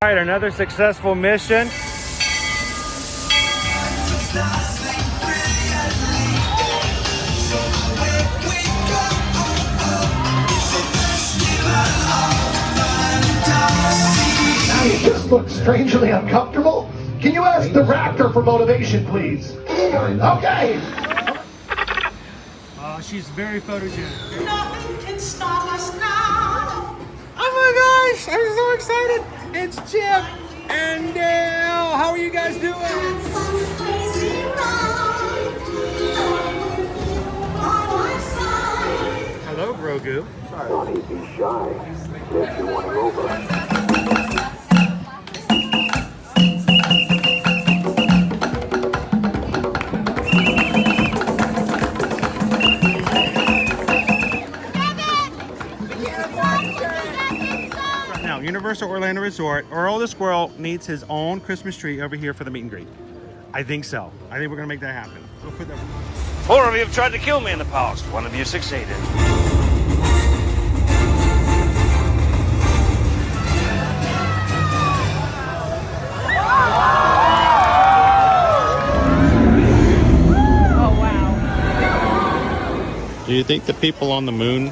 All right, another successful mission. You just look strangely uncomfortable. Can you ask the raptor for motivation, please? Okay. She's very photogenic. Nothing can stop us now. Oh my gosh, I'm so excited. It's Chip and Dale. How are you guys doing? Hello, Grogu. Don't be shy. If you want to over. Universal Orlando Resort, Earl the Squirrel needs his own Christmas tree over here for the meet and greet. I think so. I think we're gonna make that happen. We'll put that. 4 of you have tried to kill me in the past. 1 of you succeeded. Oh, wow. Do you think the people on the moon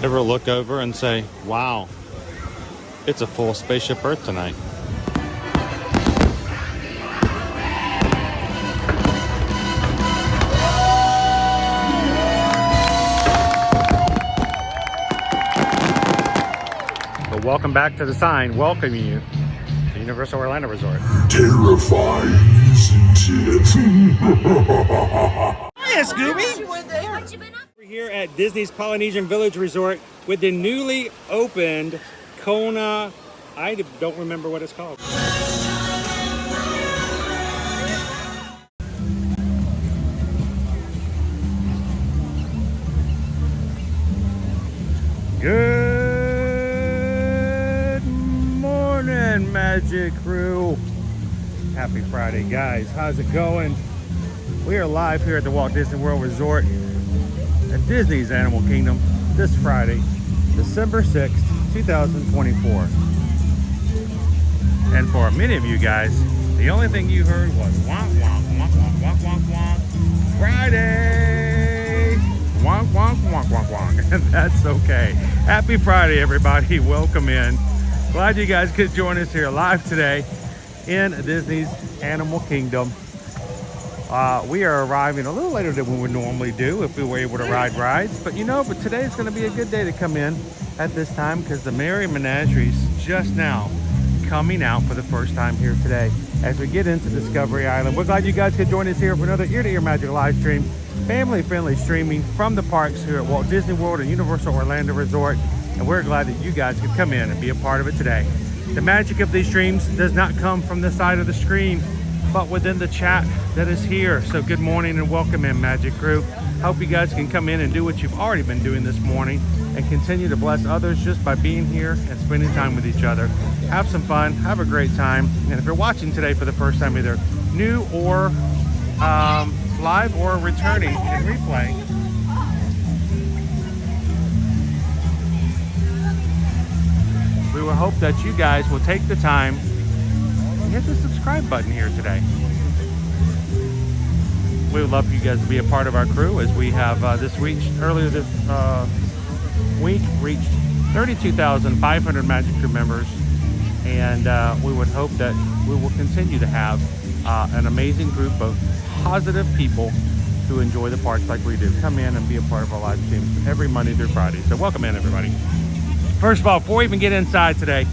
ever look over and say, wow, it's a full spaceship Earth tonight? Well, welcome back to the sign welcoming you to Universal Orlando Resort. Terrifying, isn't it? Hiya, Scooby! We're here at Disney's Polynesian Village Resort with the newly opened Kona, I don't remember what it's called. Good morning, Magic Crew. Happy Friday, guys. How's it going? We are live here at the Walt Disney World Resort at Disney's Animal Kingdom this Friday, December 6th, 2024. And for many of you guys, the only thing you heard was wonk wonk wonk wonk wonk wonk wonk. Friday! Wonk wonk wonk wonk wonk. And that's okay. Happy Friday, everybody. Welcome in. Glad you guys could join us here live today in Disney's Animal Kingdom. We are arriving a little later than we would normally do if we were able to ride rides, but today is going to be a good day to come in at this time because the Menagerie is just now coming out for the first time here today as we get into Discovery Island. We're glad you guys could join us here for another ear-to-ear magic live stream, family-friendly streaming from the parks here at Walt Disney World and Universal Orlando Resort, and we're glad that you guys could come in and be a part of it today. The magic of these streams does not come from the side of the screen, but within the chat that is here. So good morning and welcome in, Magic Crew. Hope you guys can come in and do what you've already been doing this morning and continue to bless others just by being here and spending time with each other. Have some fun, have a great time. And if you're watching today for the first time, either new or live or returning in replay, we will hope that you guys will take the time and hit the subscribe button here today. We would love for you guys to be a part of our crew as we have earlier this week reached 32,500 Magic Crew members, and we would hope that we will continue to have an amazing group of positive people who enjoy the parks like we do. Come in and be a part of our live streams every Monday through Friday. So welcome in, everybody. First of all, before we even get inside today,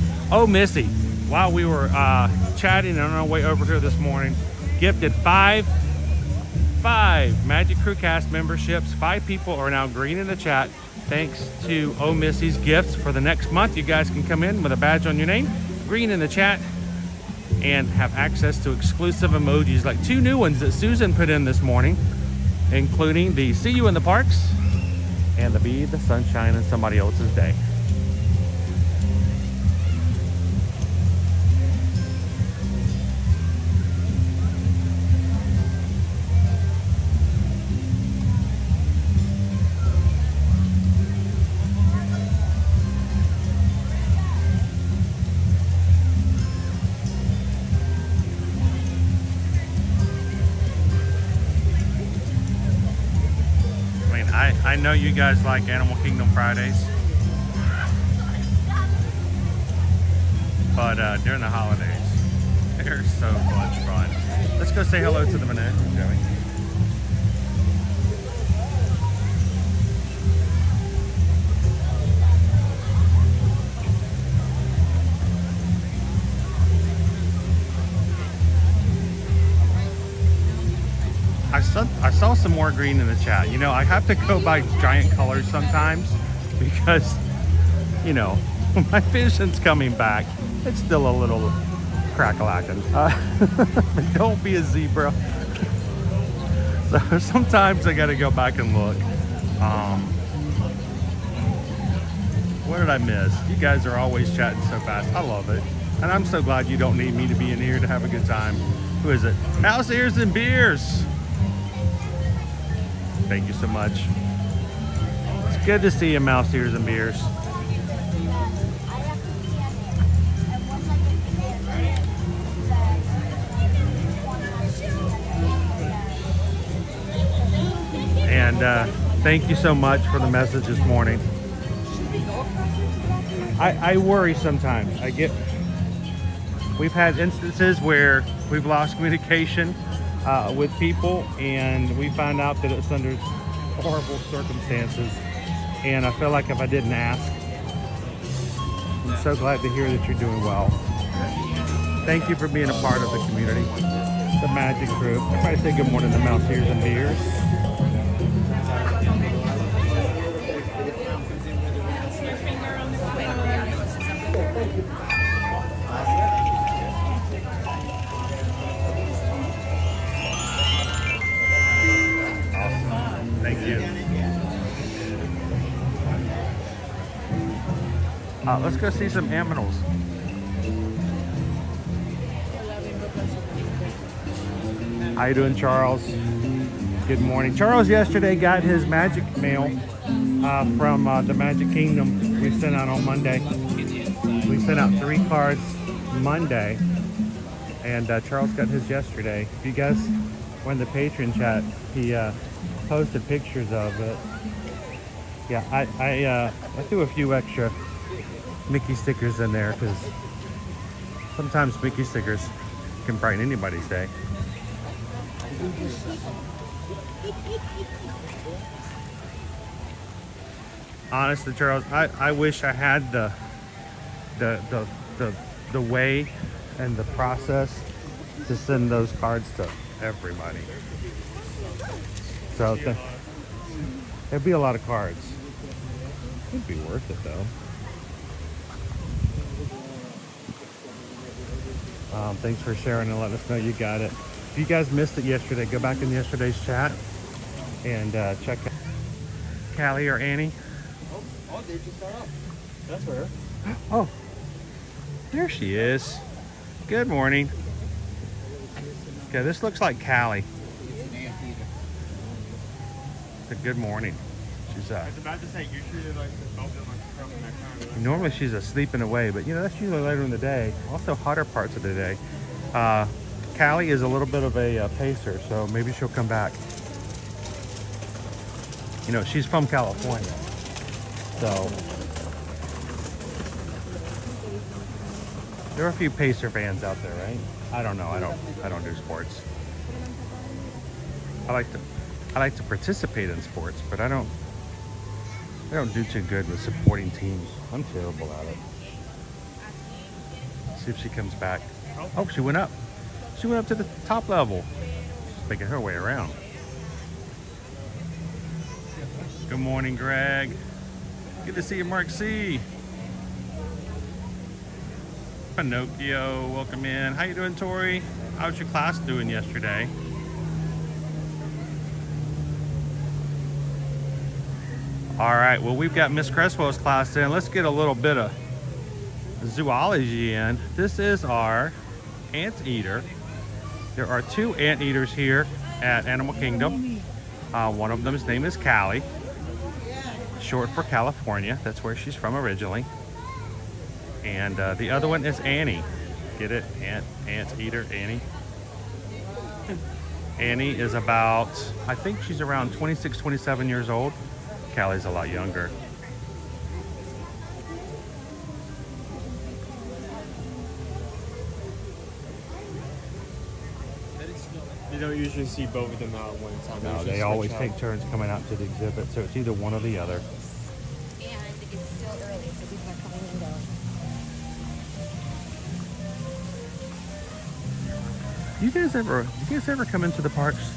Missy, while we were chatting on our way over here this morning, gifted five Magic Crew cast memberships. 5 people are now green in the chat thanks to Missy's gifts for the next month. You guys can come in with a badge on your name, green in the chat, and have access to exclusive emojis like 2 new ones that Susan put in this morning, including the see you in the parks and the be the sunshine in somebody else's day. I know you guys like Animal Kingdom Fridays. But during the holidays, they're so much fun. Let's go say hello to the Menagerie, shall we? I saw some more green in the chat. You know, I have to go by giant colors sometimes because, you know, my vision's coming back. It's still a little crack-a-lackin'. Don't be a zebra. So sometimes I gotta go back and look. What did I miss? You guys are always chatting so fast. I love it. And I'm so glad you don't need me to be in here to have a good time. Who is it? Mouse Ears and Beers. Thank you so much. It's good to see you, Mouse Ears and Beers. And thank you so much for the message this morning. I worry sometimes. We've had instances where we've lost communication with people, and we find out that it's under horrible circumstances. And I feel like if I didn't ask, I'm so glad to hear that you're doing well. Thank you for being a part of the community, the Magic Group. Everybody say good morning to Mouse Ears and Beers. Thank you. Let's go see some aminals. How you doing, Charles? Good morning. Charles yesterday got his magic mail from the Magic Kingdom we sent out on Monday. We sent out 3 cards Monday, and Charles got his yesterday. If you guys were in the Patreon chat, he posted pictures of it. Yeah, I threw a few extra Mickey stickers in there because sometimes Mickey stickers can brighten anybody's day. Honestly, Charles, I wish I had the way and the process to send those cards to everybody. So there'd be a lot of cards. It'd be worth it though. Thanks for sharing and letting us know you got it. If you guys missed it yesterday, go back in yesterday's chat and check out Callie or Annie. Oh, they just got up. That's her. Oh, there she is. Good morning. Okay, this looks like Callie. Good morning. She's I was about to say, usually like the belt in that time. normally she's sleeping away, but you know that's usually later in the day. Also hotter parts of the day. Callie is a little bit of a pacer, so maybe she'll come back. You know, she's from California, so there are a few pacer fans out there, right? I don't know. I don't do sports. I like to participate in sports, but I don't do too good with supporting teams. I'm terrible at it. See if she comes back. Oh, she went up. She went up to the top level. She's making her way around. Good morning, Greg. Good to see you, Mark C. Pinocchio, welcome in. How you doing, Tori? How was your class doing yesterday? All right, well, we've got Miss Cresswell's class in. Let's get a little bit of zoology in. This is our anteater. There are 2 anteaters here at Animal Kingdom. One of them's name is Callie, short for California. That's where she's from originally. And the other one is Annie. Get it? Anteater, Annie. Annie is about, I think she's around 26, 27 years old. Callie's a lot younger. You don't usually see both of them out at one time. No, usually they always switch take out. turns coming out to the exhibit, so it's either one or the other. And it's still early, so people are coming and going. Do you guys ever come into the parks?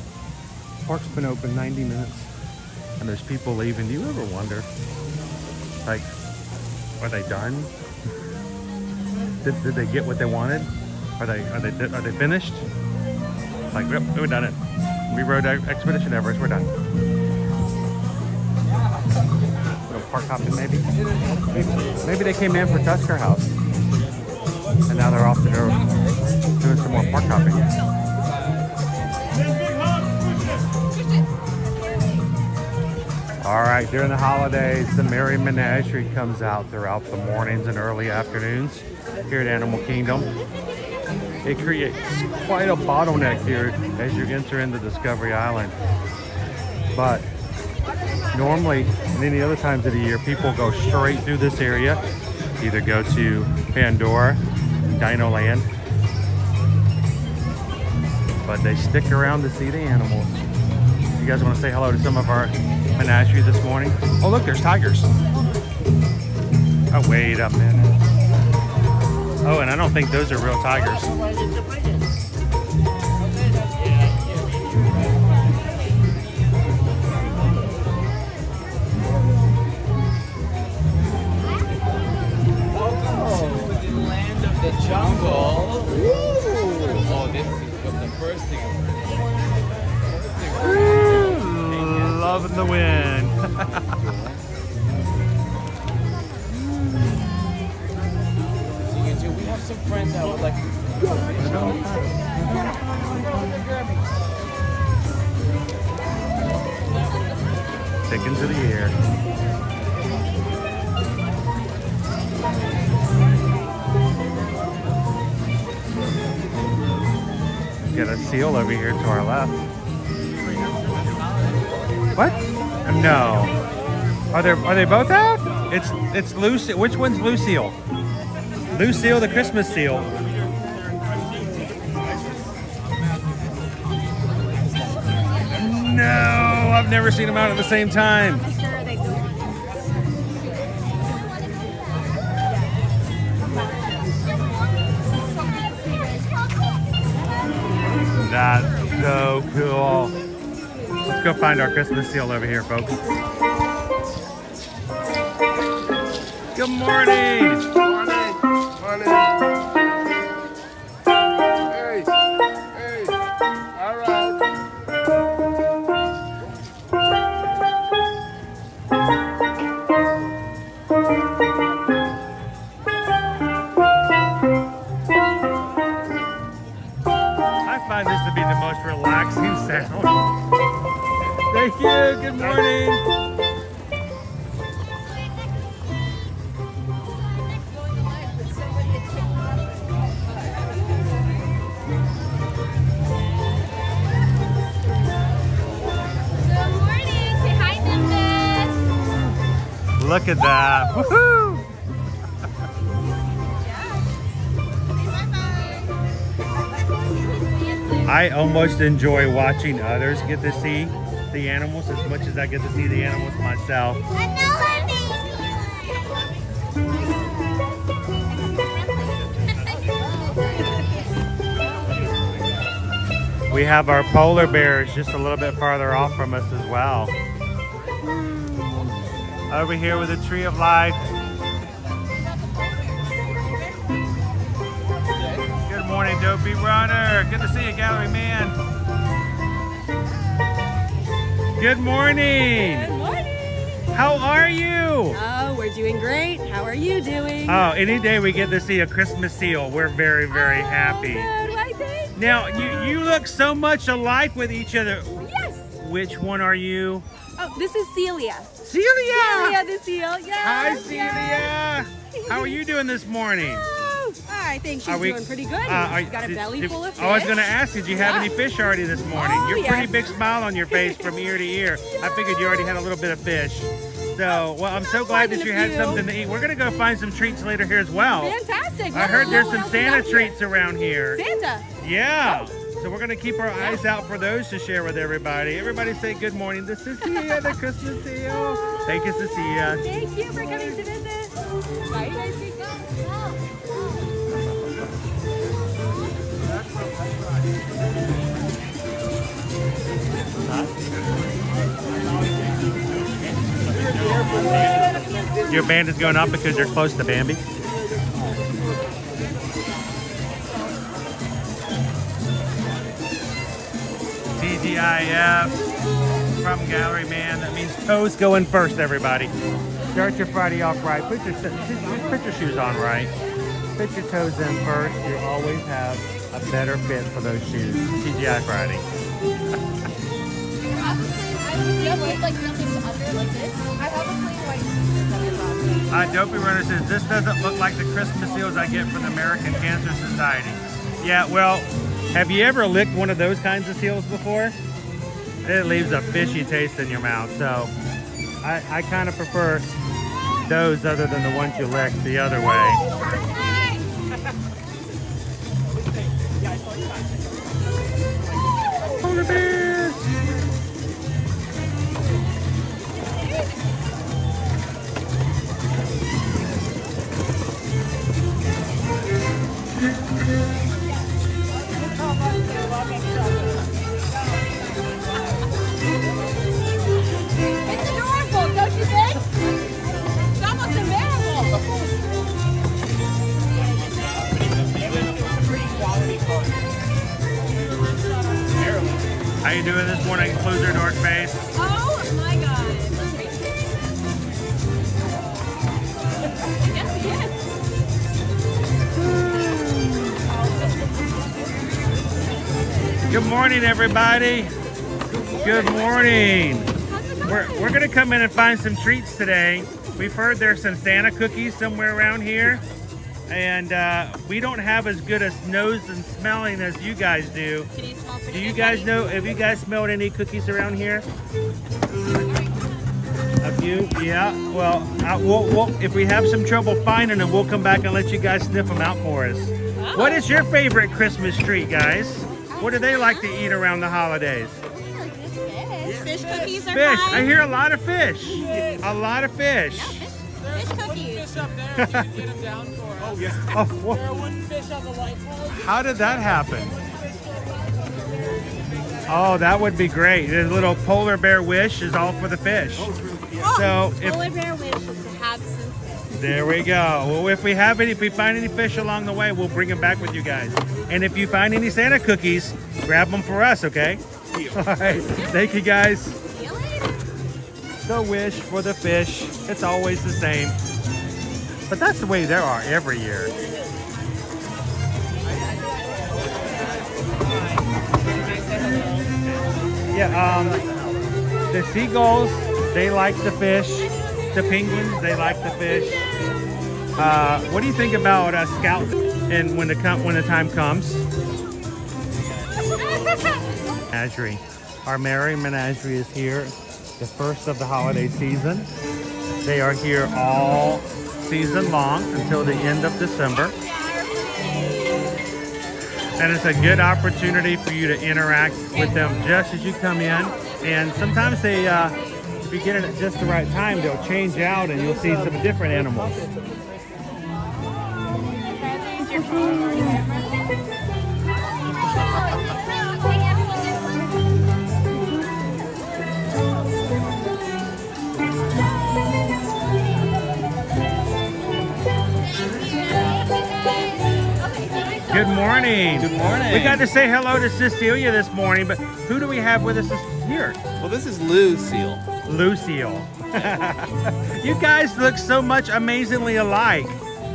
Park's been open 90 minutes and there's people leaving. Do you ever wonder, like, are they done? Did they get what they wanted? Are they finished? Like, yep, we're done it. We rode Expedition Everest, we're done. Little park hopping maybe? Maybe they came in for Tusker House. And now they're off to go doing some more park hopping. All right, during the holidays, the Merry Menagerie comes out throughout the mornings and early afternoons here at Animal Kingdom. It creates quite a bottleneck here as you enter into Discovery Island. But normally, and any other times of the year, people go straight through this area, either go to Pandora, Dino Land, but they stick around to see the animals. You guys want to say hello to some of our menagerie this morning? Oh, look, there's tigers. Oh, wait a minute. Oh, and I don't think those are real tigers. Land of the jungle. Oh, this is the first thing. Loving the wind. We have some friends that would like Chickens of the air. Got a seal over here to our left. What? No. Are they both out? It's Lucy. Which one's Lucille? Lucille, the Christmas seal. No, I've never seen them out at the same time. That's so cool. Let's go find our Christmas seal over here, folks. Good morning. Hey, hey, all right. I find this to be the most relaxing sound. Thank you. Good morning. Look at that. Woohoo! I almost enjoy watching others get to see the animals as much as I get to see the animals myself. We have our polar bears just a little bit farther off from us as well. Over here with the Tree of Life. Good morning, Dopey Runner. Good to see you, Gallery Man. Good morning. Good morning. How are you? Oh, we're doing great. How are you doing? Oh, any day we get to see a Christmas seal, we're very, very happy. Good, why thank you. Now, you look so much alike with each other. Yes. Which one are you? Oh, this is Celia. Celia! Celia the seal, yes. Hi, Celia. Yes. How are you doing this morning? Oh, I think she's doing pretty good. She's got a belly full of fish. I was going to ask, did you have any fish already this morning? Oh, You're pretty yes. big smile on your face from ear to ear. I figured you already had a little bit of fish. So, well, I'm so glad that you had something to eat. We're going to go find some treats later here as well. Fantastic. I heard there's some Santa treats around here. Santa. Yeah. So we're going to keep our eyes out for those to share with everybody. Everybody say good morning to Cecilia, the Christmas seal. Thank you, Cecilia. Thank you for coming to visit. Bye, nice to meet you. Your band is going up because you're close to Bambi. TGIF from Gallery Man. That means toes going first, everybody. Start your Friday off right. Put your shoes on right. Put your toes in first. You'll always have a better fit for those shoes. TGI Friday. Dopey Runner says, this doesn't look like the Christmas seals I get from the American Cancer Society. Yeah, well, have you ever licked one of those kinds of seals before? It leaves a fishy taste in your mouth, so I kind of prefer those other than the ones you lick the other way. Polar bears! It's adorable, don't you think? It's almost unbearable. How you doing this morning, Closer North Face? Oh my God. Yes, he is. Good morning, everybody. Good morning. We're gonna come in and find some treats today. We've heard there's some Santa cookies somewhere around here, and we don't have as good a nose and smelling as you guys do. Can you smell pretty Do you good, guys buddy? know? Have you guys smelled any cookies around here? A few, yeah. Well, we'll if we have some trouble finding them, we'll come back and let you guys sniff them out for us. What is your favorite Christmas treat, guys? What do they like to eat around the holidays? Fish cookies are Fish. fine. I hear a lot of fish. A lot of fish. Fish cookies. Fish up there, if you can get them down for us. Oh, what? There are wooden fish on the light pole. How did that happen? Oh, that would be great. The little polar bear wish is all for the fish. So if Polar bear wishes to have some fish. there we go. Well, if we find any fish along the way, we'll bring them back with you guys. And if you find any Santa cookies, grab them for us, okay? All right. Thank you, guys. See you later. The wish for the fish. It's always the same. But that's the way there are every year. Yeah, the seagulls, they like the fish. The penguins, they like the fish. What do you think about Scout and when the time comes? Menagerie. Our merry menagerie is here, the first of the holiday season. They are here all season long until the end of December. And it's a good opportunity for you to interact with them just as you come in. And sometimes they, if you get it at just the right time, they'll change out and you'll see some different animals. Good morning. Good morning. We got to say hello to Cecilia this morning, but who do we have with us here? Well, this is Lucille. Lucille. You guys look so much amazingly alike.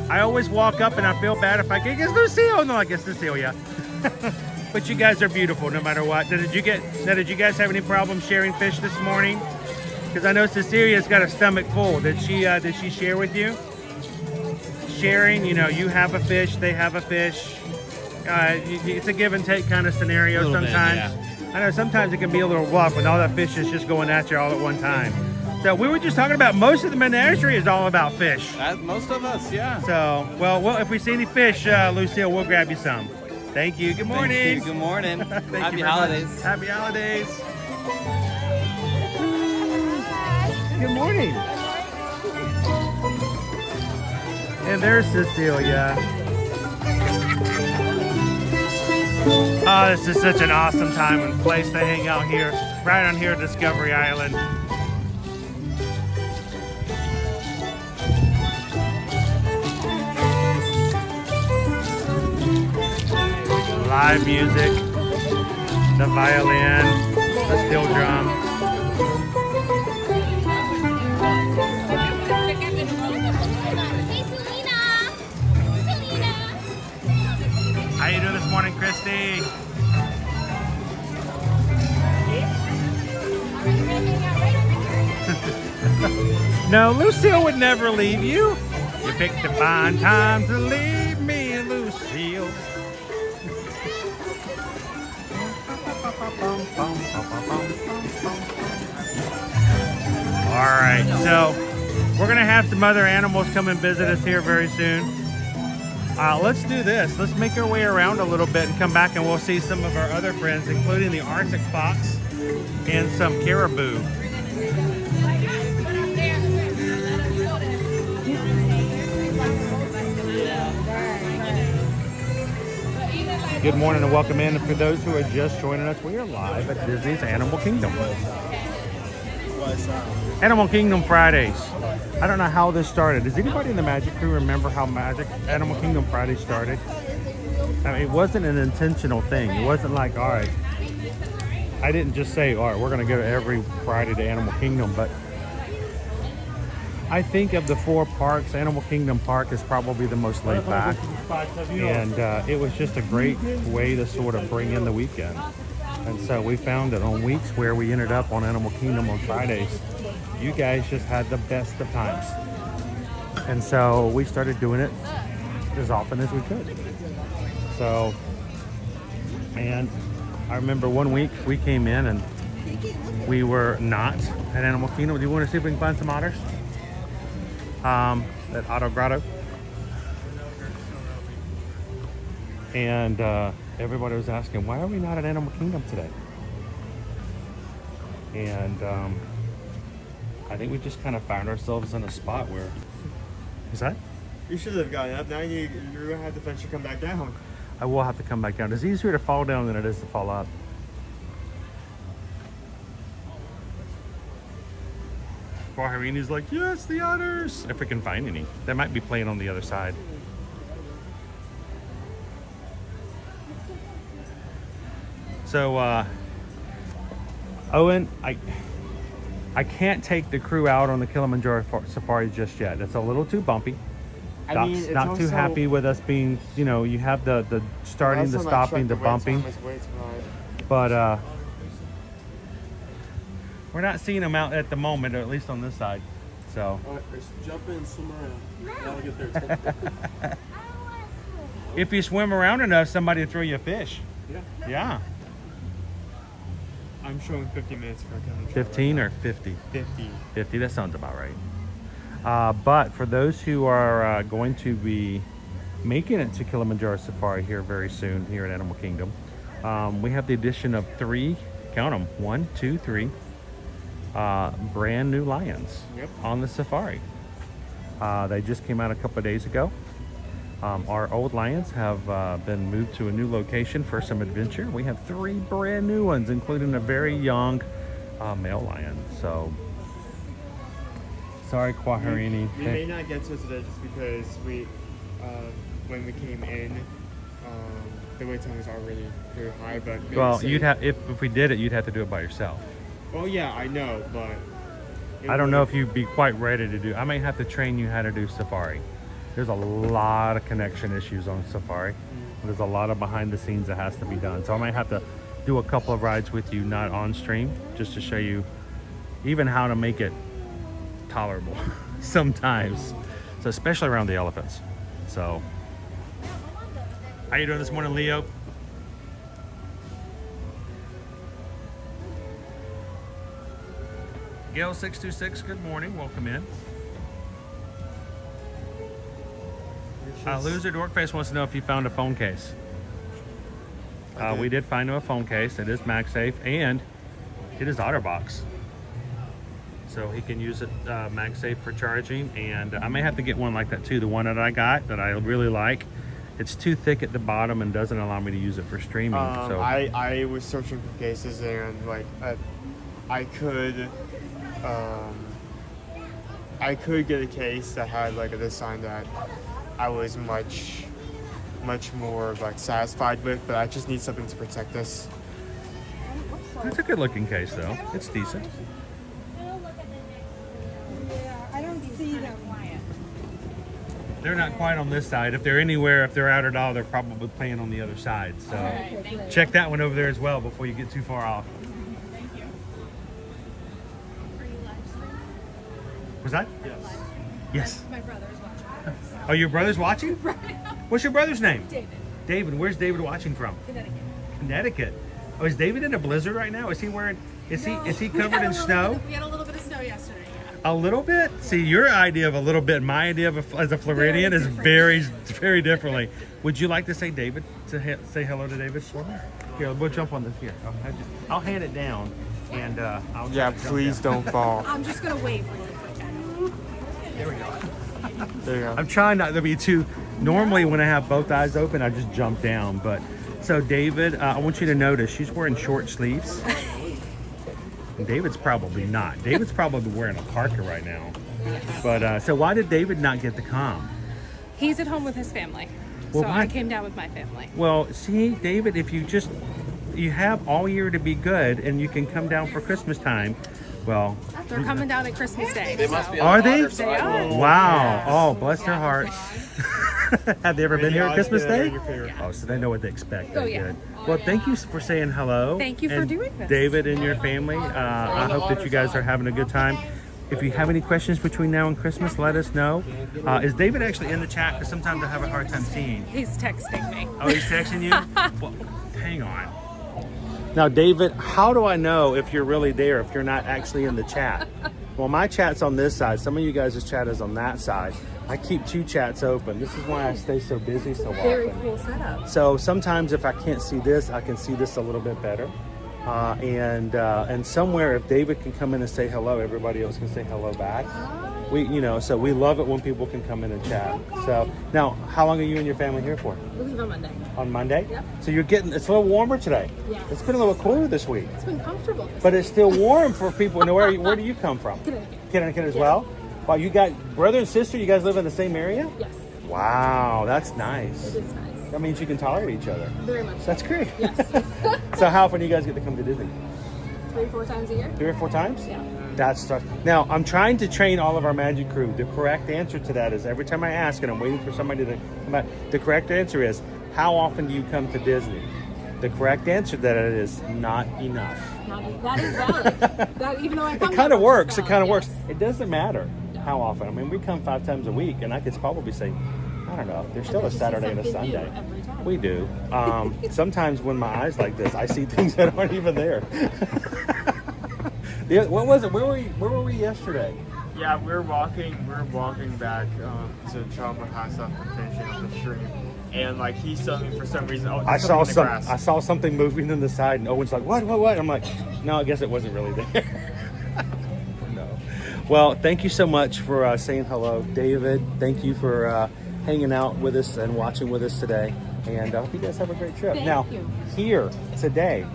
I always walk up and I feel bad if I get, it's Lucille. No, I guess Cecilia. But you guys are beautiful no matter what. Did you guys have any problem sharing fish this morning? Because I know Cecilia's got a stomach full. Did she share with you? sharing. You know, you have a fish, they have a fish. It's a give and take kind of scenario A little bit, sometimes. I know sometimes it can be a little rough when all that fish is just going at you all at one time. So we were just talking about most of the menagerie is all about fish. Most of us, yeah. So, well, if we see any fish, Lucille, we'll grab you some. Thank you. Good morning. Thank you. Good morning. Happy holidays. Happy holidays. Good morning. And there's Cecilia. Oh, this is such an awesome time and place to hang out here, right on here at Discovery Island. Live music, the violin, the steel drum. Hey, Selena! Selena! How you doing this morning, Christy? No, Lucille would never leave you. You picked a fine time to leave me, Lucille. All right, so we're gonna have some other animals come and visit us here very soon. Let's do this. Let's make our way around a little bit and come back and we'll see some of our other friends, including the Arctic fox and some caribou. Good morning and welcome in. And for those who are just joining us, we are live at Disney's Animal Kingdom. Animal Kingdom Fridays. I don't know how this started. Does anybody in the Magic Crew remember how Animal Kingdom Friday started? I mean, it wasn't an intentional thing. It wasn't like, all right, I didn't just say, all right, we're going to go every Friday to Animal Kingdom, but I think of the 4 parks, Animal Kingdom Park is probably the most laid back. And it was just a great way to sort of bring in the weekend. And so we found that on weeks where we ended up on Animal Kingdom on Fridays, you guys just had the best of times. And so we started doing it as often as we could. So, and I remember one week we came in and we were not at Animal Kingdom. Do you want to see if we can find some otters? At Auto Grotto. And everybody was asking, why are we not at Animal Kingdom today? And I think we just kind of found ourselves in a spot where... Is that? You should have gotten up. Now you're going to have to eventually come back down. I will have to come back down. It's easier to fall down than it is to fall up. Bahirini's like, yes, the otters. If we can find any. They might be playing on the other side. So, Owen, I can't take the crew out on the Kilimanjaro safari just yet. It's a little too bumpy. Doc's not too happy with us being, you know, you have the starting, the stopping, the bumping. But we're not seeing them out at the moment, or at least on this side. So. All right, let's jump in, swim around. Gotta get there. If you swim around enough, somebody will throw you a fish. Yeah. Yeah. I'm showing 50 minutes for a 15 or 50? 50. 50, that sounds about right. But for those who are going to be making it to Kilimanjaro Safari here very soon here at Animal Kingdom, we have the addition of 3, count them, 1, 2, 3, brand new lions on the safari. They just came out a couple of days ago. Our old lions have been moved to a new location for some adventure. We have 3 brand new ones, including a very young male lion. So, sorry, Kwaharini. We may not get to it today just because we, when we came in, the wait time was already very high. But well, you'd have if we did it, you'd have to do it by yourself. Well, yeah, I know, but I don't know if you'd be quite ready to do. I may have to train you how to do safari. There's a lot of connection issues on safari. There's a lot of behind the scenes that has to be done. So I might have to do a couple of rides with you, not on stream, just to show you even how to make it tolerable sometimes. So especially around the elephants. So, how you doing this morning, Leo? Gail 626, good morning. Welcome in. Loser Dorkface wants to know if you found a phone case. We did find him a phone case. It is MagSafe and it is OtterBox. So he can use it MagSafe for charging, and I may have to get one like that too. The one that I got that I really like, it's too thick at the bottom and doesn't allow me to use it for streaming. So I was searching for cases, and like I could get a case that had like a design that I was much more like satisfied with, but I just need something to protect this. It's a good looking case though. It's decent. I don't see them. They're not quite on this side. If they're anywhere, if they're out at all, they're probably playing on the other side. So check that one over there as well before you get too far off. Thank you. Was that? Yes. Yes. My brother's watching. Oh, your brother's watching? What's your brother's name? David. David. Where's David watching from? Connecticut. Connecticut. Oh, is David in a blizzard right now? Is he wearing? Is he covered in snow? We had a little bit of snow yesterday. A little bit? See, your idea of a little bit, my idea of as a Floridian is very, very differently. Would you like to say David, say hello to David for me? Here, we'll jump on this here. I'll hand it down, and I'll Please don't fall. I'm just gonna wave really quick. There we go. There you go. I'm trying not to be too. Normally, when I have both eyes open, I just jump down. But so, David, I want you to notice she's wearing short sleeves. And David's probably not. David's probably wearing a parka right now. But so why did David not get the comm? He's at home with his family. Well, So why- I came down with my family. Well, see, David, if you have all year to be good, and you can come down for Christmas time. Well, They're coming down at Christmas Day. They must be are on the they? water side. Wow! Oh, bless their hearts. Have they ever been here at Christmas Day? Yeah. Oh, so they know what to expect. Oh, Very yeah. good. Well, thank you for saying hello. Thank you for And doing this. David and your family. I hope that you guys are having a good time. If you have any questions between now and Christmas, let us know. Is David actually in the chat? Because sometimes I have a hard time seeing. He's texting me. Oh, he's texting you? Well, hang on. Now, David, how do I know if you're really there, if you're not actually in the chat? Well, my chat's on this side. Some of you guys' chat is on that side. I keep two chats open. This is why I stay so busy so often. Very cool setup. So sometimes if I can't see this, I can see this a little bit better. And somewhere, if David can come in and say hello, everybody else can say hello back. So we love it when people can come in and chat. So now, how long are you and your family here for? We leave on Monday. On Monday? Yep. So it's a little warmer today. Yes. It's been a little cooler this week. It's been comfortable. But it's still warm for people. Now, where do you come from? Connecticut. Connecticut as well? Wow, you got brother and sister, you guys live in the same area? Yes. Wow, that's nice. It is nice. That means you can tolerate each other. Very much. That's great. Yes. So how often do you guys get to come to Disney? 3-4 times a year. 3 or 4 times? Yeah. That's tough. Now, I'm trying to train all of our magic crew. The correct answer to that is every time I ask, and I'm waiting for somebody to come out, the correct answer is, how often do you come to Disney? The correct answer to that is not enough. That is valid. Even though I come It kind of there, works. it's It kind of valid, works. It doesn't matter how often. I mean, we come 5 times a week, and I could probably say, I don't know, there's still a there's just Saturday and a something new Sunday. every time. We do. Sometimes when my eyes like this, I see things that aren't even there. What was it? Where were we yesterday? Yeah, we're walking back to Chopper House after finishing up the stream, and like he's telling me for some reason, I saw something moving in the side, and Owen's like, what? I'm like, no, I guess it wasn't really there. No. Well, thank you so much for saying hello, David. Thank you for hanging out with us and watching with us today, and I hope you guys have a great trip. Thank you. Here today,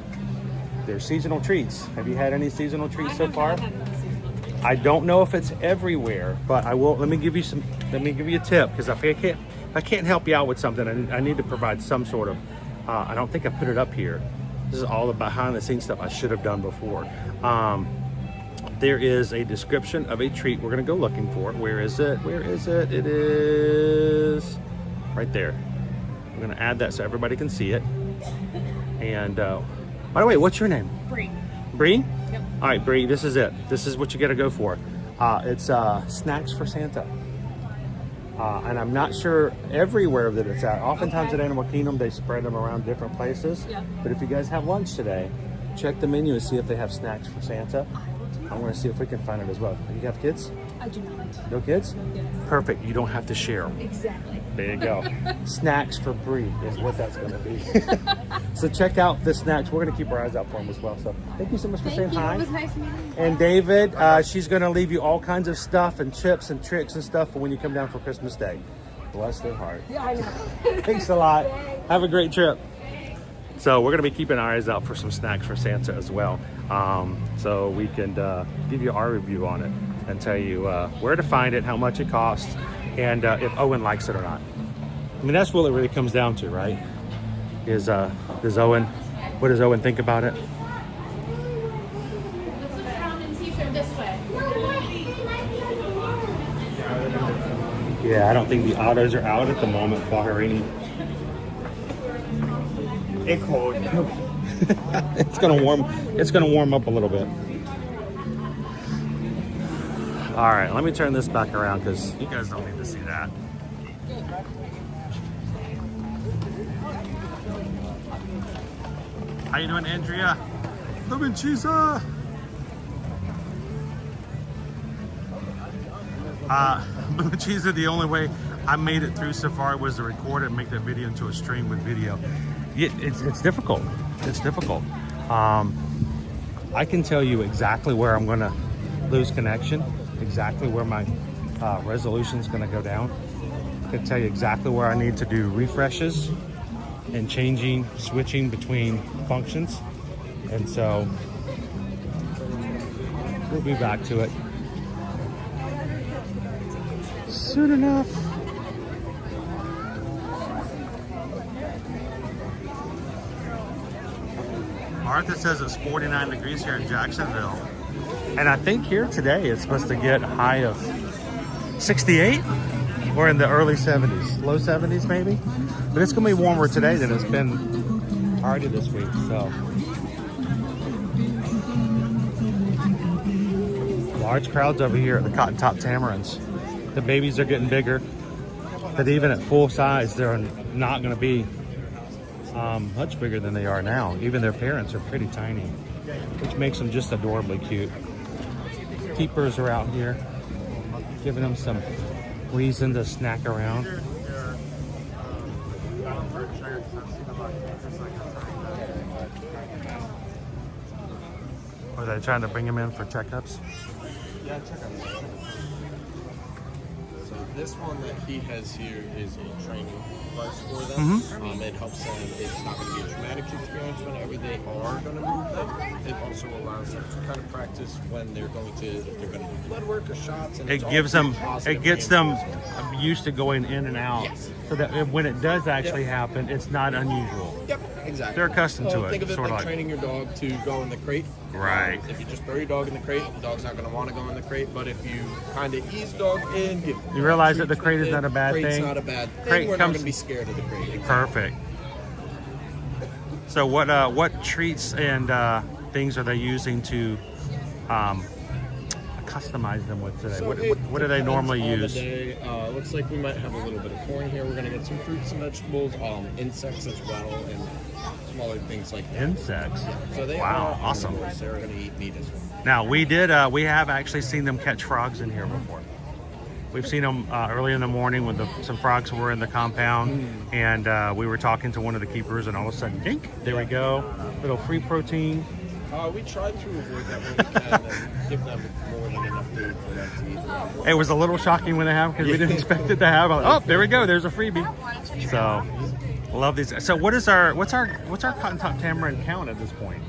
there's seasonal treats. Have you had any seasonal treats so far? I don't know if it's everywhere, but I will. Let me give you a tip, because if I can't help you out with something, I need to provide some sort of. I don't think I put it up here. This is all the behind the scenes stuff I should have done before. There is a description of a treat we're gonna go looking for. Where is it? It is right there. I'm gonna add that so everybody can see it. And by the way, what's your name? Bree. Bree? Yep. All right, Bree, this is it. This is what you got to go for. It's snacks for Santa. And I'm not sure everywhere that it's at. Oftentimes at Animal Kingdom, they spread them around different places. Yeah. But if you guys have lunch today, check the menu and see if they have snacks for Santa. I'm going to see if we can find it as well. You have kids? I do not. No kids? Yes. Perfect. You don't have to share them. Exactly. There you go. Snacks for Brie is what that's going to be. So check out the snacks. We're going to keep our eyes out for them as well. So thank you so much for saying hi. It was nice meeting you. And David, she's going to leave you all kinds of stuff and chips and tricks and stuff for when you come down for Christmas Day. Bless their heart. Yeah, I know. Thanks a lot. Have a great trip. So we're going to be keeping our eyes out for some snacks for Santa as well. So we can give you our review on it and tell you where to find it, how much it costs, and if Owen likes it or not. I mean, that's what it really comes down to, right? What does Owen think about it? Let's look around and see if they're this way. Yeah, I don't think the autos are out at the moment, Bahraini. It's cold. It's gonna warm up a little bit. All right, let me turn this back around because you guys don't need to see that. How you doing, Andrea? Lemon cheese. Lemon cheese. The only way I made it through Safari was to record it and make that video into a stream with video. It's difficult. It's difficult. I can tell you exactly where I'm going to lose connection, exactly where my resolution is going to go down. I can tell you exactly where I need to do refreshes and switching between functions. And so we'll be back to it soon enough. Martha says it's 49 degrees here in Jacksonville. And I think here today it's supposed to get a high of 68 or in the early 70s, low 70s maybe. But it's gonna be warmer today than it's been already this week, so. Large crowds over here at the Cotton Top Tamarins. The babies are getting bigger, but even at full size, they're not gonna be much bigger than they are now. Even their parents are pretty tiny, which makes them just adorably cute. Keepers are out here, giving them some reason to snack around. Are they trying to bring him in for checkups? Yeah, checkups. So this one that he has here is a training device for them. It helps them. It's not going to be a traumatic experience whenever they are going to move them. It also allows them to kind of practice when they're going to, if they're going to do blood work or shots. And it gets them used to going in and out. Yes. So that when it does actually happen, it's not unusual. Yep, exactly. They're accustomed to it. Think of it sort like of training your dog to go in the crate. Right. If you just throw your dog in the crate, the dog's not going to want to go in the crate. But if you kind of ease the dog in, you realize that the crate is not a bad crate's thing. Not a bad thing. Crate We're comes... not going to be scared of the crate. Exactly. Perfect. So what treats and things are they using to customize them with today? So what do they normally use? Looks like we might have a little bit of corn here. We're going to get some fruits and vegetables, insects as well, and smaller things like that. Insects? Yeah. So they wow, awesome. They're going to eat meat as well. Now, we have actually seen them catch frogs in here before. We've seen them early in the morning when some frogs were in the compound, and we were talking to one of the keepers, and all of a sudden, dink, there we go, little free protein. We tried to avoid that when we can and give them more than enough food for them to eat. It was a little shocking when they have because we didn't expect it to have. Like, oh, there we go. There's a freebie. So, love these. So, what's our Cotton Top Tamarin count at this point?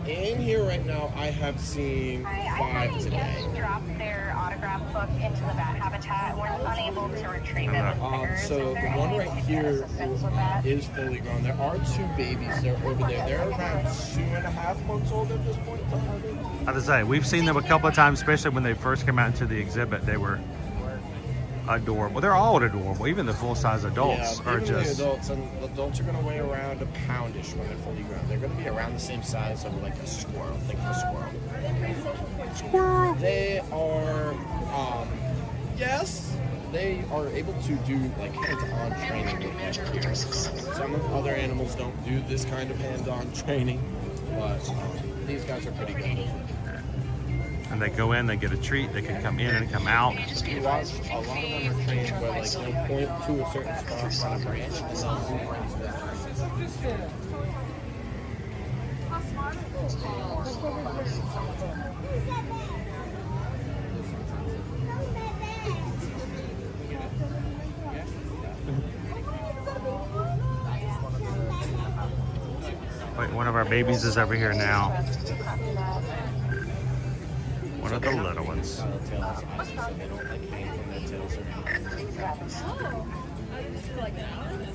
In here right now, I have seen 5 today. Just dropped their autograph book into the bat habitat. We're unable to retrieve it with fingers. So the one right here is fully grown. There are 2 babies there over there. They're around 2.5 months old at this point. I have to say, we've seen them a couple of times, especially when they first came out into the exhibit. They were adorable. They're all adorable. Even the full-size adults are just... The adults are going to weigh around a poundish when they're fully grown. They're going to be around the same size of like a squirrel. Think of a squirrel. Squirrel. They are, yes, they are able to do like hands-on training with animals. Some other animals don't do this kind of hands-on training, but these guys are pretty good. And they go in, they get a treat, they can come in and come out. A lot of them are trained where like they'll point to a certain spot on a branch and they'll move right to that. Wait, one of our babies is over here now. One of the little ones.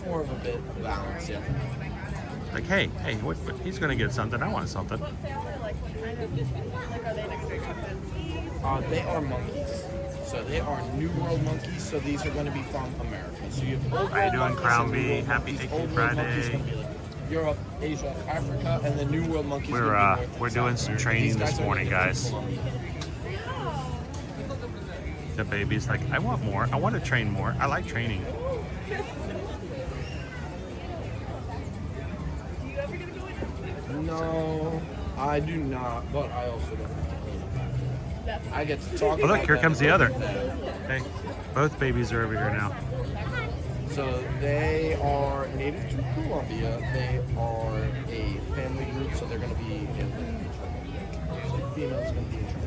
More of a bit balance, yeah. Like, hey, what, he's gonna get something. I want something. They are monkeys. So they are New World monkeys. So these are going to be from America. So you have old How you world doing, Crown B? Happy These Icky old world monkeys Friday. gonna be like Europe, Asia, Africa, and the New World monkeys. We're doing some training this morning, guys. The baby's like, I want more. I want to train more. I like training. No, I do not, but I also don't have to clean it back. I get to talk Oh, look, about here that comes the other. every day. Hey, both babies are over here now. So they are native to Colombia. They are a family group, so they're going to be in the so female's going to be in charge.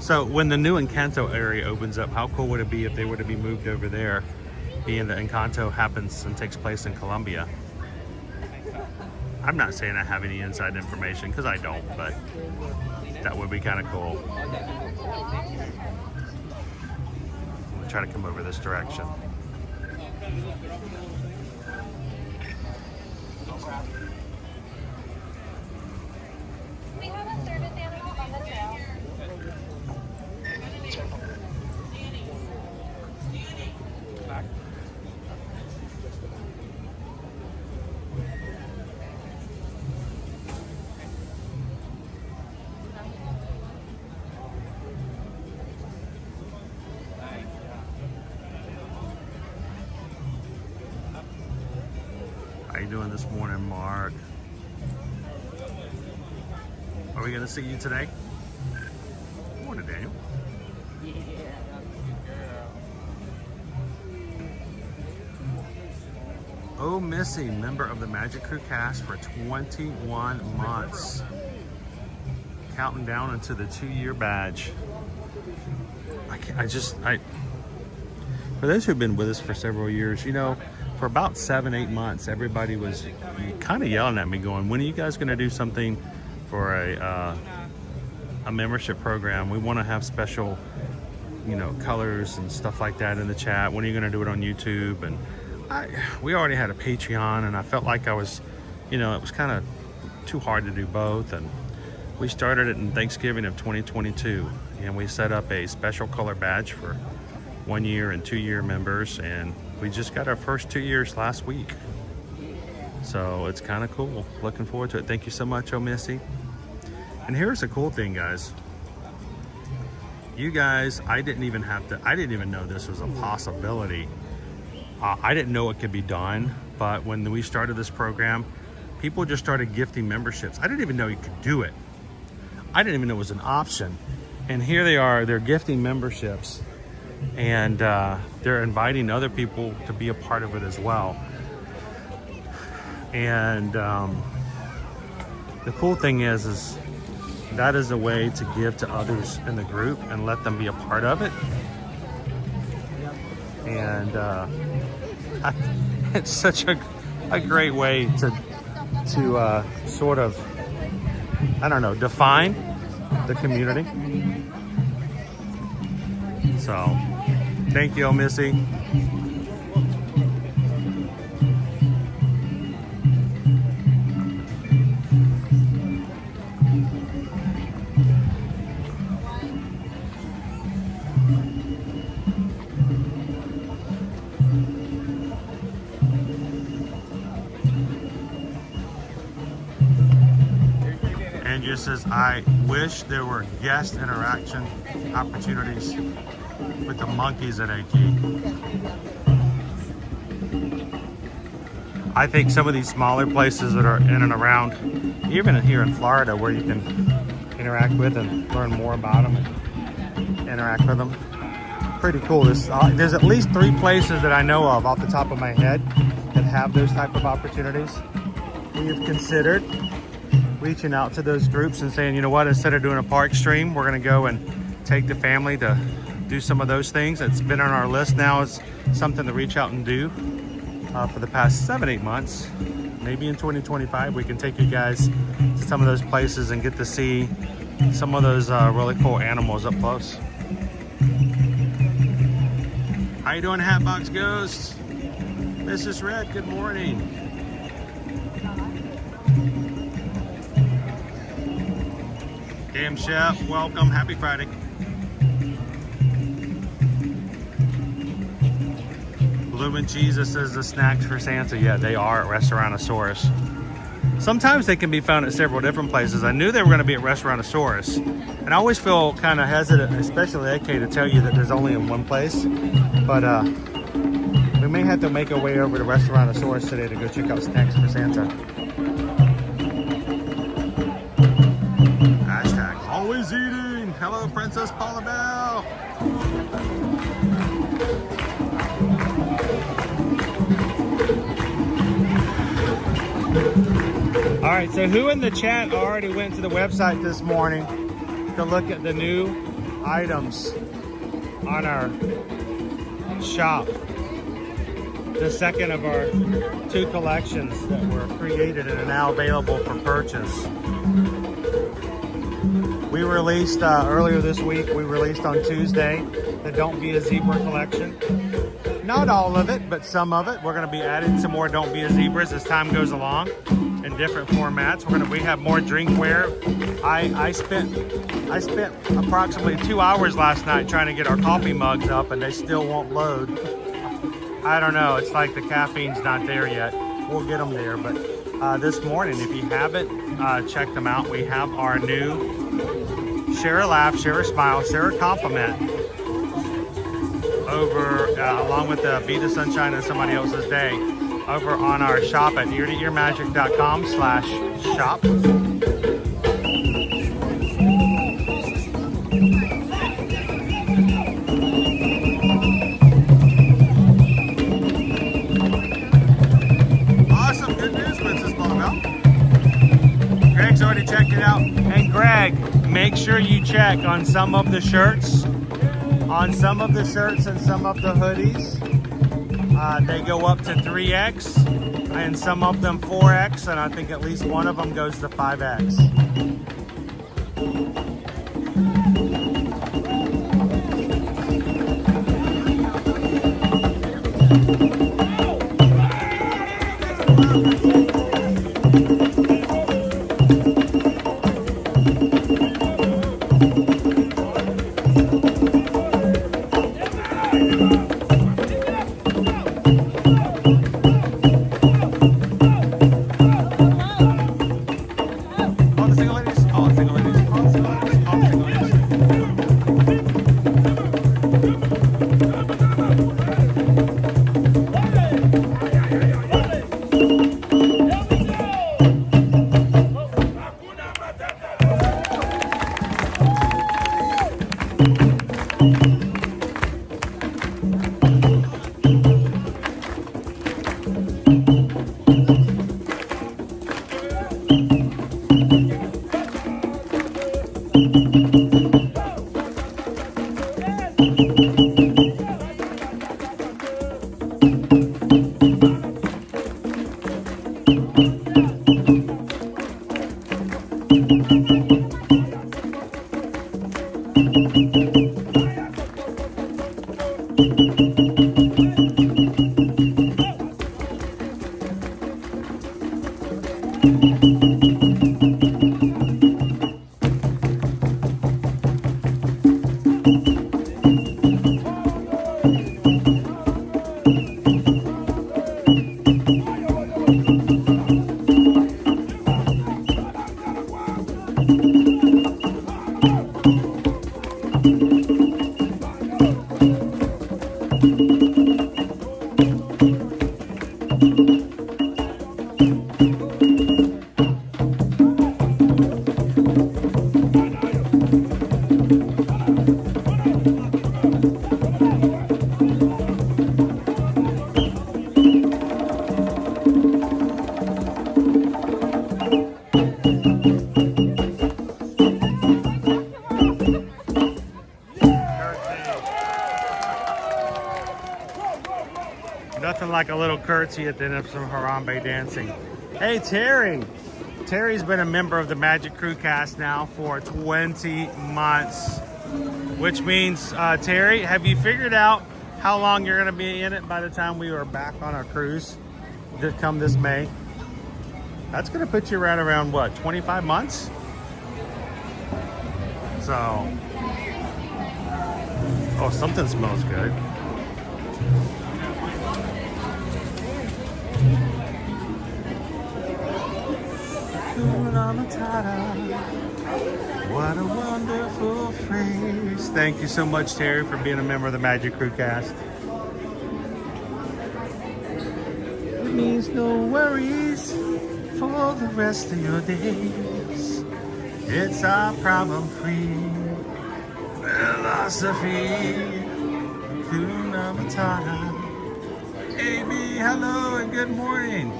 So when the new Encanto area opens up, how cool would it be if they were to be moved over there, being that Encanto happens and takes place in Colombia? I'm not saying I have any inside information, because I don't, but that would be kind of cool. I'm gonna try to come over this direction. We have a service animal on the trail. How you doing this morning, Mark? Are we gonna see you today? Morning, Daniel. Oh, Missy, member of the Magic Crew cast for 21 months. Counting down into the 2-year badge. For those who've been with us for several years, you know, for about 7-8 months, everybody was kind of yelling at me going, when are you guys going to do something for a membership program? We want to have special, you know, colors and stuff like that in the chat. When are you going to do it on YouTube? And we already had a Patreon, and I felt like I was, you know, it was kind of too hard to do both. And we started it in Thanksgiving of 2022, and we set up a special color badge for 1 year and 2-year members, and we just got our first 2 years last week. So it's kind of cool. Looking forward to it. Thank you so much, Oh Missy. And here's the cool thing, guys. You guys, I didn't even know this was a possibility. I didn't know it could be done, but when we started this program, people just started gifting memberships. I didn't even know you could do it. I didn't even know it was an option. And here they are, they're gifting memberships, and they're inviting other people to be a part of it as well. And the cool thing is that is a way to give to others in the group and let them be a part of it. And it's such a great way to sort of, I don't know, define the community. So, thank you, Missy. And just says, I wish there were guest interaction opportunities with the monkeys at AT. I think some of these smaller places that are in and around, even here in Florida, where you can interact with and learn more about them and interact with them, pretty cool. There's at least 3 places that I know of off the top of my head that have those type of opportunities. We have considered reaching out to those groups and saying, you know what, instead of doing a park stream, we're going to go and take the family to do some of those things. It's been on our list now as something to reach out and do for the past 7-8 months. Maybe in 2025 we can take you guys to some of those places and get to see some of those really cool animals up close. How you doing, Hatbox Ghost? Mrs. Red, good morning. Damn Chef, welcome. Happy Friday. Bloomin' Jesus says the snacks for Santa. Yeah, they are at Restarauntosaurus. Sometimes they can be found at several different places. I knew they were going to be at Restarauntosaurus. And I always feel kind of hesitant, especially AK, to tell you that there's only in one place. But we may have to make our way over to Restarauntosaurus today to go check out snacks for Santa. Hashtag always eating. Hello, Princess Paula Bell. All right, so who in the chat already went to the website this morning to look at the new items on our shop? The second of our 2 collections that were created and are now available for purchase. We released earlier this week, we released on Tuesday, the Don't Be a Zebra collection. Not all of it, but some of it. We're going to be adding some more Don't Be a Zebras as time goes along in different formats. We have more drinkware. I spent approximately 2 hours last night trying to get our coffee mugs up, and they still won't load. I don't know. It's like the caffeine's not there yet. We'll get them there, but this morning, if you haven't checked them out, we have our new Share a Laugh, Share a Smile, Share a Compliment over along with the Be the Sunshine of Somebody Else's Day over on our shop at eartoearmagic.com/shop. Awesome, good news, Princess Paula. Greg's already checked it out. And Greg, make sure you check on some of the shirts. On some of the shirts and some of the hoodies, they go up to 3X, and some of them 4X, and I think at least one of them goes to 5X. Nothing like a little curtsy at the end of some Harambe dancing. Hey, Terry. Terry's been a member of the Magic Crew cast now for 20 months, which means, Terry, have you figured out how long you're going to be in it by the time we are back on our cruise to come this May? That's going to put you right around, what, 25 months? So, oh, something smells good. What a wonderful phrase. Thank you so much, Terry, for being a member of the Magic Crew cast. It means no worries for the rest of your days. It's our problem-free philosophy. Hakuna Matata. AB, hello and good morning.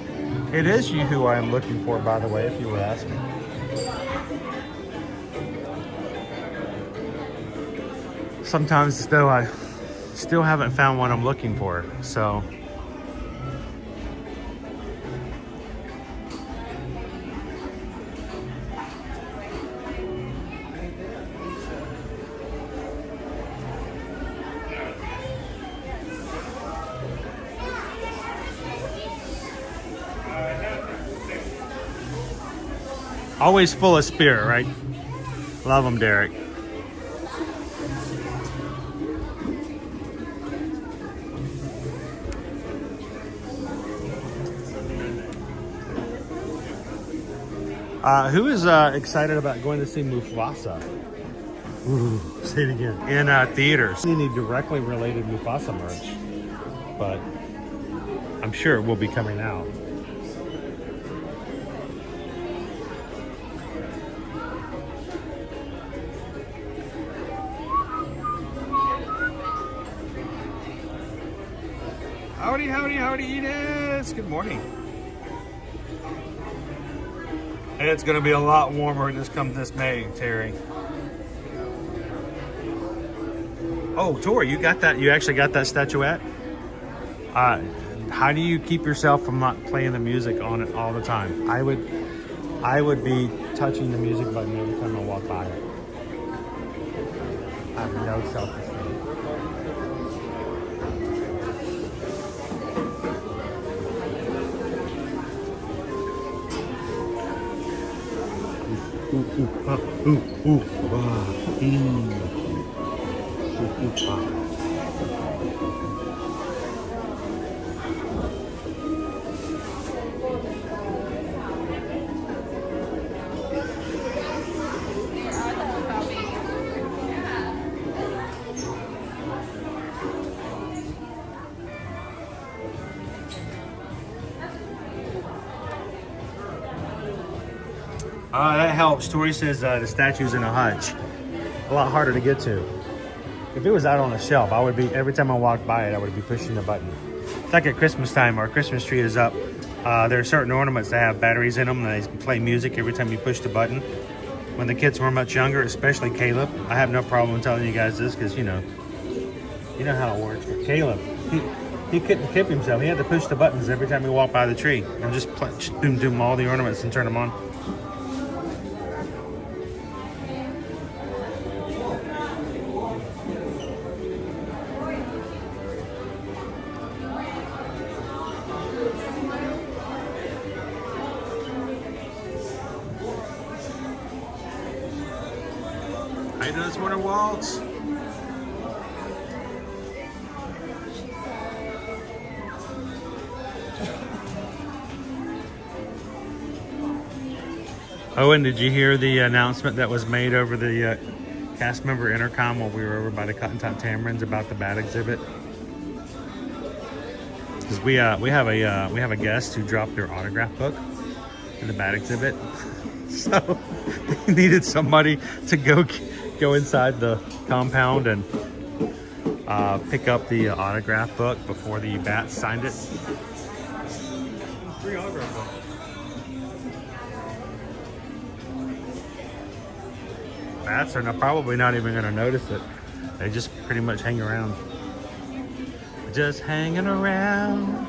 It is you who I am looking for, by the way, if you were asking. Sometimes, though, I still haven't found what I'm looking for, so. Always full of spirit, right? Love them, Derek. Who is excited about going to see Mufasa? Ooh, say it again. In theaters. Any directly related Mufasa merch, but I'm sure it will be coming out. Howdy, howdy, howdy, Edith. Good morning. And it's going to be a lot warmer this May, Terry. Oh, Tori, you got that? You actually got that statuette? How do you keep yourself from not playing the music on it all the time? I would be touching the music button every time I walk by it. I have no self-esteem. That helps. Tori says the statue's in a hutch. A lot harder to get to. If it was out on a shelf, I would be, every time I walked by it, I would be pushing the button. It's like at Christmas time, our Christmas tree is up. There are certain ornaments that have batteries in them, and they play music every time you push the button. When the kids were much younger, especially Caleb, I have no problem telling you guys this because, you know how it works. But Caleb, he couldn't keep himself. He had to push the buttons every time he walked by the tree and just doom all the ornaments and turn them on. How you doing this morning, Walt? Oh, and did you hear the announcement that was made over the cast member intercom while we were over by the Cotton Top Tamarins about the bat exhibit? Because we have a guest who dropped their autograph book in the bat exhibit. So they needed somebody to go inside the compound and pick up the autograph book before the bats signed it. Free autograph book. Bats are probably not even going to notice it. They just pretty much hang around. Just hanging around.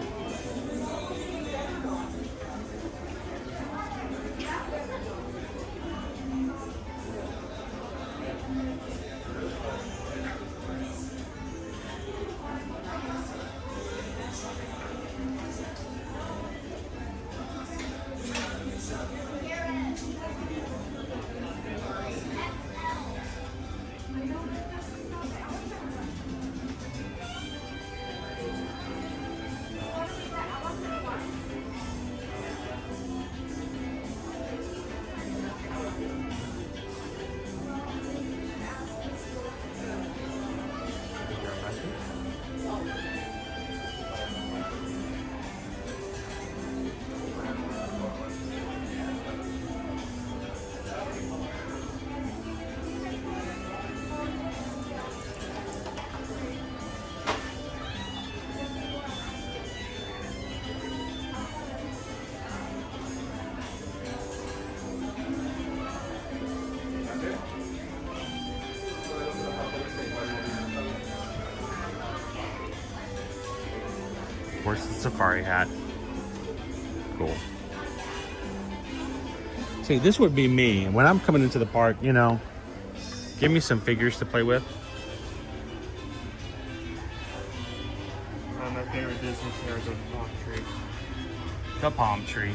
Where's the safari hat? Cool. See, this would be me. When I'm coming into the park, you know, give me some figures to play with. My favorite Disney chair is a palm tree. The palm tree.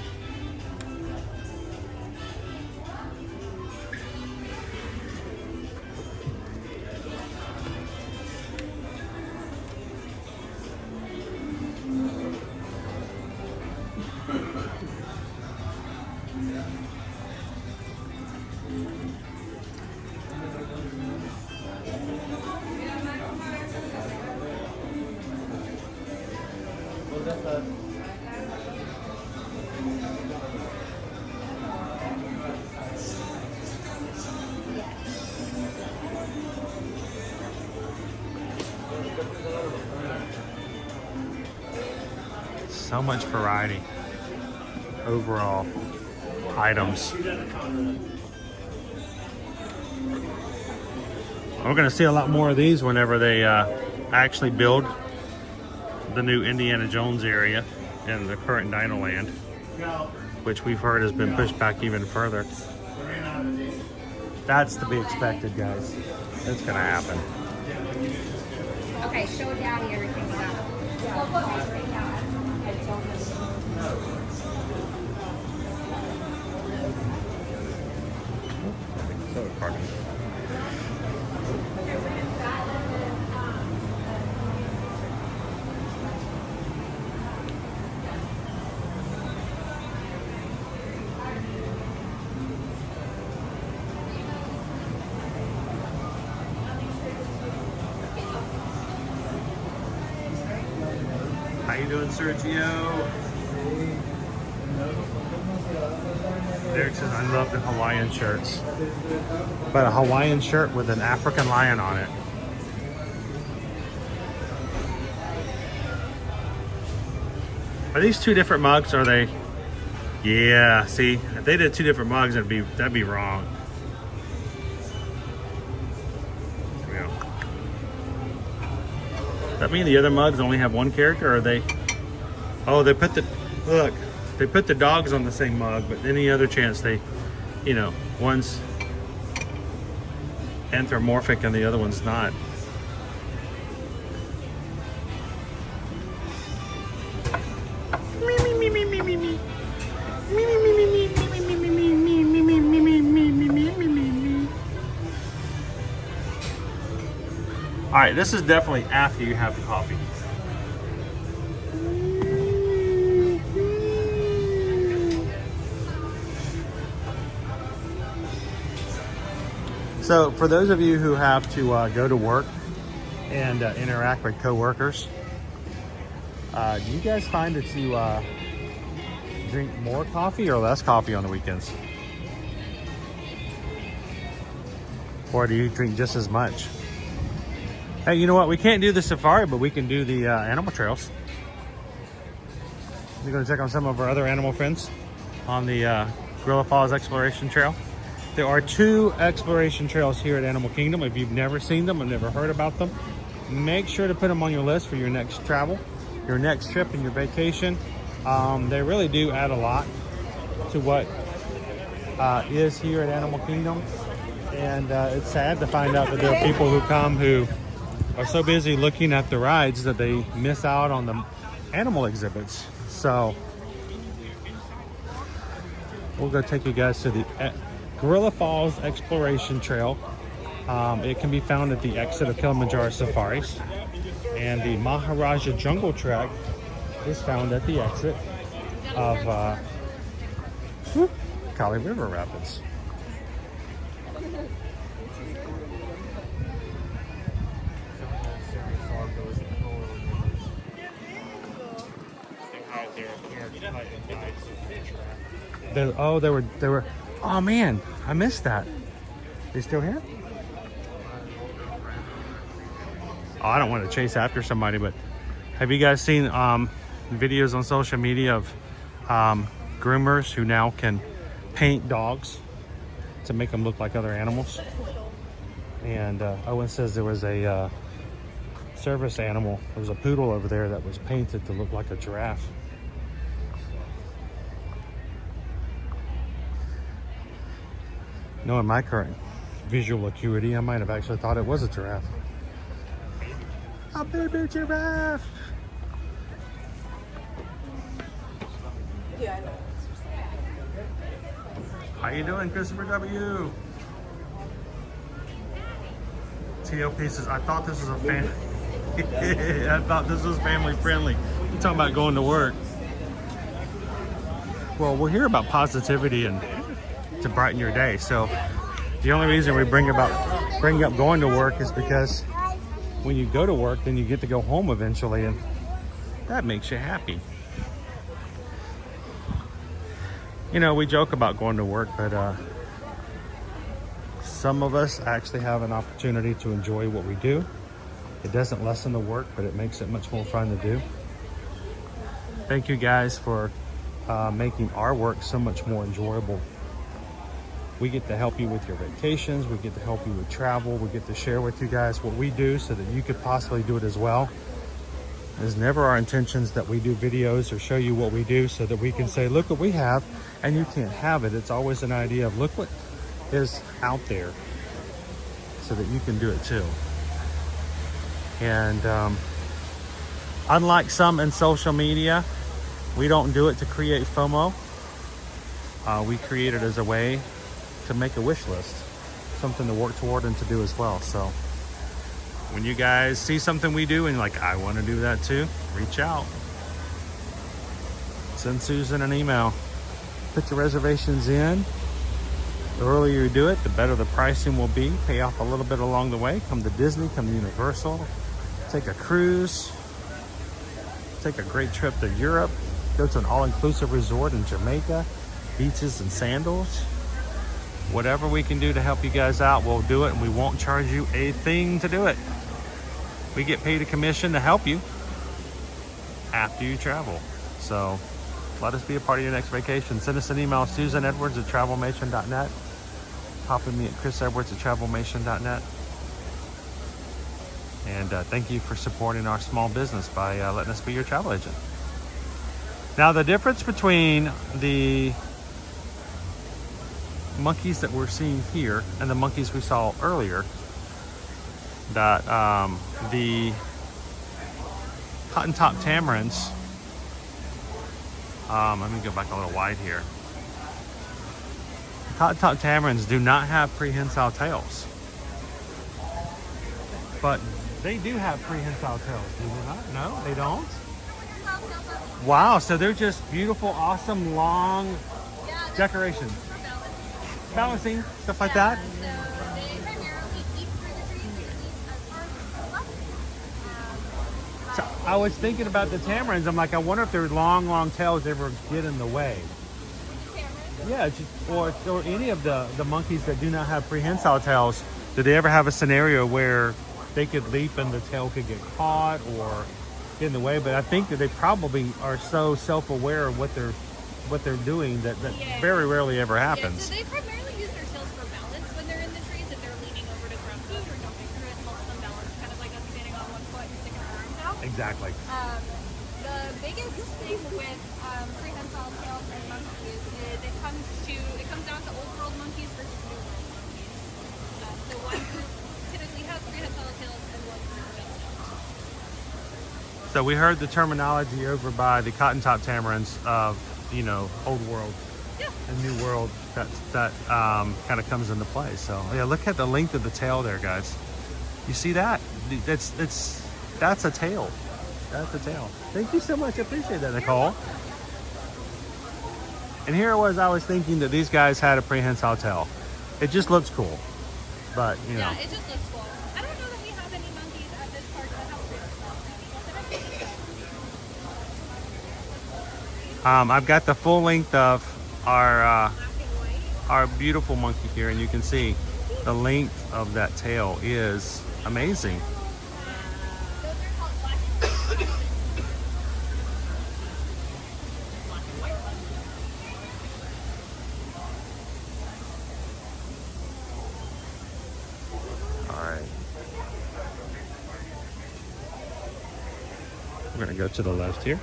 So much variety overall items. We're going to see a lot more of these whenever they actually build the new Indiana Jones area in the current Dino Land, which we've heard has been pushed back even further. That's to be expected, guys. It's going to happen. Okay, show Daddy everything we got. So pardon. How you doing, Sergio? Derek says, I love the Hawaiian shirts. But a Hawaiian shirt with an African lion on it. Are these two different mugs? Are they? Yeah, see, if they did two different mugs, that'd be wrong. Yeah. Does that mean the other mugs only have one character, or are they? Oh, they put the, look, they put the dogs on the same mug, but any other chance they, you know, one's anthropomorphic and the other one's not. All right, this is definitely after you have the coffee. So for those of you who have to go to work and interact with coworkers, do you guys find that you drink more coffee or less coffee on the weekends? Or do you drink just as much? Hey, you know what? We can't do the safari, but we can do the animal trails. We're going to check on some of our other animal friends on the Gorilla Falls Exploration Trail. There are 2 exploration trails here at Animal Kingdom. If you've never seen them or never heard about them, make sure to put them on your list for your next travel, your next trip and your vacation. They really do add a lot to what is here at Animal Kingdom. And it's sad to find out that there are people who come who are so busy looking at the rides that they miss out on the animal exhibits. So we'll go take you guys to the Gorilla Falls Exploration Trail. It can be found at the exit of Kilimanjaro Safaris, and the Maharaja Jungle Trek is found at the exit of Kali River Rapids. They were, oh man, I missed that. They still here? Oh, I don't want to chase after somebody, but have you guys seen videos on social media of groomers who now can paint dogs to make them look like other animals? And Owen says there was a service animal. There was a poodle over there that was painted to look like a giraffe. Knowing my current visual acuity, I might have actually thought it was a giraffe. A baby giraffe! Yeah, I know. How you doing, Christopher W? TL Pieces, I thought this was a I thought this was family friendly. You're talking about going to work. Well, we'll hear about positivity and to brighten your day. So the only reason we bring up going to work is because when you go to work, then you get to go home eventually, and that makes you happy. You know, we joke about going to work, but some of us actually have an opportunity to enjoy what we do. It doesn't lessen the work, but it makes it much more fun to do. Thank you guys for making our work so much more enjoyable. We get to help you with your vacations. We get to help you with travel. We get to share with you guys what we do so that you could possibly do it as well. It's never our intentions that we do videos or show you what we do so that we can say, look what we have, and you can't have it. It's always an idea of look what is out there so that you can do it too. And unlike some in social media, we don't do it to create FOMO. We create it as a way to make a wish list, something to work toward and to do as well. So when you guys see something we do and you're like, I want to do that too, reach out. Send Susan an email. Put your reservations in. The earlier you do it, the better the pricing will be. Pay off a little bit along the way. Come to Disney, come to Universal, take a cruise, take a great trip to Europe, go to an all-inclusive resort in Jamaica, beaches and sandals. Whatever we can do to help you guys out, we'll do it, and we won't charge you a thing to do it. We get paid a commission to help you after you travel. So let us be a part of your next vacation. Send us an email, susanedwards@travelmation.net. Pop in me at chrisedwards@travelmation.net. And thank you for supporting our small business by letting us be your travel agent. Now, the difference between the monkeys that we're seeing here and the monkeys we saw earlier, that the cotton top tamarins, let me go back a little wide here. Cotton top tamarins do not have prehensile tails, but they do have prehensile tails, do they not? No, they don't? Wow, so they're just beautiful, awesome, long decorations. Balancing, stuff like that. So they primarily eat through the trees and eat as far as possible. I was thinking about the tamarins. I'm like, I wonder if their long tails ever get in the way. Yeah, or any of the monkeys that do not have prehensile tails. Do they ever have a scenario where they could leap and the tail could get caught or get in the way? But I think that they probably are so self-aware of what they're doing that very rarely ever happens. Yeah, so they primarily use their tails for balance when they're in the trees. If they're leaning over to grab food or jumping through, it helps them balance, kind of like us standing on one foot and sticking our arms out. Exactly. The biggest thing with prehensile tails and monkeys is it comes down to old world monkeys versus new world monkeys. So one group typically has prehensile tails and one group doesn't. So we heard the terminology over by the cotton top tamarins of, you know, old world and new world that kind of comes into play. So yeah, look at the length of the tail there, guys. You see that? That's a tail. That's a tail. Thank you so much. I appreciate that, Nicole. And here it was, I was thinking that these guys had a prehensile tail. It just looks cool, but you know. Yeah, it just looks cool. I don't know that we have any monkeys at this park that have prehensile. I've got the full length of our beautiful monkey here, and you can see the length of that tail is amazing. We're gonna go to the left here.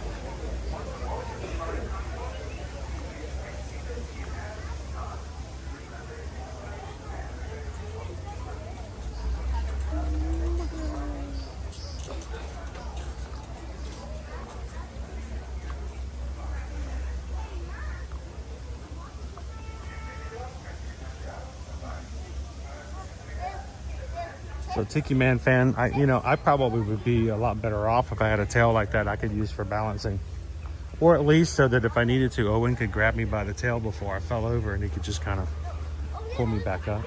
So Tiki Man fan, I probably would be a lot better off if I had a tail like that I could use for balancing. Or at least so that if I needed to, Owen could grab me by the tail before I fell over and he could just kind of pull me back up.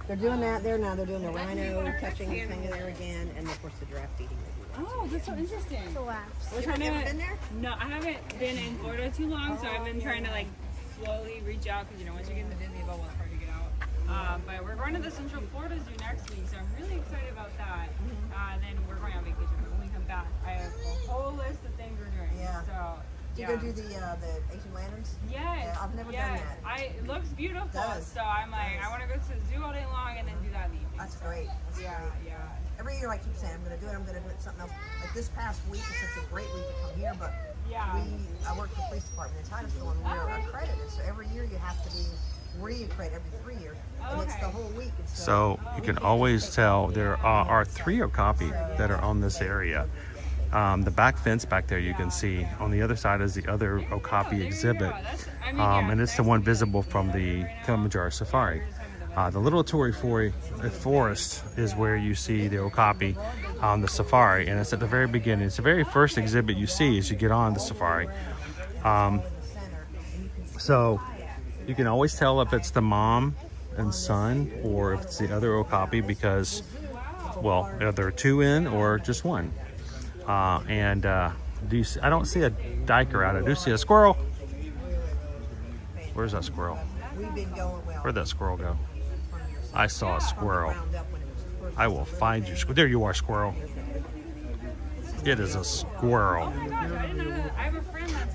They're doing that there now. They're doing the rhino touching the thing there again, and of course the giraffe feeding. Oh, that's so interesting. Have you ever been there? No, I haven't been in Florida too long, so I've been trying to like slowly reach out because once you get in the Disney bubble, it's hard to get out. But we're going to the Central Florida Zoo next week, so I'm really excited about that. Then we're going on vacation, but when we come back, I have a whole list of things we're doing. Yeah. So. Do you go do the Asian lanterns? Yes. Yeah, I've never done that. It looks beautiful. It does. So I'm like, I want to go to the zoo all day long and then do that in the evening. That's great. That's great. Yeah. Every year I keep saying I'm going to do it. I'm going to do it something else. Like this past week is such a great week to come here, but I work for the police department in Titusville, and we're accredited. So every year you have to be re-accredited every 3 years, and it's the whole week. So you can always tell there are 3 Okapi that are on this area. The back fence back there you can see. On the other side is the other Okapi exhibit, and it's the one visible from the Kilimanjaro Safari. The little Torrey Forest is where you see the Okapi on the safari, and it's at the very beginning. It's the very first exhibit you see as you get on the safari. So you can always tell if it's the mom and son or if it's the other Okapi because, well, are there 2 in or just 1? I don't see a diker out. I do see a squirrel. Where's that squirrel? Where'd that squirrel go? I saw a squirrel. I will find you. There you are, squirrel. It is a squirrel.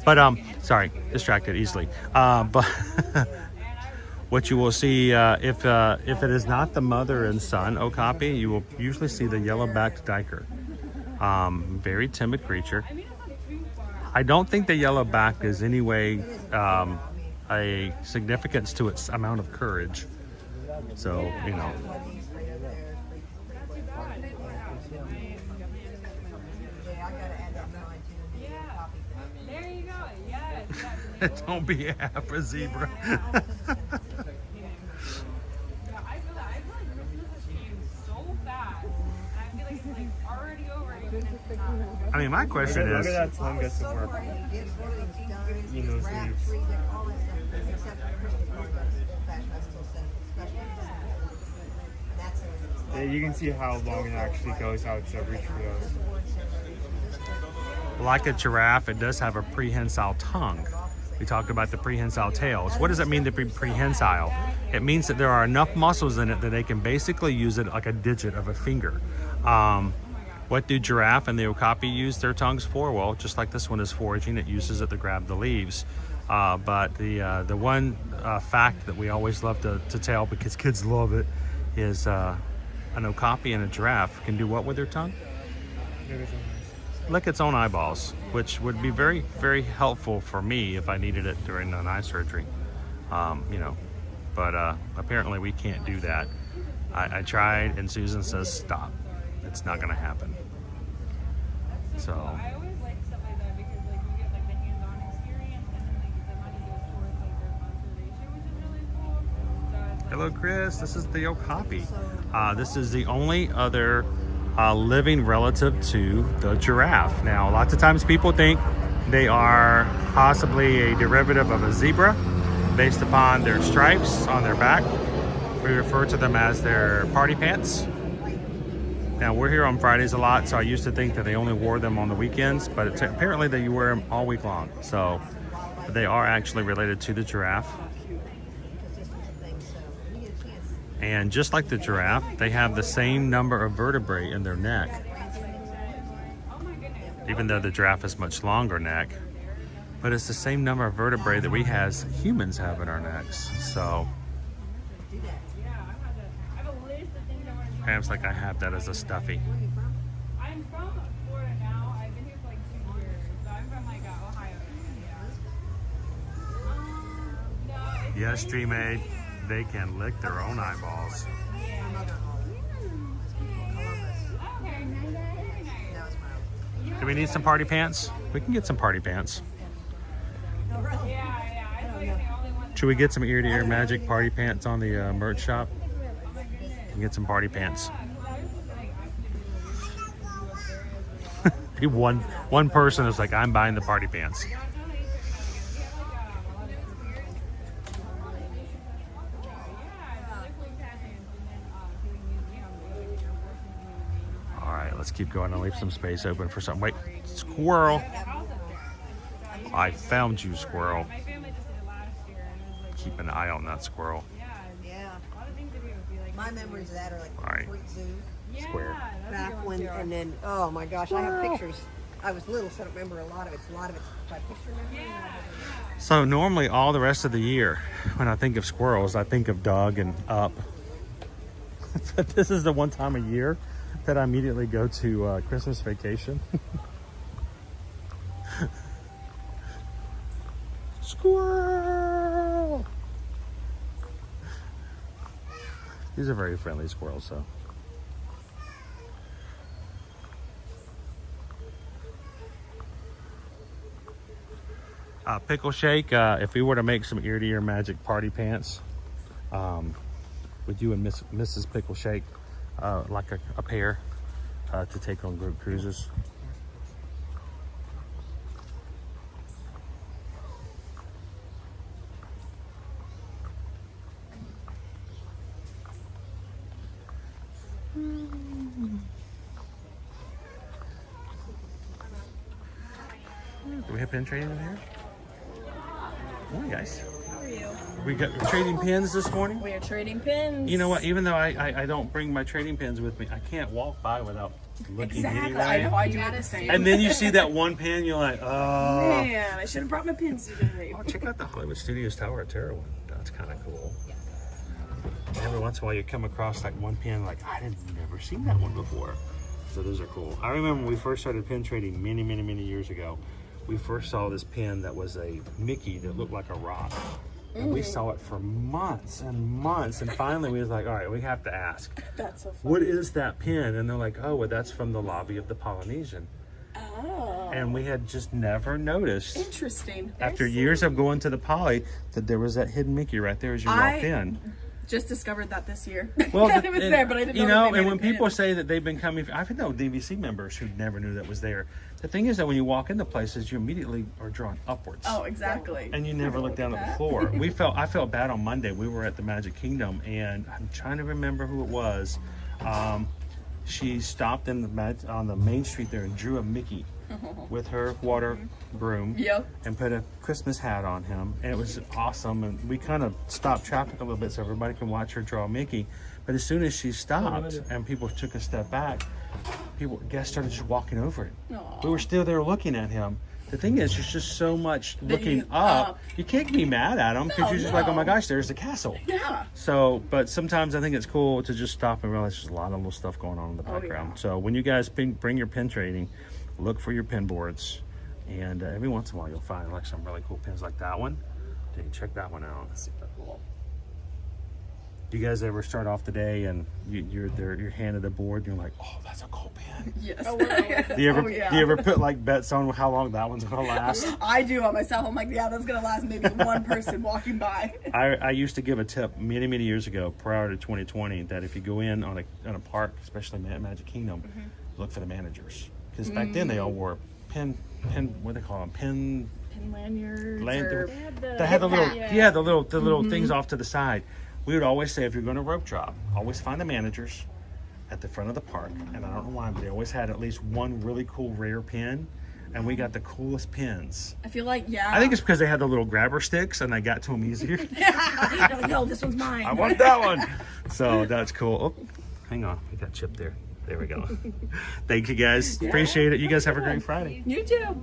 But sorry, distracted easily. But what you will see if it is not the mother and son Okapi, you will usually see the yellow-backed diker. Very timid creature. I don't think the yellow-back is any way a significance to its amount of courage. So, you know. There you go. Yes. Don't be half a zebra. Yeah, I feel that. I feel like Christmas has came so fast. And I feel like it's like already over. Even if it's not. I mean, my question Look is, at that tongue gets to work. You know, sleeves. Yeah, you can see how long it actually goes out to reach for those. like a giraffe, it does have a prehensile tongue. We talked about the prehensile tails. What does it mean to be prehensile? It means that there are enough muscles in it that they can basically use it like a digit of a finger. What do giraffe and the okapi use their tongues for? Well, just like this one is foraging, it uses it to grab the leaves. But the one fact that we always love to tell, because kids love it, is an okapi and a giraffe can do what with their tongue? Lick its own eyeballs, which would be very, very helpful for me if I needed it during an eye surgery. You know, but apparently we can't do that. I tried, and Susan says stop. It's not going to happen. So. I always like stuff like that because like you get like the hands-on experience, and then like the money goes towards like their conservation, which is really cool. So Hello, Chris. This is the okapi. This is the only other living relative to the giraffe. Now, lots of times people think they are possibly a derivative of a zebra based upon their stripes on their back. We refer to them as their party pants. Now, we're here on Fridays a lot, so I used to think that they only wore them on the weekends, but it's, apparently they wear them all week long. So they are actually related to the giraffe. And just like the giraffe, they have the same number of vertebrae in their neck. Even though the giraffe has much longer neck, but it's the same number of vertebrae that we as humans have in our necks. So perhaps like I have that as a stuffy. I'm from Florida now. I've been here for like 2 years. So I'm from like Ohio. Yeah. Yes, Dream Aid, they can lick their own eyeballs. Do we need some party pants? We can get some party pants. Should we get some ear-to-ear magic party pants on the merch shop? And get some party pants. one person is like, I'm buying the party pants. All right, let's keep going and leave some space open for something. Wait, squirrel. I found you, squirrel. Keep an eye on that squirrel. My memories of that are like All right. Fleet Zoo. Square. Back when, and then, oh my gosh, I have pictures. I was little, so I don't remember a lot of it. A lot of it's by picture memory. So normally all the rest of the year, when I think of squirrels, I think of Doug and Up. But this is the one time a year that I immediately go to Christmas vacation. Squirrel! These are very friendly squirrels, so. Pickle Shake, if we were to make some ear-to-ear magic party pants, would you and Mrs. Pickle Shake like a pair to take on group cruises? Do we have pin trading in here? Morning, guys. How are you? We got trading pins this morning. We are trading pins. You know what? Even though I don't bring my trading pins with me, I can't walk by without looking Exactly. anyway. I know. I do the same. And then you see that one pin, you're like, oh. Man, I should have brought my pins today. Oh, check out the Hollywood Studios Tower at Terra one. That's kind of cool. Every once in a while you come across like one pin, like I didn't never seen that one before. So those are cool. I remember when we first started pin trading many years ago. We first saw this pin that was a Mickey that looked like a rock. And we saw it for months and months. And finally we was like, all right, we have to ask. That's so funny. What is that pin? And they're like, oh, well, that's from the lobby of the Polynesian. Oh. And we had just never noticed. Interesting. After years of going to the Poly, that there was that hidden Mickey right there as you walked in. Just discovered that this year. Well, it was there, but I didn't know. You know, they and made when a pin. people say that they've been coming, I've known DVC members who never knew that was there. The thing is that when you walk into places, you immediately are drawn upwards. Oh, exactly. And you never look down at the floor. I felt bad on Monday. We were at the Magic Kingdom, and I'm trying to remember who it was. She stopped on the main street there and drew a Mickey with her water broom and put a Christmas hat on him, and it was awesome. And we kind of stopped traffic a little bit so everybody can watch her draw Mickey. But as soon as she stopped and people took a step back, guests started just walking over it. Aww. We were still there looking at him. The thing is, there's just so much looking up. You can't be mad at them because you're just like, oh my gosh, there's the castle. Yeah. So, but sometimes I think it's cool to just stop and realize there's a lot of little stuff going on in the background. So when you guys bring your pin trading, look for your pin boards. And every once in a while you'll find like some really cool pins like that one. Dude, check that one out. Super cool. Do you guys ever start off the day and you're handed a board and you're like, oh, that's a cool pin? Yes. Do you ever put like bets on how long that one's gonna last? I do on myself. I'm like, yeah, that's gonna last maybe one person walking by. I used to give a tip many years ago, prior to 2020, that if you go in on a park, especially Magic Kingdom, look for the managers, because back then they all wore pin what do they call them, pin lanyards. They had the little things off to the side. We would always say, if you're going to rope drop, always find the managers at the front of the park. And I don't know why, but they always had at least one really cool rare pin. And we got the coolest pins. I feel like, I think it's because they had the little grabber sticks and I got to them easier. You're like, no, this one's mine. I want that one. So that's cool. Oh, hang on. We got Chip there. There we go. Thank you, guys. Appreciate it. You guys have a great Friday. You too.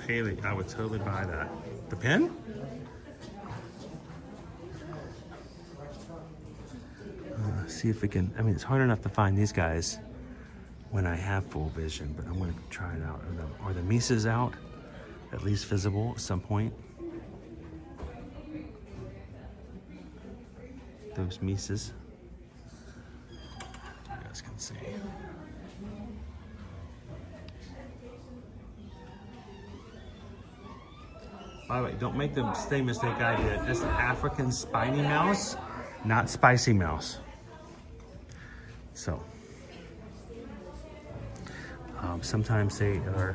Haley, I would totally buy that. The pen? See if we can, I mean, it's hard enough to find these guys when I have full vision, but I'm gonna try it out. Are the Mises out? At least visible at some point? Those Mises. You guys can see. By the way, don't make the same mistake I did. That's an African spiny mouse, not spicy mouse. So, sometimes they are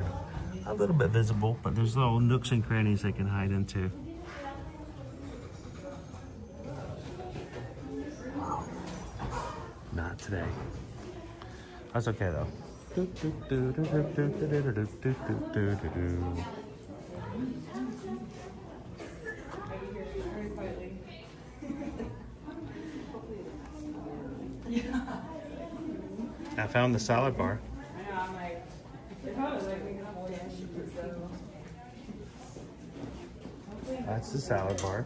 a little bit visible, but there's little nooks and crannies they can hide into. Not today. That's okay though. I found the salad bar. That's the salad bar.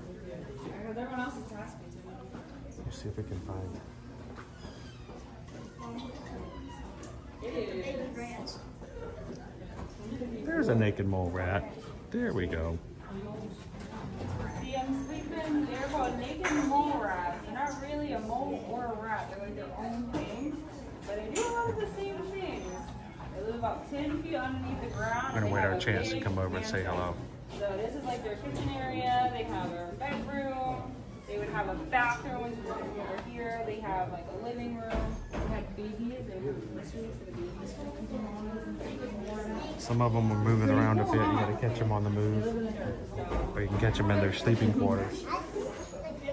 Let's see if we can find. There's a naked mole rat. There we go. See, I'm sleeping. They're called naked mole rats. They're not really a mole or a rat. They're like their own thing. But they do a lot of the same things. They live about 10 feet underneath the ground. We're gonna wait our chance to come over and say hello. So this is like their kitchen area. They have their bedroom. They would have a bathroom, which is over here. They have like a living room. They have babies. They have nurseries for the babies. Some of them are moving around a bit. You gotta catch them on the move. Or you can catch them in their sleeping quarters.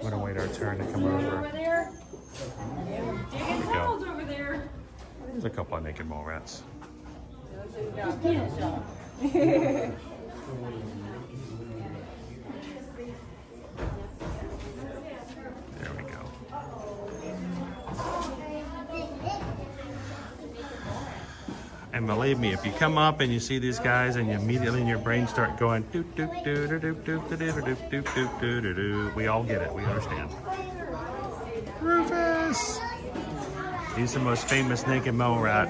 We're gonna wait our turn to come over. Over there. Digging tunnels over there. There's a couple of naked mole rats. There we go. And believe me, if you come up and you see these guys and you immediately in your brain start going doo doo doo doo doo doo doo doo doo doo doo doo doo, we all get it. We understand. Rufus! He's the most famous naked mole rat.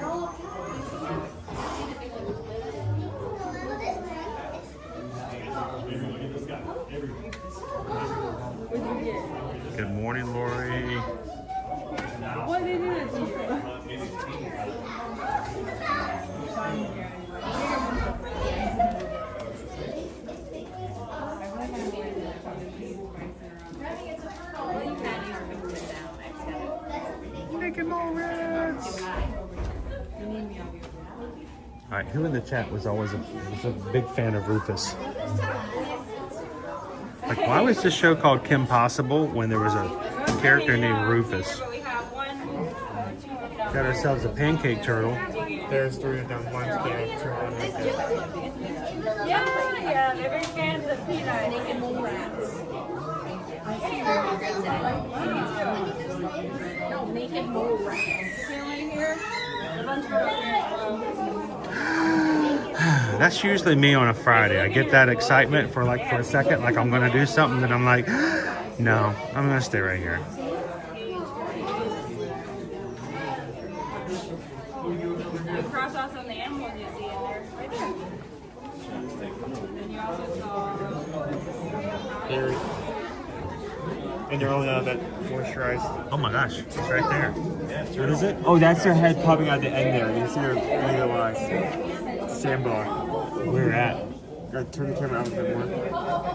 Good morning, Lori. What did you do? Naked mole rats. All right, who in the chat was always was a big fan of Rufus? Like, why was this show called Kim Possible when there was a character named Rufus? Got ourselves a pancake turtle. There's 3 of them. One's dead, 2 are naked. Yeah, they're big fans of peanuts. Naked mole rats. Naked mole rats. Here. A bunch of That's usually me on a Friday. I get that excitement for a second, like I'm gonna do something, and I'm like, no, I'm gonna stay right here. You cross out some of the animals you see in there. Right there. And you also saw... And they're only a bit moisturized. Oh my gosh, it's right there. What is it? Oh, that's their head popping out the end there. You see their little eyes. Sandbar. Where at? Turn the camera out a bit more.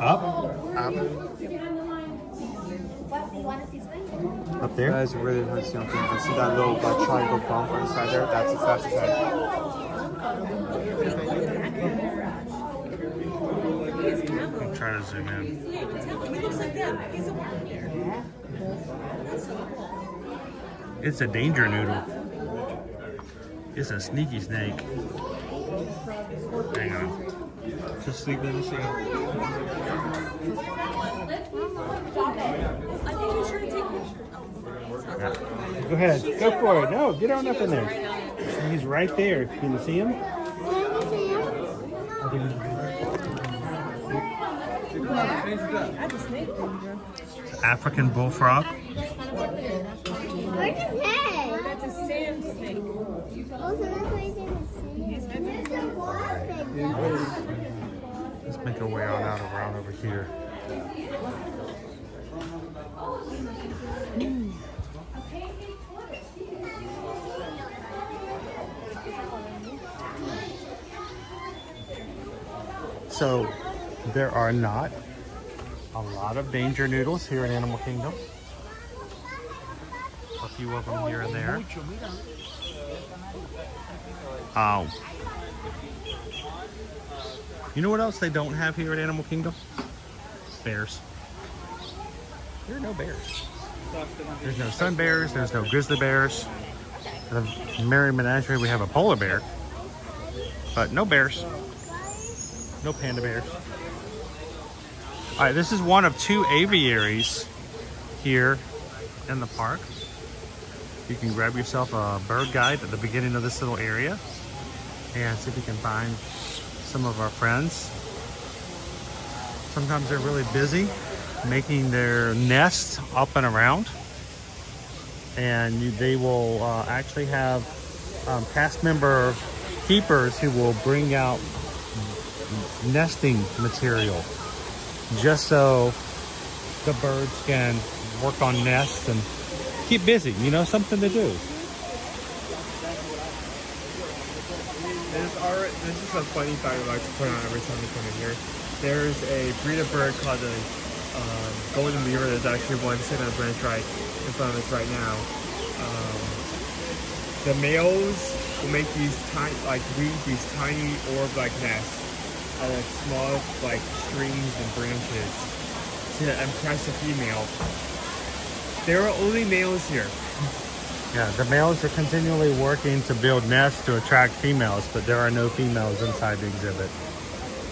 Up? Up. Up there? That is really hard to see on camera. See that little triangle bump on the side there? That's his head. I'm trying to zoom in. It's a danger noodle. It's a sneaky snake. Hang on. Just sleep in the shade. Go ahead. Go for it. No, get on up in there. He's right there. Can you see him? African bullfrog. Where's his head? That's a sand snake. Oh, so that's why he's in the sea. Let's make our way on out around over here. So there are not a lot of danger noodles here in Animal Kingdom. A few of them here and there. Oh. You know what else they don't have here at Animal Kingdom? Bears. There are no bears. There's no sun bears, there's no grizzly bears. At the Menagerie we have a polar bear, but no bears. No panda bears. All right, this is one of 2 aviaries here in the park. You can grab yourself a bird guide at the beginning of this little area and see if you can find some of our friends. Sometimes they're really busy making their nest up and around, and they will actually have cast member keepers who will bring out nesting material just so the birds can work on nests and keep busy, you know, something to do. This is a funny fact I like to put on every time we come in here. There's a breed of bird called the golden Lemur. There's actually one sitting on a branch right in front of us right now. The males will make these tiny, weave these tiny orb-like nests out of small, streams and branches to impress the female. There are only males here. Yeah, the males are continually working to build nests to attract females, but there are no females inside the exhibit.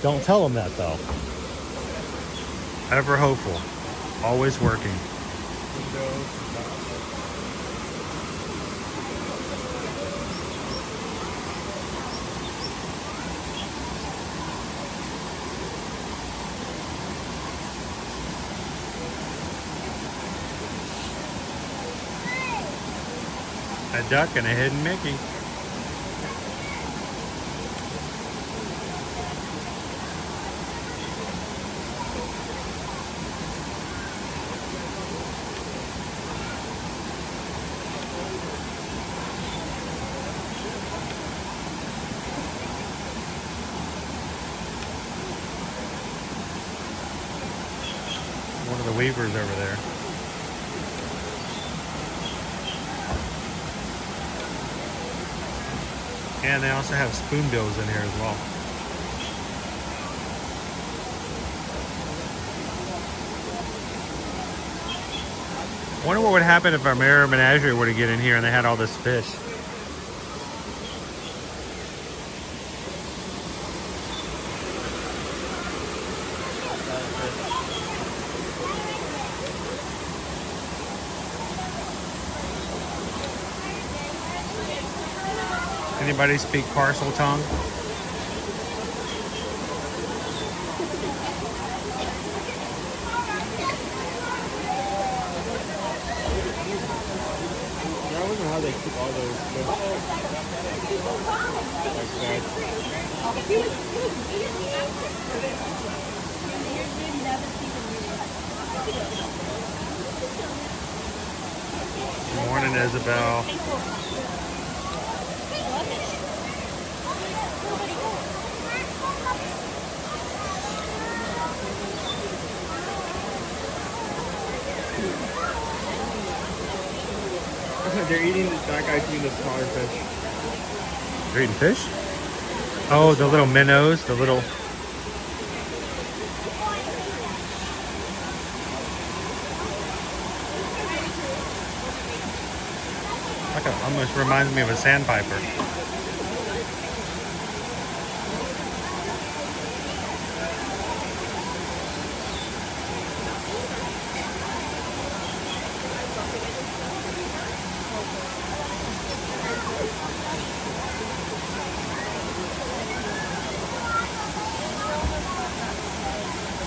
Don't tell them that, though. Ever hopeful, always working. A duck and a hidden Mickey. One of the weavers over there. And they also have spoonbills in here as well. Wonder what would happen if our Menagerie were to get in here and they had all this fish. Anybody speak parcel tongue? I wonder how they keep all those fish like that. Good morning, Isabel. They're eating, that guy's eating the smaller fish. They're eating fish? Oh, the little minnows, the little... Almost reminds me of a sandpiper.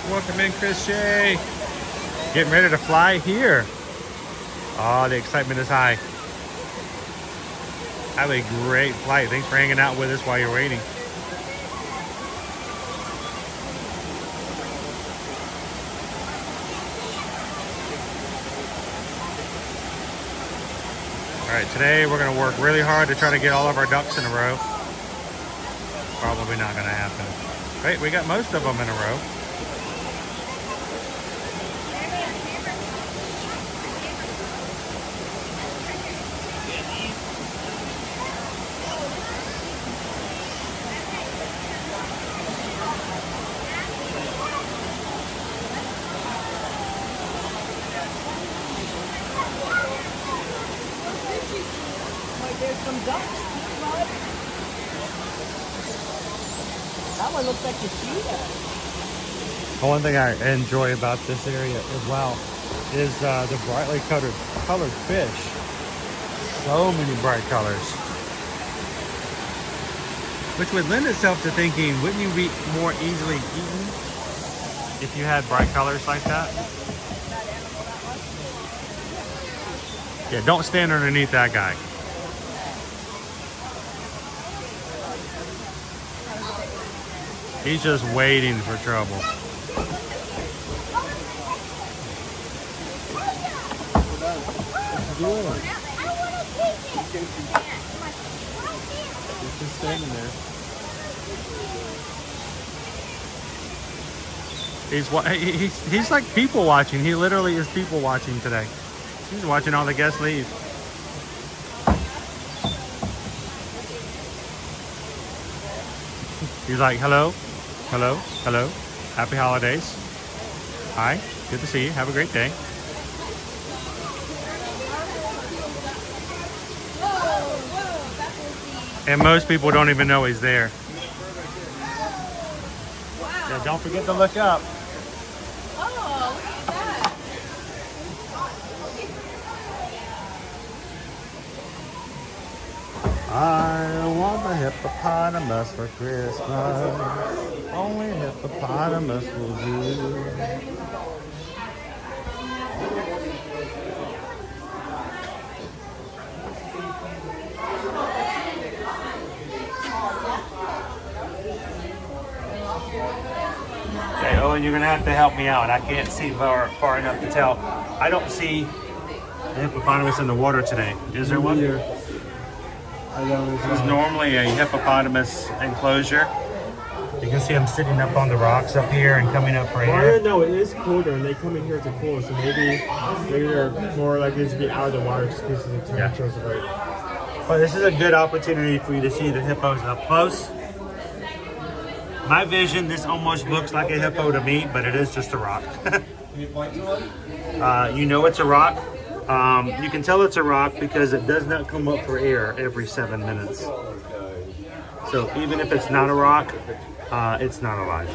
Welcome in, Chris Shea. Getting ready to fly here. Oh, the excitement is high. Have a great flight. Thanks for hanging out with us while you're waiting. All right, today we're going to work really hard to try to get all of our ducks in a row. Probably not going to happen. Wait, we got most of them in a row. There's some ducks. That one looks like a cheetah. One thing I enjoy about this area as well is the brightly colored fish. So many bright colors. Which would lend itself to thinking, wouldn't you be more easily eaten if you had bright colors like that? Yeah, don't stand underneath that guy. He's just waiting for trouble. He's just standing there. He's like people watching. He literally is people watching today. He's watching all the guests leave. He's like, hello, hello, hello. Happy holidays. Hi, good to see you. Have a great day. And most people don't even know he's there. Yeah, don't forget to look up. I want a hippopotamus for Christmas. Only hippopotamus will do. Dylan, you're gonna have to help me out. I can't see far enough to tell. I don't see a hippopotamus in the water today. Is there one? There's normally a hippopotamus enclosure. You can see them sitting up on the rocks up here and coming up for air. No, it is colder, and they come in here to cool, so maybe they're more likely to be out of the water just because of the temperatures of it. But this is a good opportunity for you to see the hippos up close. My vision, this almost looks like a hippo to me, but it is just a rock. You know it's a rock. You can tell it's a rock because it does not come up for air every 7 minutes. So even if it's not a rock, it's not alive.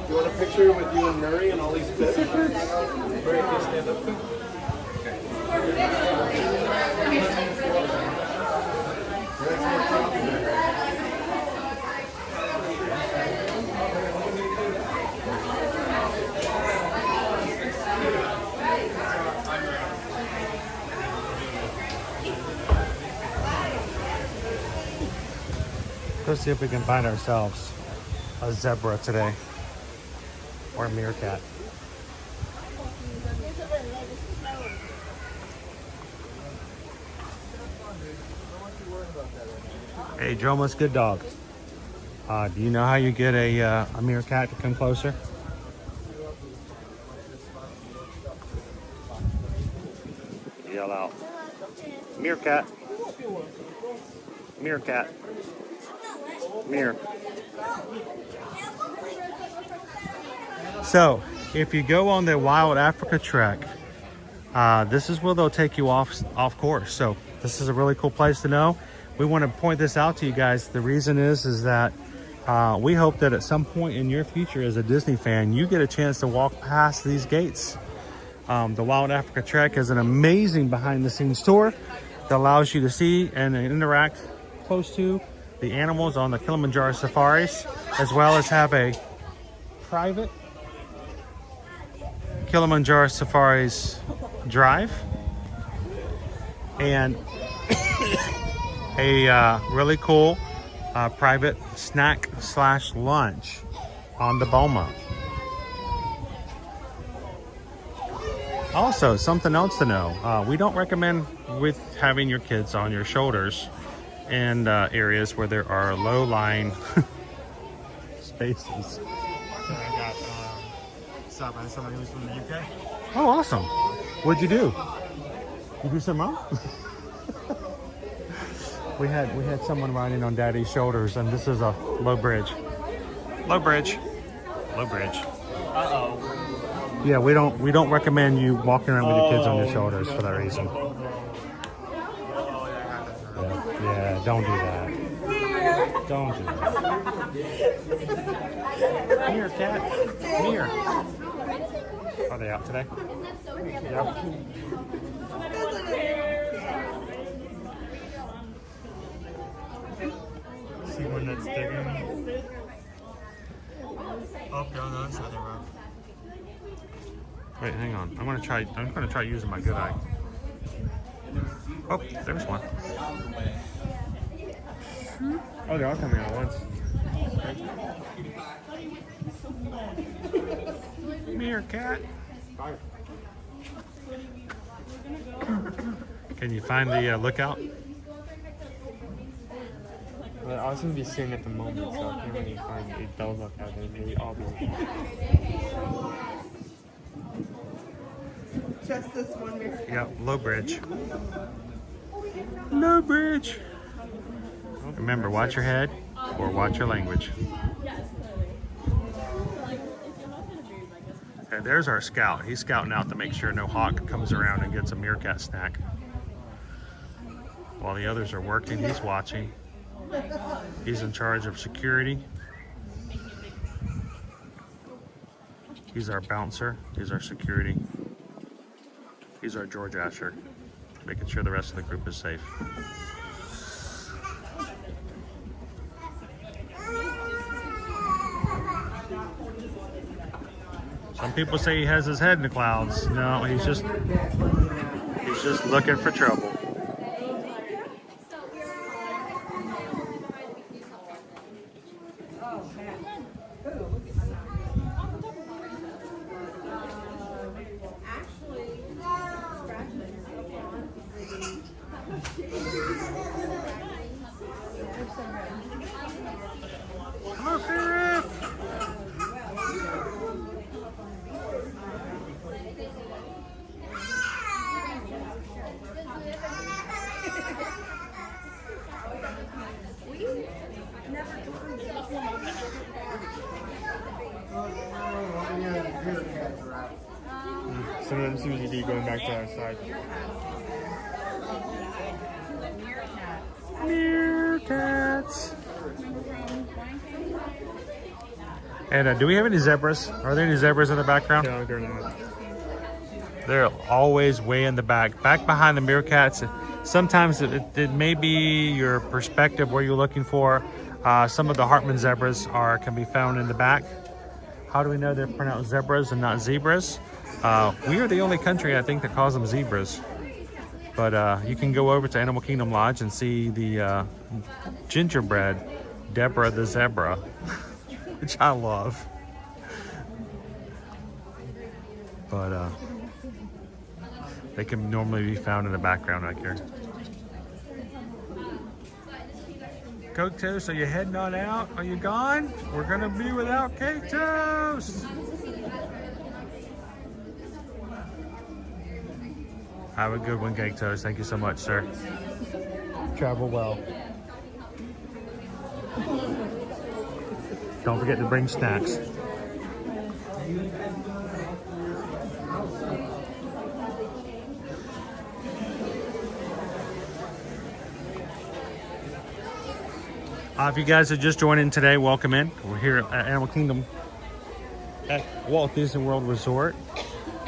You want a picture with you and Murray and all these fish? Murray, can you stand up? Let's see if we can find ourselves a zebra today or a meerkat. Hey, Jomas, good dog. Do you know how you get a meerkat to come closer? Yell out. Meerkat. Meerkat. Mere. So, if you go on the Wild Africa trek, this is where they'll take you off course. So, this is a really cool place to know. We want to point this out to you guys. The reason is that we hope that at some point in your future as a Disney fan, you get a chance to walk past these gates. The Wild Africa trek is an amazing behind-the-scenes tour that allows you to see and interact close to the animals on the Kilimanjaro safaris, as well as have a private Kilimanjaro safaris drive and a really cool private snack / lunch on the Boma. Also, something else to know, we don't recommend with having your kids on your shoulders in areas where there are low-lying spaces. So I got stopped by somebody who's from the UK. Oh, awesome. What'd you do? You do some wrong? We had someone riding on Daddy's shoulders, and this is a low bridge. Low bridge. Low bridge. Uh-oh. Yeah, we don't recommend you walking around with your kids on your shoulders for that reason. Yeah, don't do that. Don't do that. Here, cat. Here. Are they out today? Yep. See one that's digging. Oh, no, that's the other rock. Wait, hang on. I'm gonna try using my good eye. Oh, there's one. Oh, they're all coming out at once. Meerkat. Can you find the lookout? Well, I was going to be sitting at the moment, so I can't really find a dull lookout. They're really all busy. Just this one mirror. Yep, low bridge. Low bridge. Remember, watch your head or watch your language. Okay, there's our scout. He's scouting out to make sure no hawk comes around and gets a meerkat snack. While the others are working, he's watching. He's in charge of security. He's our bouncer. He's our security. He's our George Asher, making sure the rest of the group is safe. Some people say he has his head in the clouds. No, he's just looking for trouble. Some of them seem to be going back to our side. Meerkats. And do we have any zebras? Are there any zebras in the background? No, they're not. They're always way in the back behind the meerkats. Sometimes it may be your perspective where you're looking for. Some of the Hartman zebras can be found in the back. How do we know they're pronounced zebras and not zebras? We are the only country, I think, that calls them zebras. But you can go over to Animal Kingdom Lodge and see the gingerbread Deborah the zebra, which I love. But they can normally be found in the background right here. Coke Toast, are you heading on out? Are you gone? We're gonna be without Cake Toast. Have a good one, Cake Toast. Thank you so much, sir. Travel well. Don't forget to bring snacks. If you guys are just joining today, welcome in. We're here at Animal Kingdom at Walt Disney World Resort.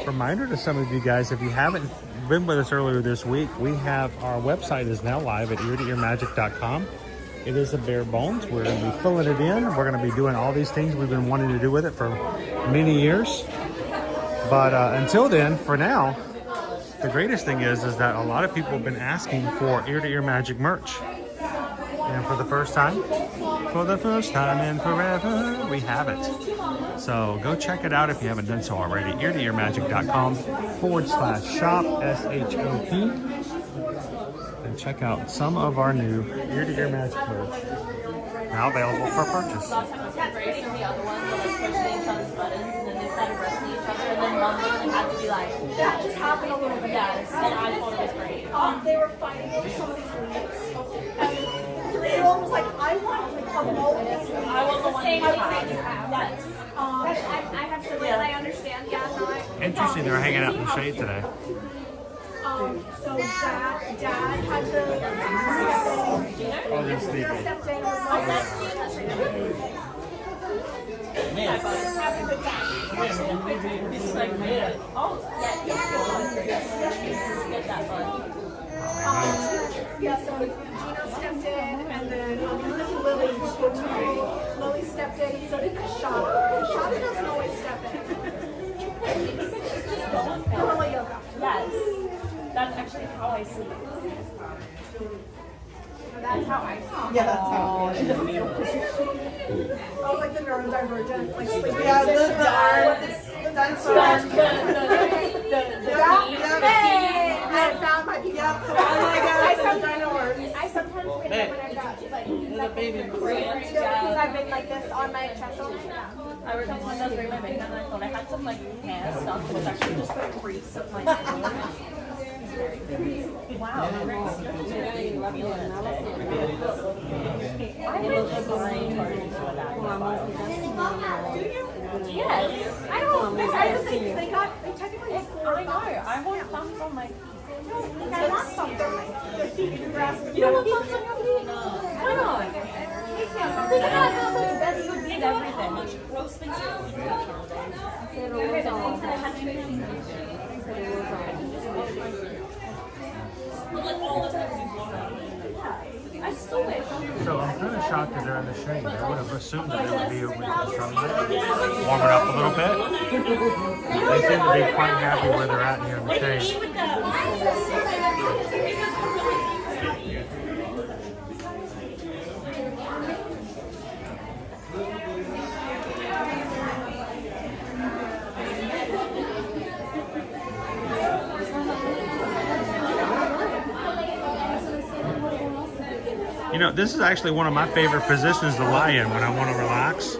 Reminder to some of you guys, if you haven't been with us earlier this week, we have our website is now live at ear-to-earmagic.com. It is a bare bones. We're going to be filling it in. We're going to be doing all these things we've been wanting to do with it for many years. But until then, for now, the greatest thing is that a lot of people have been asking for Ear-to-Ear Magic merch. And for the first time in forever, we have it. So go check it out if you haven't done so already. ear-to-earmagic.com/shop, SHOP. And check out some of our new Ear-to-Ear Magic merch. Now available for purchase. The other one, like pushing each other's buttons, and then they started wrestling each other, and then one woman had to be like, that just happened a little bit. Yes, and I thought it was great. They were fighting over some of these leaves. And the 3-year-old was like, I want like a mold. I want the one you have. Yes. I have siblings, I understand. Yeah, no, Interesting, they're hanging out in the shade today. So dad had to Oh, they're sleeping. It's like, oh, get that fun. Yeah, so Gino stepped in, and then Lily stepped in, and so did Shada. Shada doesn't always step in. Gorilla yoga. Yes. That's actually how I sleep. That's how I sleep. Yeah, that's how in the fetal position. I was like the neurodivergent, like sleeping. Yeah, the dinosaur. I found my people. Oh my god, I sometimes wake up when I'm not. She's like, the baby because I've been like this on my chest all the time. I remember when I was wearing my baby, and I thought I had some like hair stuff, but it's actually just the crease of my hair. Wow, very lovely. I look like my parties for that. Yes. I don't know. I just think they technically I know. I want thumbs on my feet. I want something. You don't want thumbs on your feet? No. Why not? That's so big everything. Gross things I still wish. So I'm kind of shocked that they're in the shade. I would have assumed that they would be over in the sunlight, warming up a little bit. They seem to be quite happy where they're at here in the shade. You know, this is actually one of my favorite positions to lie in when I want to relax.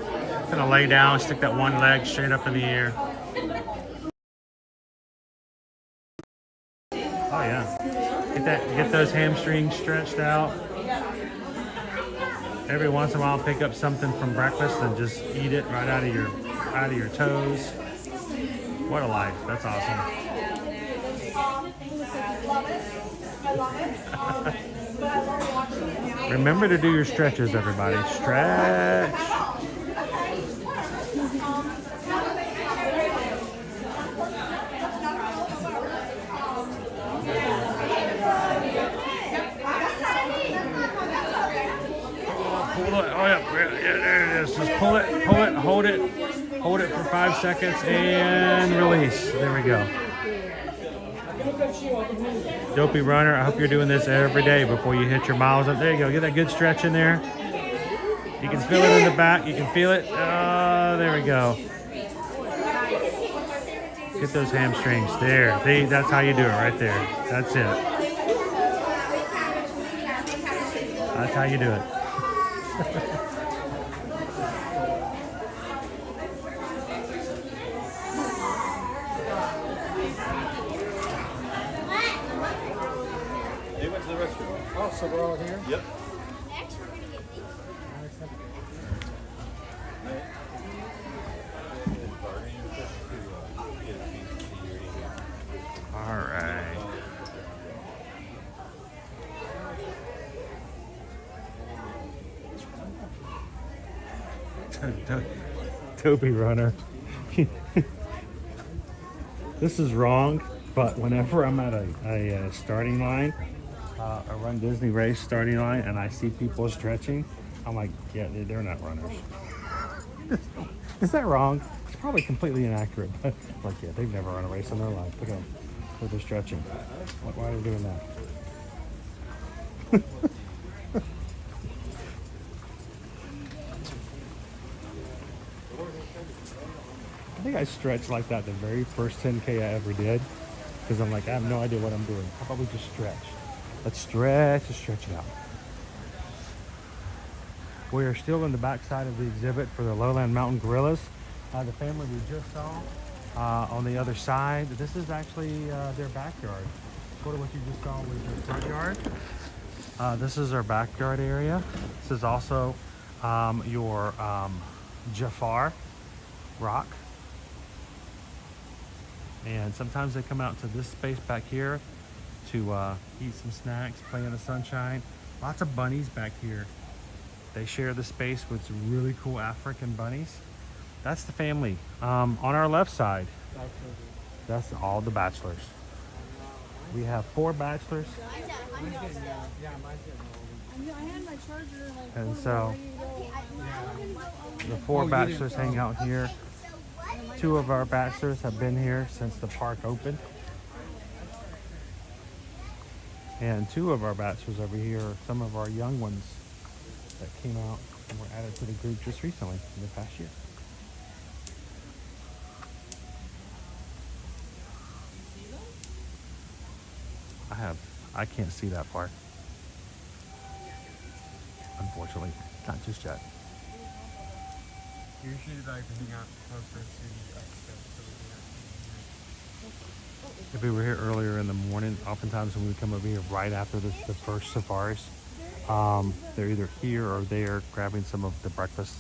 Kind of lay down, stick that one leg straight up in the air. Oh yeah, get those hamstrings stretched out. Every once in a while, pick up something from breakfast and just eat it right out of your toes. What a life. That's awesome. Remember to do your stretches, everybody. Stretch. Pull it. Oh, yeah. There it is. Just pull it, hold it. Hold it for 5 seconds and release. There we go. Dopey runner, I hope you're doing this every day before you hit your miles up. There you go. Get that good stretch in there. You can feel it in the back. You can feel it. There we go. Get those hamstrings. There. That's how you do it right there. That's it. That's how you do it. They went to the restaurant. Oh, so we're all here? Yep. Next, we're gonna get these. All right. Dopey runner. This is wrong, but whenever I'm at a starting line, a Run Disney race starting line, and I see people stretching, I'm like, yeah, they're not runners. Is that wrong? It's probably completely inaccurate, but like, yeah, they've never run a race in their life. Look at them. Look, they're stretching. Why are they doing that? I think I stretched like that the very first 10K I ever did, because I'm like, I have no idea what I'm doing. How about we just stretch? Let's stretch it out. We are still in the back side of the exhibit for the Lowland Mountain Gorillas. The family we just saw on the other side. This is actually their backyard. Sort of what you just saw was their front yard. This is our backyard area. This is also your Jafar rock. And sometimes they come out to this space back here to eat some snacks, play in the sunshine. Lots of bunnies back here. They share the space with some really cool African bunnies. That's the family. On our left side, that's all the bachelors. We have 4 bachelors. And so the 4 bachelors hang out here. 2 of our bachelors have been here since the park opened. And 2 of our bachelors over here are some of our young ones that came out and were added to the group just recently in the past year. I can't see that far. Unfortunately, not just yet. Usually like hang out closer to like If we were here earlier in the morning, oftentimes when we come over here right after the first safaris, they're either here or there grabbing some of the breakfast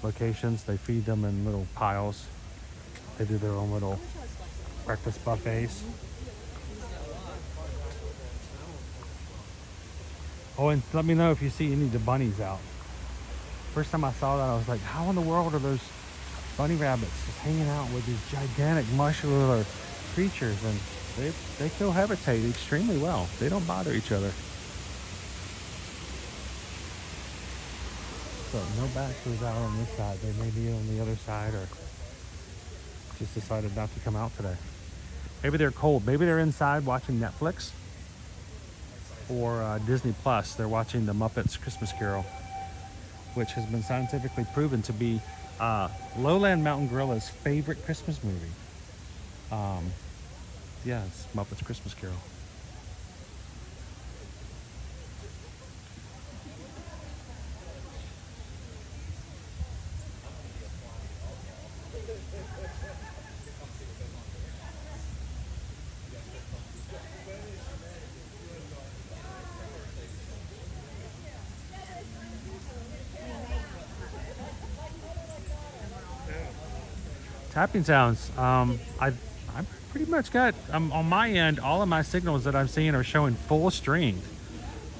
locations. They feed them in little piles. They do their own little breakfast buffets. Oh, and let me know if you see any of the bunnies out. First time I saw that, I was like, how in the world are those bunny rabbits just hanging out with these gigantic muscular creatures? And they cohabitate extremely well. They don't bother each other. So no bachelors out on this side. They may be on the other side or just decided not to come out today. Maybe they're cold. Maybe they're inside watching Netflix or Disney Plus. They're watching the Muppets Christmas Carol, which has been scientifically proven to be Lowland Mountain Gorilla's favorite Christmas movie. Yeah, it's Muppets Christmas Carol. Tapping sounds. I pretty much got on my end. All of my signals that I'm seeing are showing full strength.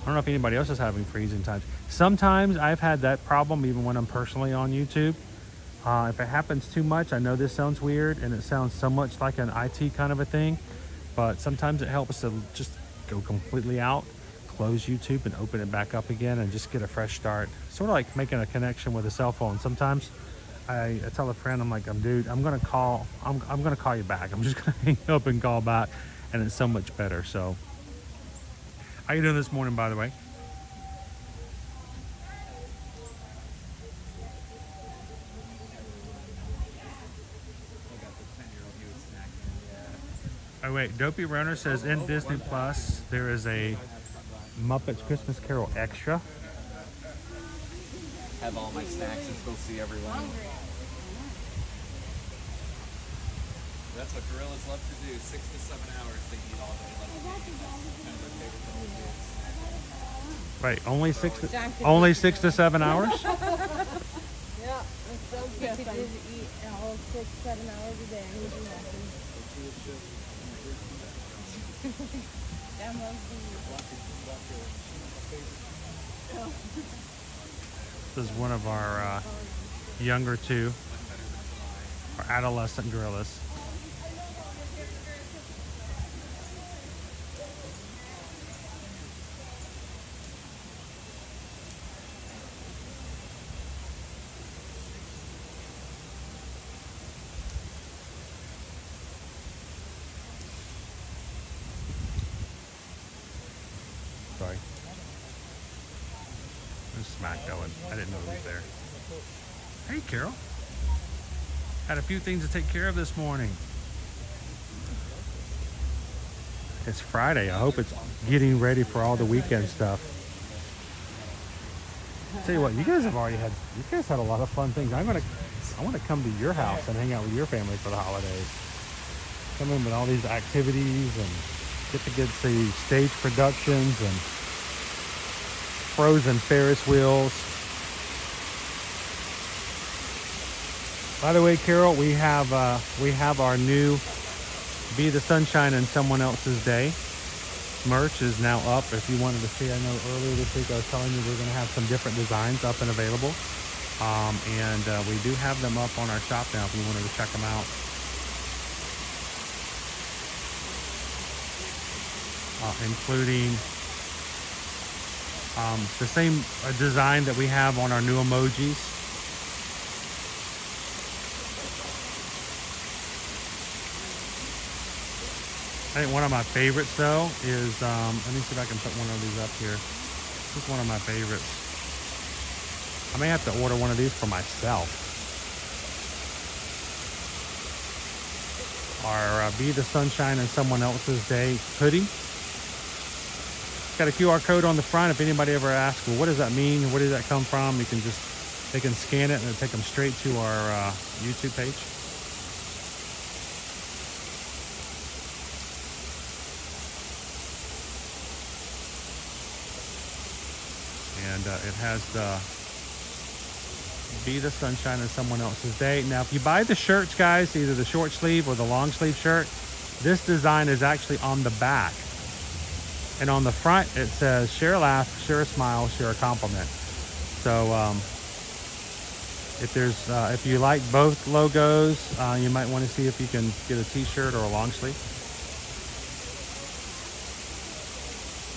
I don't know if anybody else is having freezing times. Sometimes I've had that problem even when I'm personally on YouTube. If it happens too much, I know this sounds weird and it sounds so much like an IT kind of a thing, but sometimes it helps to just go completely out, close YouTube and open it back up again and just get a fresh start. Sort of like making a connection with a cell phone. Sometimes I tell a friend, I'm like, dude, I'm gonna call you back. I'm just gonna hang up and call back, and it's so much better. So how you doing this morning, by the way? Oh wait, Dopey Runner says in Disney Plus there is a Muppets Christmas Carol extra. Have all my snacks and go see everyone. That's what gorillas love to do. 6 to 7 hours they eat all day. That's kind of their favorite thing to do. Right, only 6 to 7 hours? Yeah, it's so good. He could eat all 6, 7 hours a day. He'd be happy. That must be. This is one of our younger two, our adolescent gorillas. Sorry. There's smack going. I didn't know it was there. Hey, Carol. Had a few things to take care of this morning. It's Friday. I hope it's getting ready for all the weekend stuff. Tell you what, you guys had a lot of fun things. I want to come to your house and hang out with your family for the holidays. Come in with all these activities and get to see stage productions and frozen Ferris wheels. By the way, Carol, we have our new Be the Sunshine in Someone Else's Day merch is now up. If you wanted to see, I know earlier this week I was telling you we're going to have some different designs up and available. And we do have them up on our shop now if you wanted to check them out. Including the same design that we have on our new emojis. I think one of my favorites though is, let me see if I can put one of these up here. This is one of my favorites. I may have to order one of these for myself. Our Be the Sunshine in Someone Else's Day hoodie. It's got a QR code on the front. If anybody ever asks, well, what does that mean? Where does that come from? They can scan it and it'll take them straight to our YouTube page. And it has the Be the Sunshine in Someone Else's Day. Now, if you buy the shirts, guys, either the short sleeve or the long sleeve shirt, this design is actually on the back. And on the front, it says, share a laugh, share a smile, share a compliment. So if you like both logos, you might want to see if you can get a t-shirt or a long sleeve.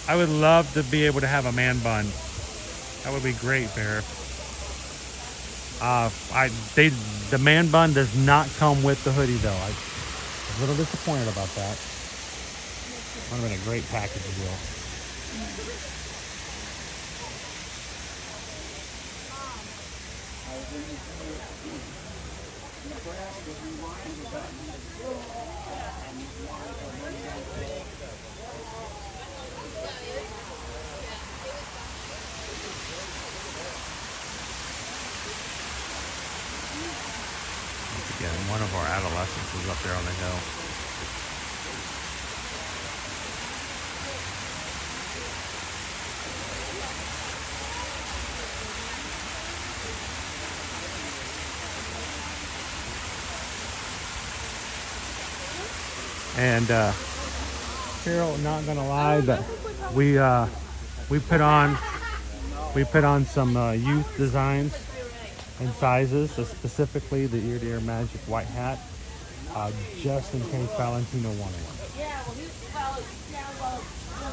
I would love to be able to have a man bun. That would be great, Bear. The man bun does not come with the hoodie, though. I'm a little disappointed about that. Would have been a great package deal. Again, one of our adolescents is up there on the hill. And Carol, not gonna lie, that we put on some youth designs and sizes, so specifically the ear to ear magic white hat, just in case Valentino wanted one. Yeah, well,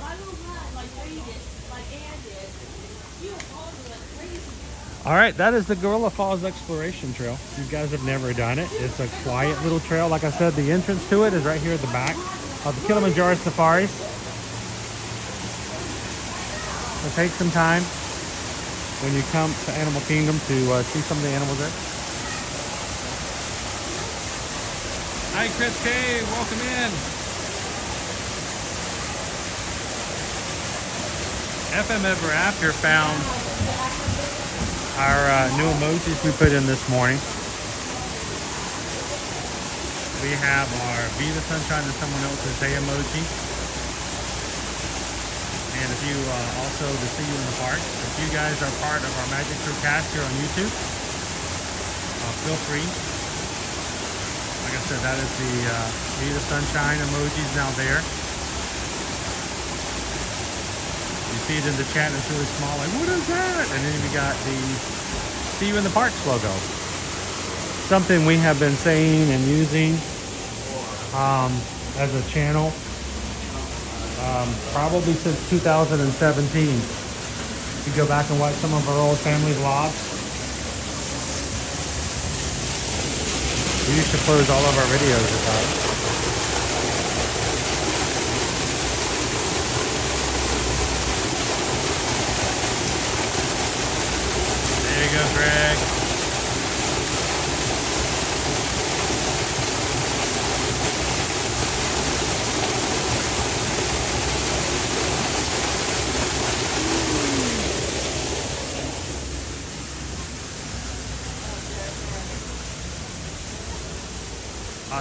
my little one, like, made it, like Ann did. She was holding like crazy. All right, that is the Gorilla Falls Exploration Trail. If you guys have never done it, it's a quiet little trail. Like I said, the entrance to it is right here at the back of the Kilimanjaro Safaris. So take some time when you come to Animal Kingdom to see some of the animals there. Hi, Chris K. Welcome in. FM Ever After found our new emojis we put in this morning. We have our Be the Sunshine to Someone Else's Day emoji. And if you also the See You in the Park. If you guys are part of our Magic Crew cast here on YouTube, feel free. Like I said, that is the Be the Sunshine emojis now there. You see it in the chat and it's really small, like, what is that? And then we got the See You in the Parks logo. Something we have been saying and using as a channel probably since 2017. If you go back and watch some of our old family vlogs, we used to close all of our videos with that. There you go, Greg.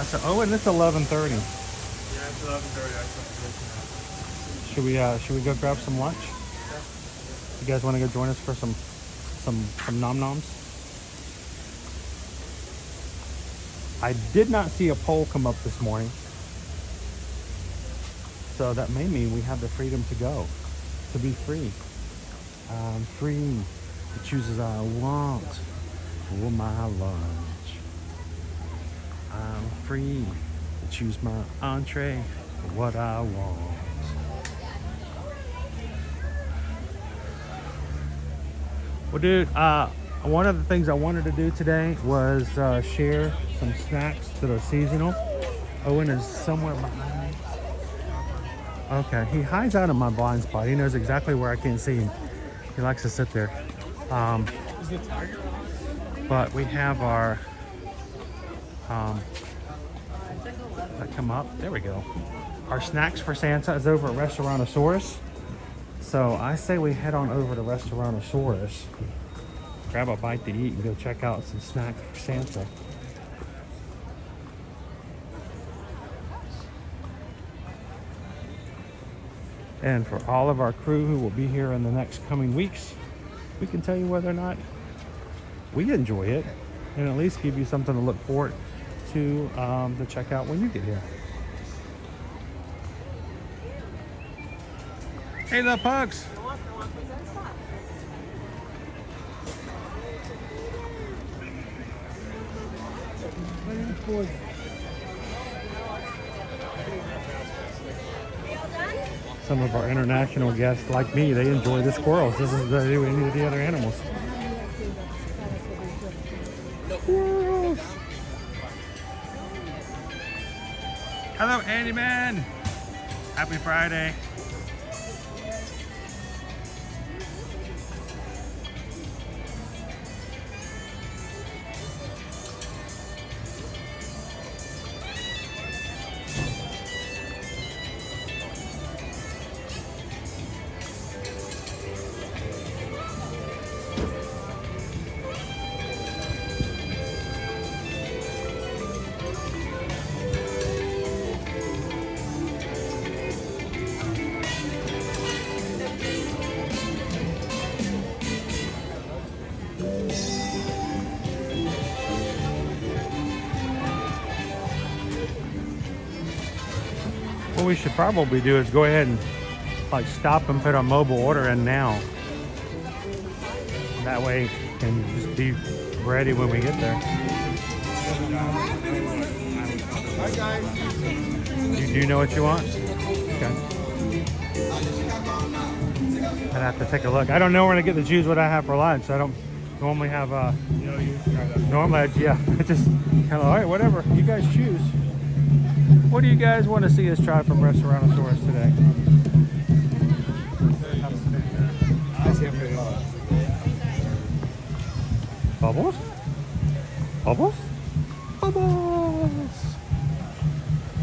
So, oh, and it's 11:30. Yeah, it's 11:30. Should we go grab some lunch? Yeah. You guys want to go join us for some nom noms? I did not see a poll come up this morning, so that may mean we have the freedom to go, to be free. I'm free to choose as I want for my lunch. I'm free to choose my entree for what I want. Well, dude, one of the things I wanted to do today was share some snacks that are seasonal. Owen is somewhere behind me. Okay, he hides out in my blind spot. He knows exactly where I can't see him. He likes to sit there. Is the tiger on? But we have our that come up. There we go. Our snacks for Santa is over at Restarauntosaurus. So I say we head on over to Restarauntosaurus, grab a bite to eat, and go check out some snacks for Santa. And for all of our crew who will be here in the next coming weeks, we can tell you whether or not we enjoy it, and at least give you something to look forward to check out when you get here. Hey, the pugs. Some of our international guests, like me, they enjoy the squirrels. This is they do any of the other animals. Squirrels. Hello, Andy Man. Happy Friday. What we should probably do is go ahead and like stop and put our mobile order in now. That way we can just be ready when we get there. You do know what you want? Okay. I'd have to take a look. I don't know where to get to choose what I have for lunch. I don't normally have normally, yeah. I just kind of, all right, whatever. You guys choose. What do you guys want to see us try from Restarauntosaurus today? Bubbles? Bubbles? Bubbles!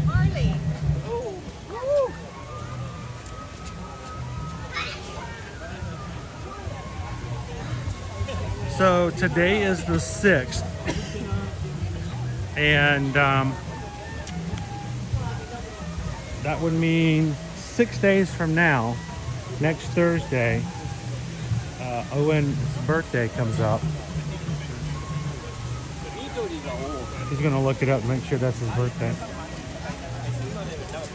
Marley. So today is the 6th, and that would mean 6 days from now, next Thursday, Owen's birthday comes up. He's gonna look it up and make sure that's his birthday.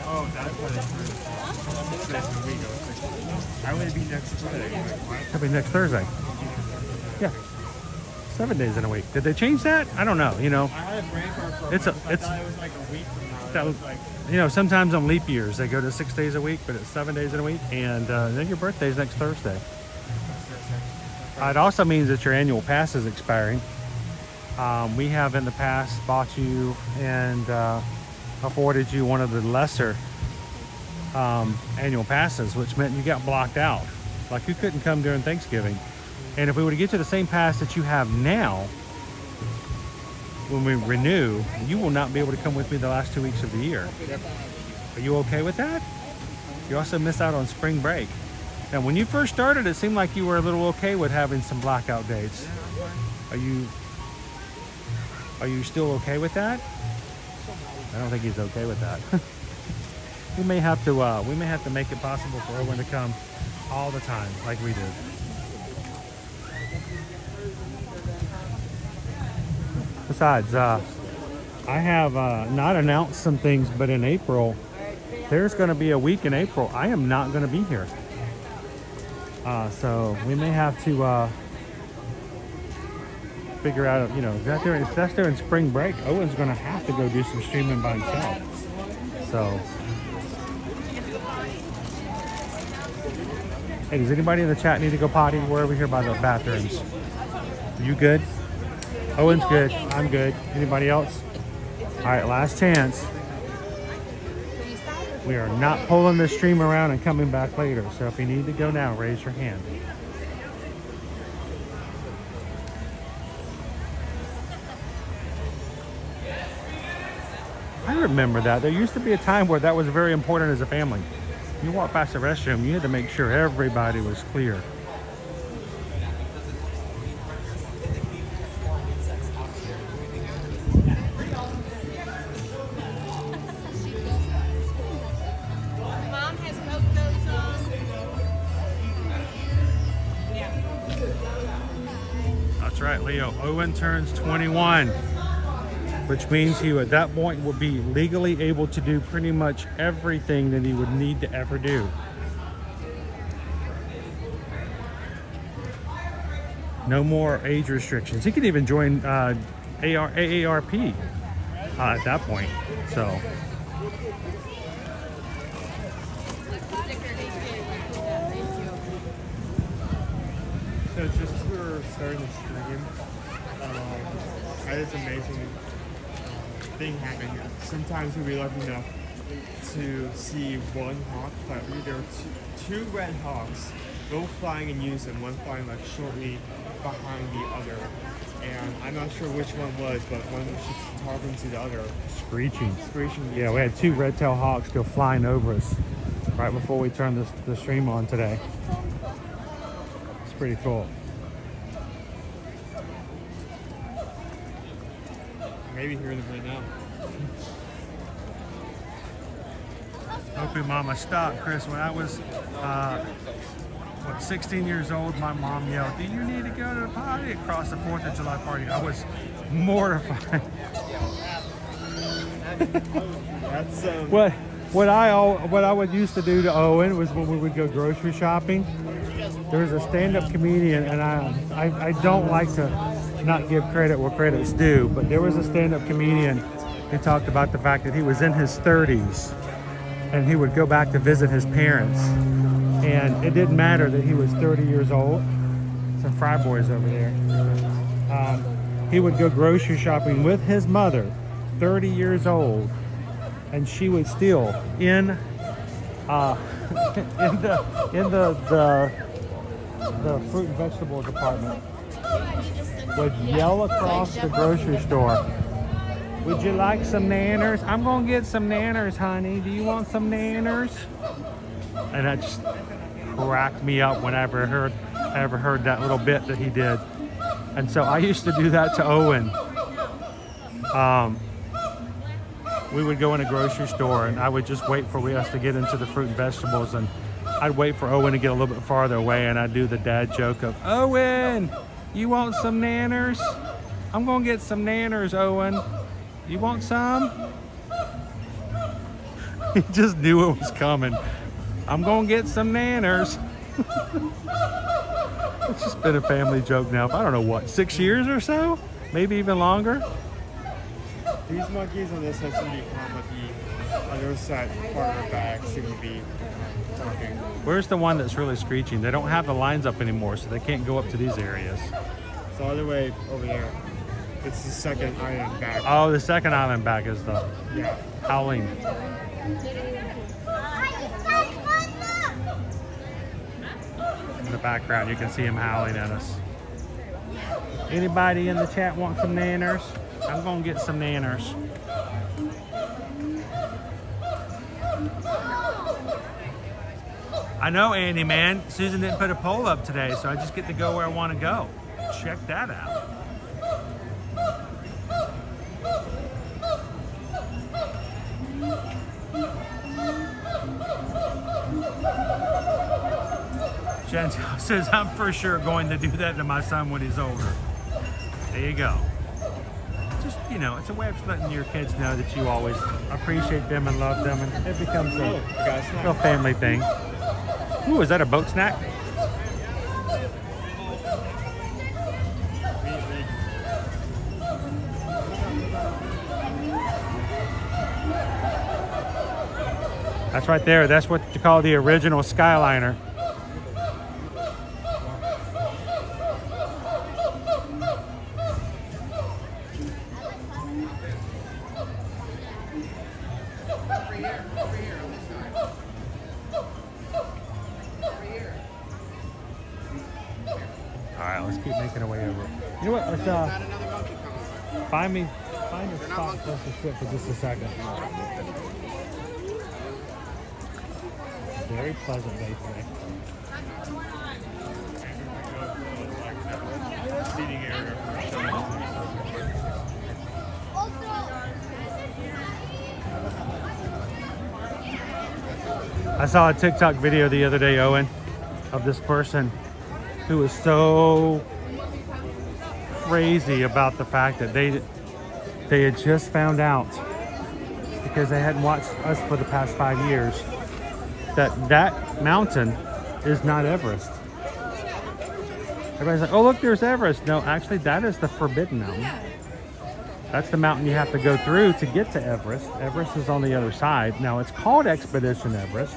Oh, that's what it's I would be next Friday. It'll be next Thursday. Yeah. 7 days in a week. Did they change that? I don't know. You know, I had a brain fart for it's it was like a week from now. you know, sometimes on leap years they go to 6 days a week, but it's 7 days in a week, and then your birthday is next Thursday. It also means that your annual pass is expiring. We have in the past bought you and afforded you one of the lesser annual passes, which meant you got blocked out. Like you couldn't come during Thanksgiving. And if we were to get you the same pass that you have now, when we renew, you will not be able to come with me the last 2 weeks of the year. Are you okay with that? You also miss out on spring break. And when you first started, it seemed like you were a little okay with having some blackout dates. Are you still okay with that? I don't think he's okay with that. we may have to make it possible for everyone to come all the time like we do. Besides, I have not announced some things, but in April, there's going to be a week in April I am not going to be here. So we may have to figure out, you know, if that's during spring break, Owen's going to have to go do some streaming by himself. So, hey, does anybody in the chat need to go potty? We're over here by the bathrooms. You good? Owen's good. I'm good. Anybody else? All right, last chance. We are not pulling the stream around and coming back later. So if you need to go now, raise your hand. I remember that. There used to be a time where that was very important as a family. You walk past the restroom, you had to make sure everybody was clear. Mom has both those That's right, Leo. Owen turns 21, which means he at that point would be legally able to do pretty much everything that he would need to ever do. No more age restrictions. He could even join AARP at that point. So. So just as we were starting the stream, I had this amazing thing happen here. Sometimes we'll be lucky enough to see one hawk, but there are two red hawks, both flying in unison, one flying like shortly behind the other. And I'm not sure which one was, but one was just talking to the other. Screeching. Screeching. Yeah, we had two red-tailed hawks go flying over us right before we turned the stream on today. It's pretty cool. Maybe hearing them right now. Hope your mama stopped, Chris. When I was 16 years old, my mom yelled, "Do you need to go to the potty?" across the 4th of July party. I was mortified. That's What? what I would used to do to Owen was when we would go grocery shopping. There was a stand-up comedian, and I don't like to not give credit where credit's due, but there was a stand-up comedian who talked about the fact that he was in his 30s and he would go back to visit his parents, and it didn't matter that he was 30 years old. Some fry boys over there. He would go grocery shopping with his mother, 30 years old, and she would still in the fruit and vegetable department would yell across the grocery store, "Would you like some nanners? I'm gonna get some nanners, honey. Do you want some nanners?" And that just cracked me up whenever I ever heard that little bit that he did. And so I used to do that to Owen. We would go in a grocery store, and I would just wait for us to get into the fruit and vegetables, and I'd wait for Owen to get a little bit farther away, and I'd do the dad joke of, "Owen, you want some nanners? I'm gonna get some nanners, Owen. You want some?" He just knew it was coming. "I'm gonna get some nanners." It's just been a family joke now for, I don't know what, 6 years or so? Maybe even longer? These monkeys on this side seem to be calm, but the other side, farther back, seem to be talking. Where's the one that's really screeching? They don't have the lines up anymore, so they can't go up to these areas. It's all the way over there. It's the second island back. Oh, the second island back is the howling. In the background, you can see him howling at us. Anybody in the chat want some nanners? I'm gonna get some nanners. I know, Andy, man. Susan didn't put a poll up today, so I just get to go where I want to go. Check that out. Chantel says, "I'm for sure going to do that to my son when he's older." There you go. Just, you know, it's a way of letting your kids know that you always appreciate them and love them, and it becomes a real family thing. Ooh, is that a boat snack? That's right there. That's what you call the original Skyliner. Find a spot for us to sit for just a second. Very pleasant day today. Seating area. I saw a TikTok video the other day, Owen, of this person who was so crazy about the fact that they had just found out, because they hadn't watched us for the past 5 years, that mountain is not Everest. Everybody's like, "Oh, look, there's Everest." No, actually, that is the Forbidden Mountain. That's the mountain you have to go through to get to Everest. Everest is on the other side. Now, it's called Expedition Everest.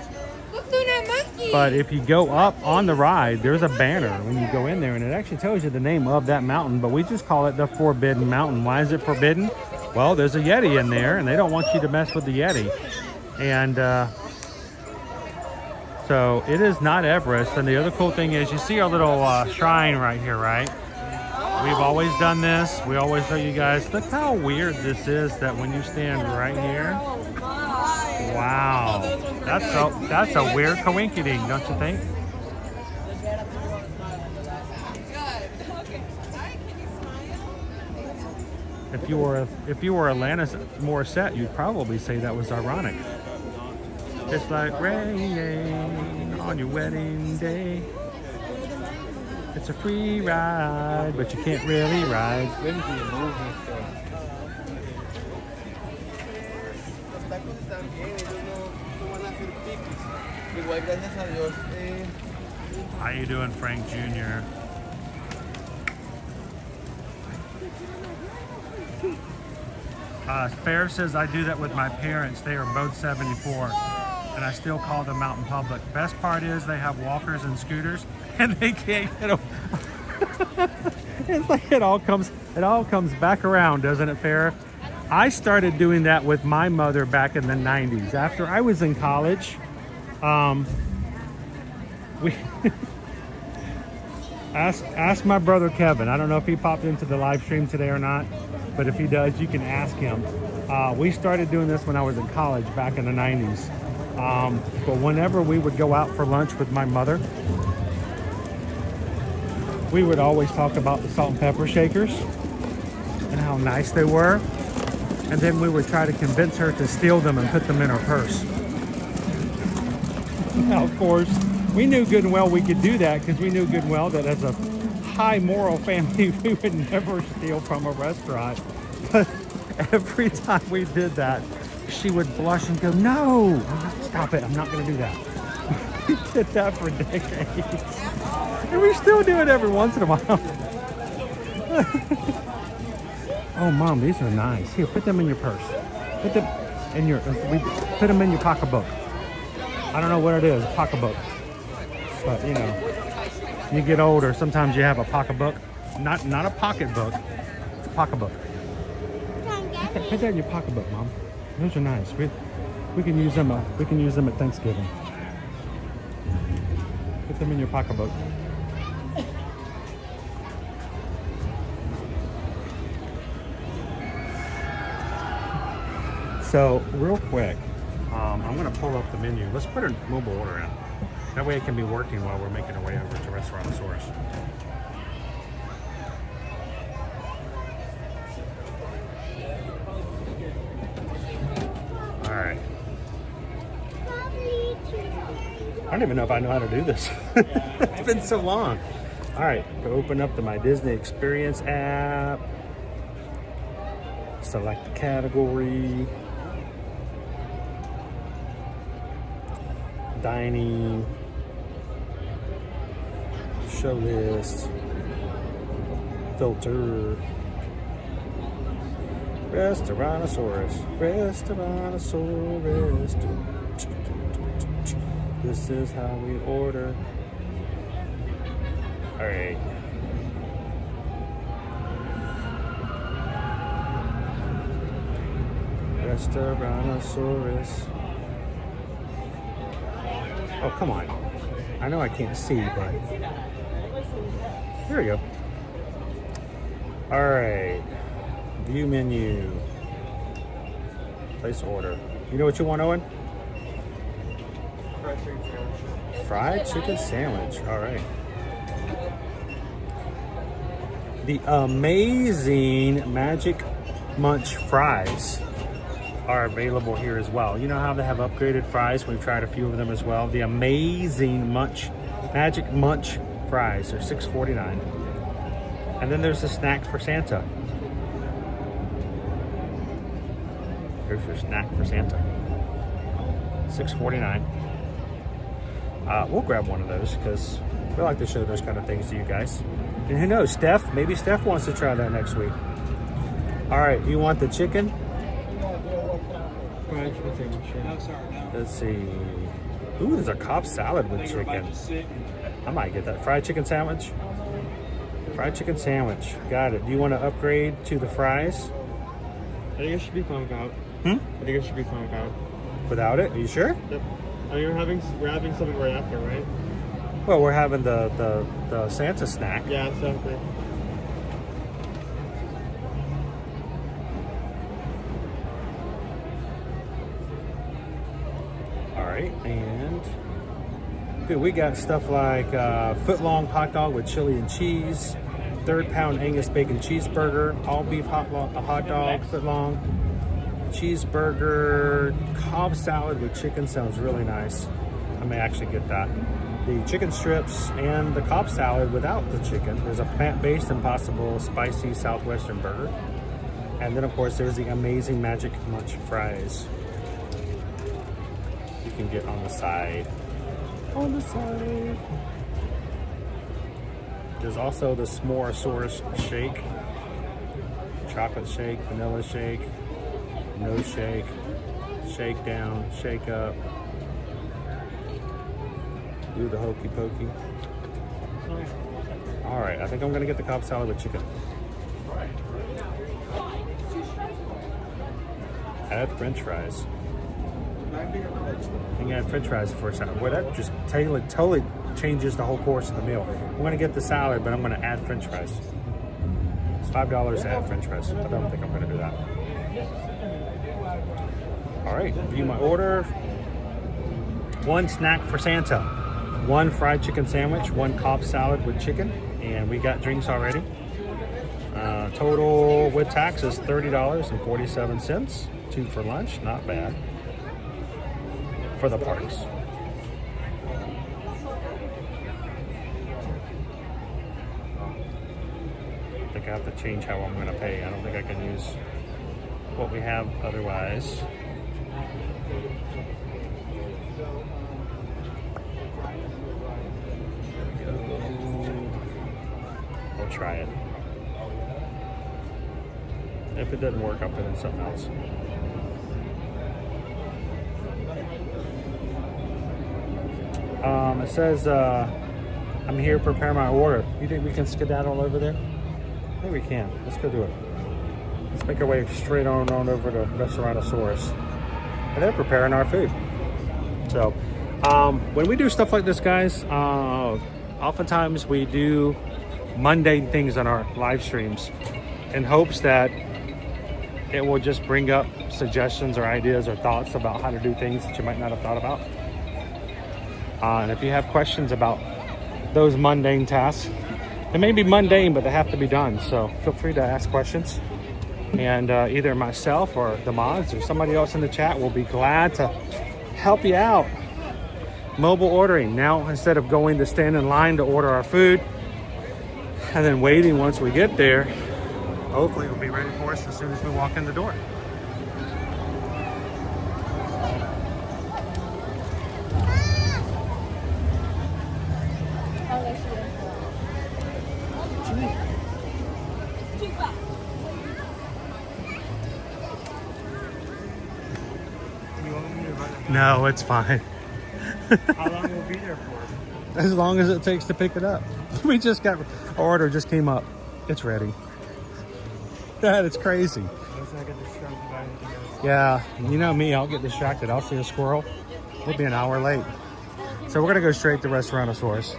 But if you go up on the ride, there's a banner when you go in there, and it actually tells you the name of that mountain, but we just call it the Forbidden Mountain. Why is it forbidden? Well, there's a Yeti in there, and they don't want you to mess with the Yeti. And so it is not Everest. And the other cool thing is, you see our little shrine right here, right? We've always done this. We always show you guys, look how weird this is, that when you stand right here. Wow, that's a weird coinkyding, don't you think? If you were Alanis Morissette, you'd probably say that was ironic. It's like rain on your wedding day. It's a free ride, but you can't really ride. Igual, gracias a Dios. How you doing, Frank Jr.? Fair says I do that with my parents. They are both 74, and I still call them out in public. Best part is they have walkers and scooters, and they can't get them. It's like it all comes back around, doesn't it, Fair? I started doing that with my mother back in the 90s. After I was in college, we ask my brother Kevin. I don't know if he popped into the live stream today or not, but if he does, you can ask him. We started doing this when I was in college back in the 90s. But whenever we would go out for lunch with my mother, we would always talk about the salt and pepper shakers and how nice they were. And then we would try to convince her to steal them and put them in her purse. Now, of course, we knew good and well we could do that because we knew good and well that as a high moral family, we would never steal from a restaurant. But every time we did that, she would blush and go, "No, stop it, I'm not gonna do that." We did that for decades. And we still do it every once in a while. Oh, Mom, these are nice. Here, put them in your purse. Put them in your, put them in your pocketbook. I don't know what it is, pocketbook. But, you know, you get older, sometimes you have a pocketbook. Not a pocketbook, it's a pocketbook. Put that in your pocketbook, Mom. Those are nice. We can use them. We can use them at Thanksgiving. Put them in your pocketbook. So real quick, I'm gonna pull up the menu. Let's put a mobile order in. That way it can be working while we're making our way over to Restarauntosaurus. All right. I don't even know if I know how to do this. It's been so long. All right, go open up to my Disney Experience app. Select the category. Dining. Show list. Filter. Restarauntosaurus. Restarauntosaurus. This is how we order. All right. Restarauntosaurus. Oh, come on. I know I can't see, but here we go. All right. View menu. Place order. You know what you want, Owen? Fried chicken sandwich. All right. The amazing Magic Munch fries are available here as well. You know how they have upgraded fries? We've tried a few of them as well. The amazing Magic Munch fries are $6.49. And then there's the snack for Santa. Here's your snack for Santa. $6.49. We'll grab one of those because we like to show those kind of things to you guys. And who knows, Steph? Maybe Steph wants to try that next week. All right, you want the chicken? Let's see. Ooh, there's a Cobb salad with chicken. I might get that. Fried chicken sandwich? Fried chicken sandwich. Got it. Do you want to upgrade to the fries? I think it should be fine without. I think it should be fine without. Without it? Are you sure? Yep. I mean, we're having something right after, right? Well, we're having the Santa snack. Yeah, exactly. All right, and dude, we got stuff like foot-long hot dog with chili and cheese, 3rd pound Angus bacon cheeseburger, all beef hot dog, foot-long, cheeseburger, Cobb salad with chicken sounds really nice. I may actually get that. The chicken strips and the Cobb salad without the chicken. There's a plant-based Impossible spicy Southwestern burger. And then of course there's the amazing Magic Munch fries. can get on the side. On the side. There's also the S'moresaurus shake. Chocolate shake, vanilla shake, no shake, shake down, shake up. Do the hokey pokey. All right, I think I'm gonna get the Cobb salad with chicken. Add French fries. You can add French fries for a salad. Well, that just totally changes the whole course of the meal. I'm gonna get the salad, but I'm gonna add French fries. It's $5 to add French fries. I don't think I'm gonna do that. All right, view my order. 1 snack for Santa. 1 fried chicken sandwich, 1 Cobb salad with chicken, and we got drinks already. Total with tax is $30.47. 2 for lunch, not bad for the parties. I think I have to change how I'm going to pay. I don't think I can use what we have otherwise. We'll try it. If it doesn't work, I'll put in something else. It says, I'm here to prepare my order. You think we can skedaddle over there? I think we can. Let's go do it. Let's make our way straight on over to Restarauntosaurus. And they're preparing our food. So, when we do stuff like this, guys, oftentimes we do mundane things on our live streams in hopes that it will just bring up suggestions or ideas or thoughts about how to do things that you might not have thought about. And if you have questions about those mundane tasks, they may be mundane, but they have to be done. So feel free to ask questions. And either myself or the mods or somebody else in the chat will be glad to help you out. Mobile ordering. Now, instead of going to stand in line to order our food and then waiting once we get there, hopefully it'll be ready for us as soon as we walk in the door. No, it's fine. How long will we be there for? As long as it takes to pick it up. We just got, our order just came up. It's ready. That is crazy. Unless I get distracted by anything else. Yeah, you know me, I'll get distracted. I'll see a squirrel. We'll be an hour late. So we're gonna go straight to Restarauntosaurus.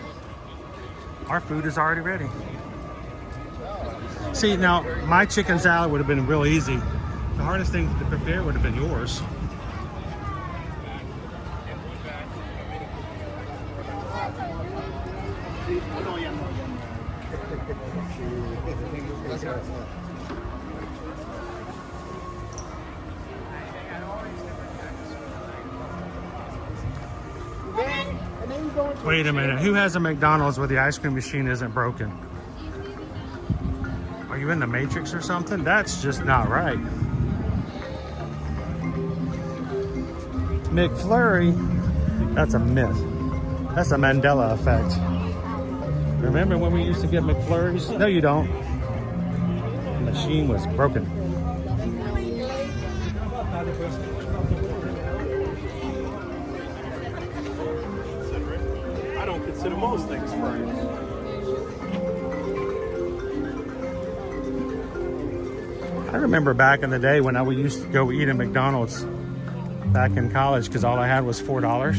Our food is already ready. See, now my chicken salad would have been real easy. The hardest thing to prepare would have been yours. Wait a minute, who has a McDonald's where the ice cream machine isn't broken? Are you in the Matrix or something? That's just not right. McFlurry, that's a myth. That's a Mandela effect. Remember when we used to get McFlurries? No, you don't. The machine was broken. I don't consider most things fried. I remember back in the day when I used to go eat at McDonald's back in college because all I had was $4.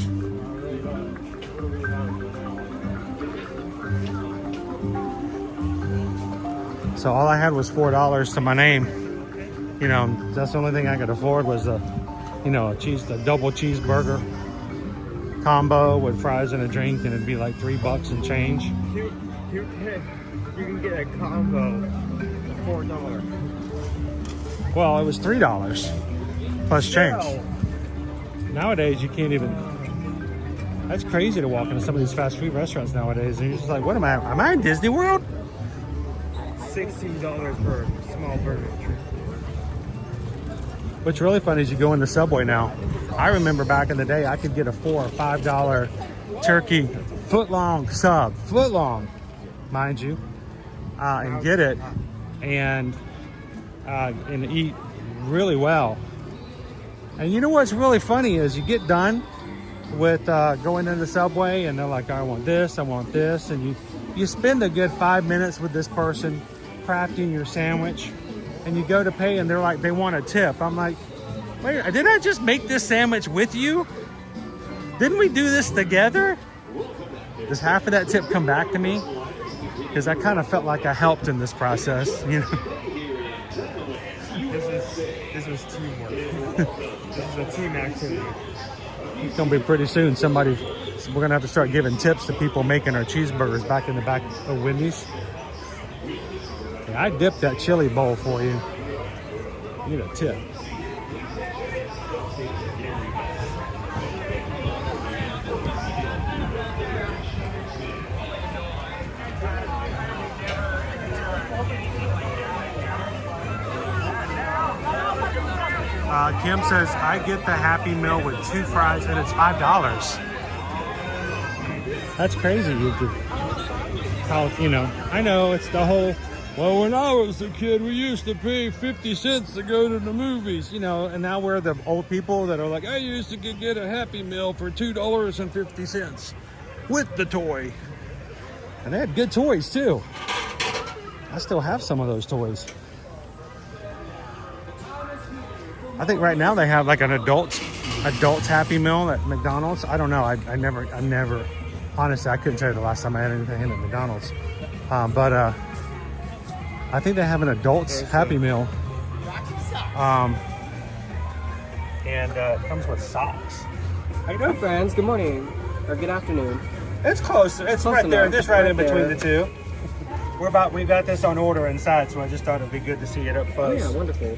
So all I had was $4 to my name. You know, that's the only thing I could afford was a double cheeseburger combo with fries and a drink, and it'd be like $3 and change. You can get a combo for $4. Well, it was $3 plus change. Nowadays, you can't even. That's crazy to walk into some of these fast food restaurants nowadays, and you're just like, "What am I? Am I in Disney World?" $16 for a small burger. What's really funny is you go in the Subway now. I remember back in the day, I could get a $4 or $5 turkey foot-long sub, foot-long, mind you, and get it and eat really well. And you know what's really funny is you get done with going in the Subway and they're like, I want this, and you spend a good 5 minutes with this person crafting your sandwich, and you go to pay and they're like, they want a tip. I'm like, wait, didn't I just make this sandwich with you? Didn't we do this together? Does half of that tip come back to me? Because I kind of felt like I helped in this process, you know. This was teamwork. This is a team activity. It's gonna be pretty soon. We're gonna have to start giving tips to people making our cheeseburgers back in the back of Wendy's. Yeah, I dipped that chili bowl for you. You need a tip. Kim says, I get the Happy Meal with 2 fries and it's $5. That's crazy. You know, I know it's the whole, well, when I was a kid, we used to pay 50 cents to go to the movies, you know, and now we're the old people that are like, I used to get a Happy Meal for $2.50 with the toy. And they had good toys too. I still have some of those toys. I think right now they have like an adults Happy Meal at McDonald's. I don't know. I never, honestly, I couldn't tell you the last time I had anything at McDonald's. But I think they have an adults Happy Meal. And it comes with socks. How you doing, friends? Good morning or good afternoon. It's close. It's close right there. This right in between the two. We got this on order inside, so I just thought it'd be good to see it up close. Oh yeah, wonderful.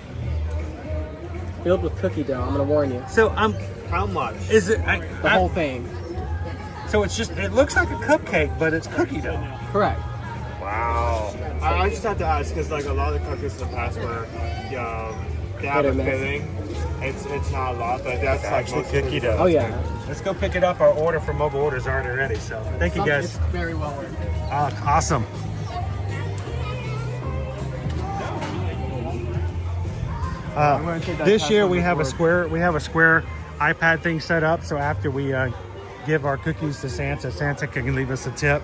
Filled with cookie dough. I'm gonna warn you. So how much? Is it the whole thing? So it looks like a cupcake, but it's cookie dough. Correct. Wow. I just have to ask because like a lot of the cookies in the past were they have a filling. It's not a lot, but that's like most cookie dough. Oh yeah. Let's go pick it up. Our order for mobile orders already ready. So thank you guys. It's very well worth it. Awesome. This year we have a square iPad thing set up, so after we give our cookies to Santa can leave us a tip.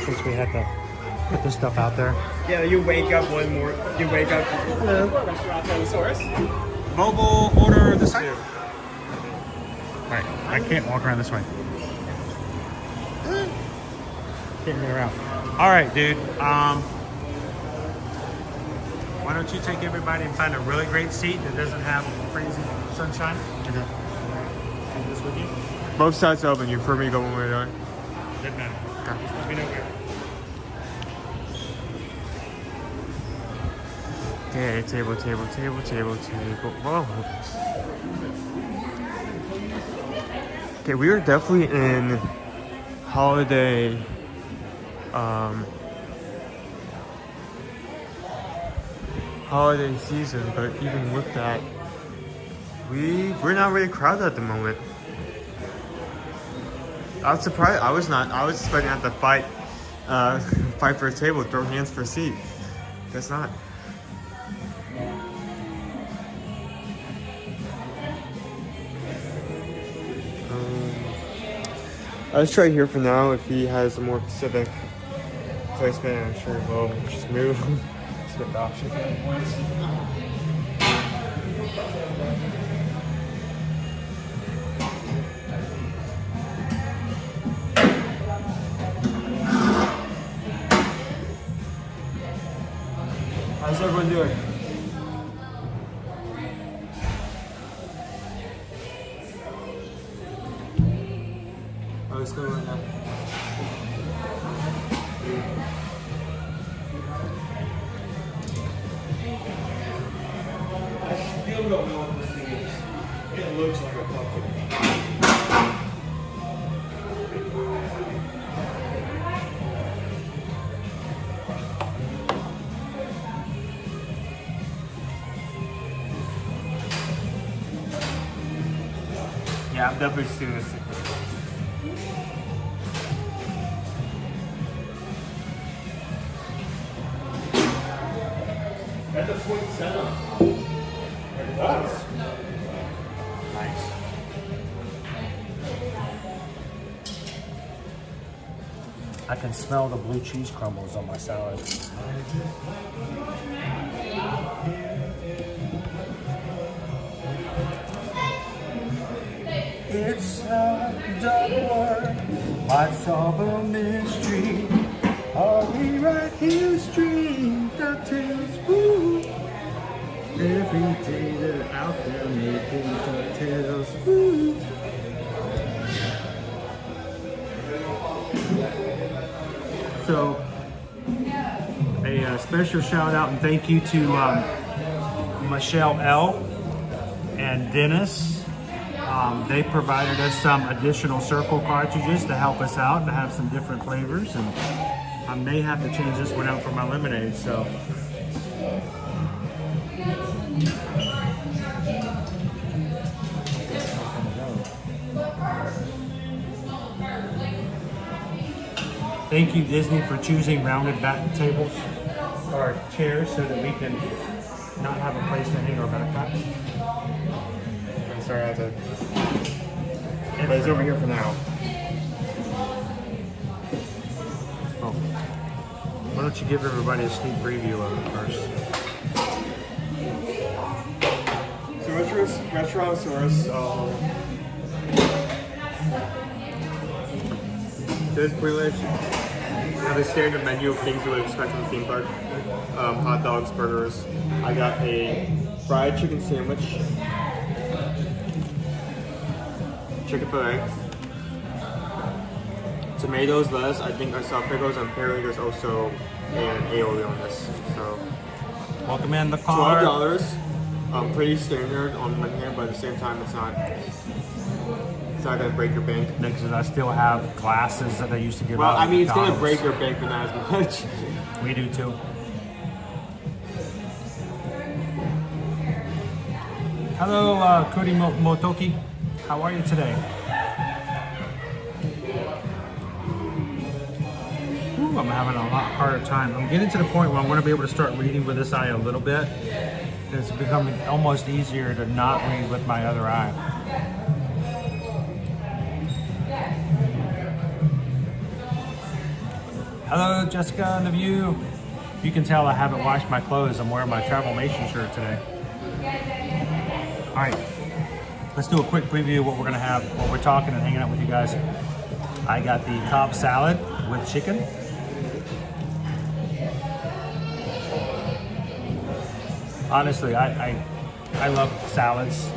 Since we had to put this stuff out there. Yeah, you wake up Restarauntosaurus. Mobile order this way. All right, I can't walk around this way. Can't get around. All right, dude. Why don't you take everybody and find a really great seat that doesn't have crazy sunshine? Okay. Take this with you. Both sides open. You prefer me to go one way or the other? Doesn't matter. Okay. Just let me know where. Okay, table. Whoa. Okay, we are definitely in holiday season, but even with that, we're not really crowded at the moment. I was surprised. I was expecting to have to fight for a table, throw hands for a seat. Guess not. Let's try here for now. If he has a more specific placement, I'm sure we'll just move. Switch options. How's everyone doing? Oh, it's going right now. I still don't know what this thing is. It looks like a pumpkin. Yeah, I'm definitely still gonna stick with it. That's a sweet setup. It does. Nice. I can smell the blue cheese crumbles on my salad. It's a dark world, might solve a mystery. Are we right here, stream DuckTales? Woo! Every day they're out there making DuckTales. Woo! So, a special shout out and thank you to Michelle L. and Dennis. They provided us some additional circle cartridges to help us out to have some different flavors, and I may have to change this one out for my lemonade. So. Thank you, Disney, for choosing rounded back tables or chairs so that we can not have a place to hang our backpacks. I'm sorry, I had to. But it's over here for now. Oh. Why don't you give everybody a sneak preview of it first? So Restarauntosaurus. This pretty much have a standard menu of things you would expect from a theme park. Hot dogs, burgers. I got a fried chicken sandwich, chicken fillet, tomatoes, lettuce. I think I saw pickles, and apparently there's also an aioli on this. So, welcome in the car. $12. Pretty standard on one hand, but at the same time, it's not gonna break your bank. Because I still have glasses that I used to give out. Well, I mean, it's gonna McDonald's. break your bank, but not as much. We do too. Hello, Kuri Motoki. How are you today? Ooh, I'm having a lot harder time. I'm getting to the point where I'm going to be able to start reading with this eye a little bit. It's becoming almost easier to not read with my other eye. Hello, Jessica on the View. You can tell I haven't washed my clothes. I'm wearing my Travelmation shirt today. All right, let's do a quick preview of what we're gonna have while we're talking and hanging out with you guys. I got the Cobb salad with chicken. Honestly, I love salads.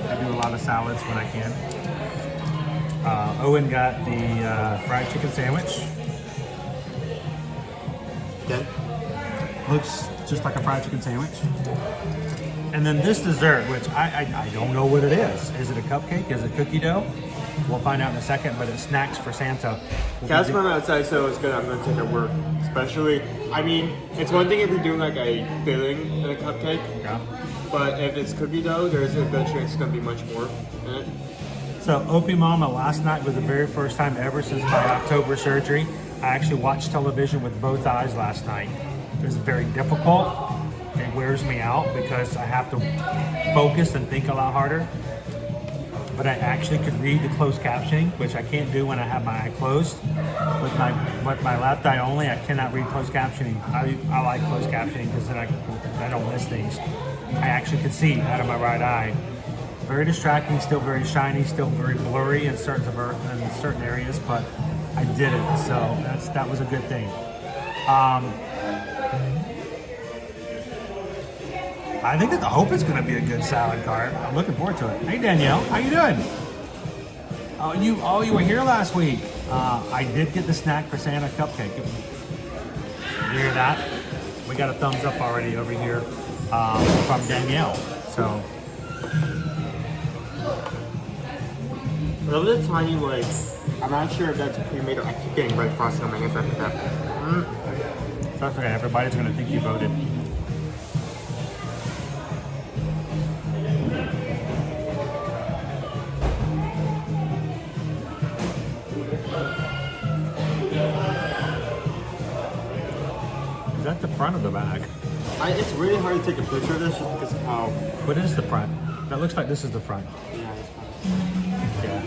I do a lot of salads when I can. Owen got the fried chicken sandwich. Okay. Looks just like a fried chicken sandwich. And then this dessert, which I don't know what it is. Is it a cupcake? Is it cookie dough? We'll find out in a second, but it's snacks for Santa. Cast from outside, so it's good. I'm gonna take it work. Especially, I mean, it's one thing if you're doing like a filling in a cupcake. Yeah. But if it's cookie dough, there's a good chance it's gonna be much more in it. So Opie Mama, last night was the very first time ever since my October surgery. I actually watched television with both eyes last night. It was very difficult. It wears me out because I have to focus and think a lot harder. But I actually could read the closed captioning, which I can't do when I have my eye closed. With my left eye only, I cannot read closed captioning. I like closed captioning because then I don't miss things. I actually could see out of my right eye. Very distracting, still very shiny, still very blurry in certain areas, but I did it, so that was a good thing. I hope it's going to be a good salad cart. I'm looking forward to it. Hey Danielle, how you doing? You were here last week. I did get the snack for Santa cupcake. You hear that? We got a thumbs up already over here from Danielle. So. I love the tiny, like, I'm not sure if that's pre-made or I keep getting red frosting on my hands after that. That's okay, everybody's going to think you voted. front of the bag? It's really hard to take a picture of this just because of how... What is the front? That looks like this is the front. Yeah, it's fine. Yeah.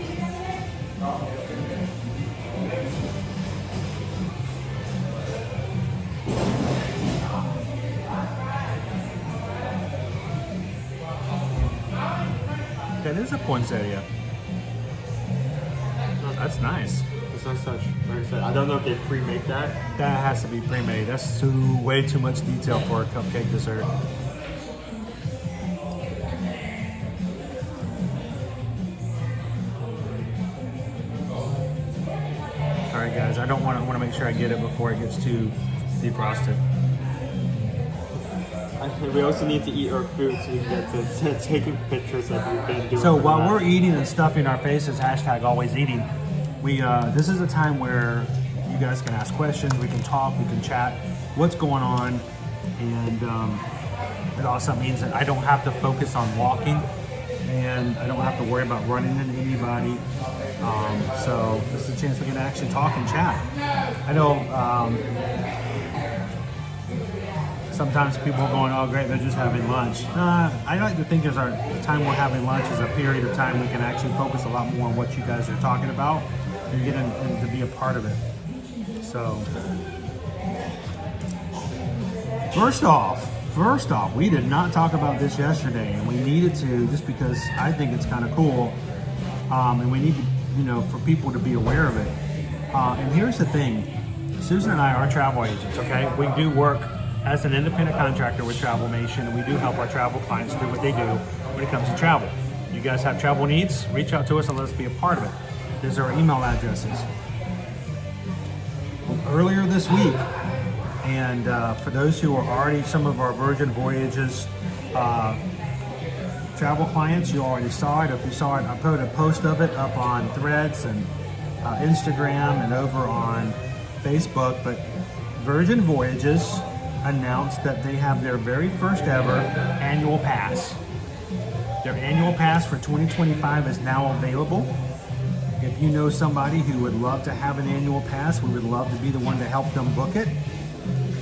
That is a poinsettia. That's nice. It's nice touch. Like I said, I don't know if they pre-make that. That has to be pre-made. That's way too much detail for a cupcake dessert. All right, guys. I want to make sure I get it before it gets too defrosted. I think we also need to eat our food so we can get to taking pictures like we've been doing. So while we're eating and stuffing our faces, #alwayseating, this is a time where you guys can ask questions, we can talk, we can chat, what's going on, and it also means that I don't have to focus on walking, and I don't have to worry about running into anybody. So this is a chance we can actually talk and chat. I know sometimes people are going, oh great, they're just having lunch. I like to think the time we're having lunch is a period of time we can actually focus a lot more on what you guys are talking about and get to be a part of it. So, first off, we did not talk about this yesterday, and we needed to just because I think it's kind of cool, and we need to, for people to be aware of it. And here's the thing, Susan and I are travel agents, okay? We do work as an independent contractor with Travel Nation, and we do help our travel clients do what they do when it comes to travel. You guys have travel needs, reach out to us and let us be a part of it. These are our email addresses. Earlier this week, and for those who are already some of our Virgin Voyages travel clients, you already saw it. If you saw it, I put a post of it up on Threads and Instagram and over on Facebook, but Virgin Voyages announced that they have their very first ever annual pass. Their annual pass for 2025 is now available. If you know somebody who would love to have an annual pass, we would love to be the one to help them book it.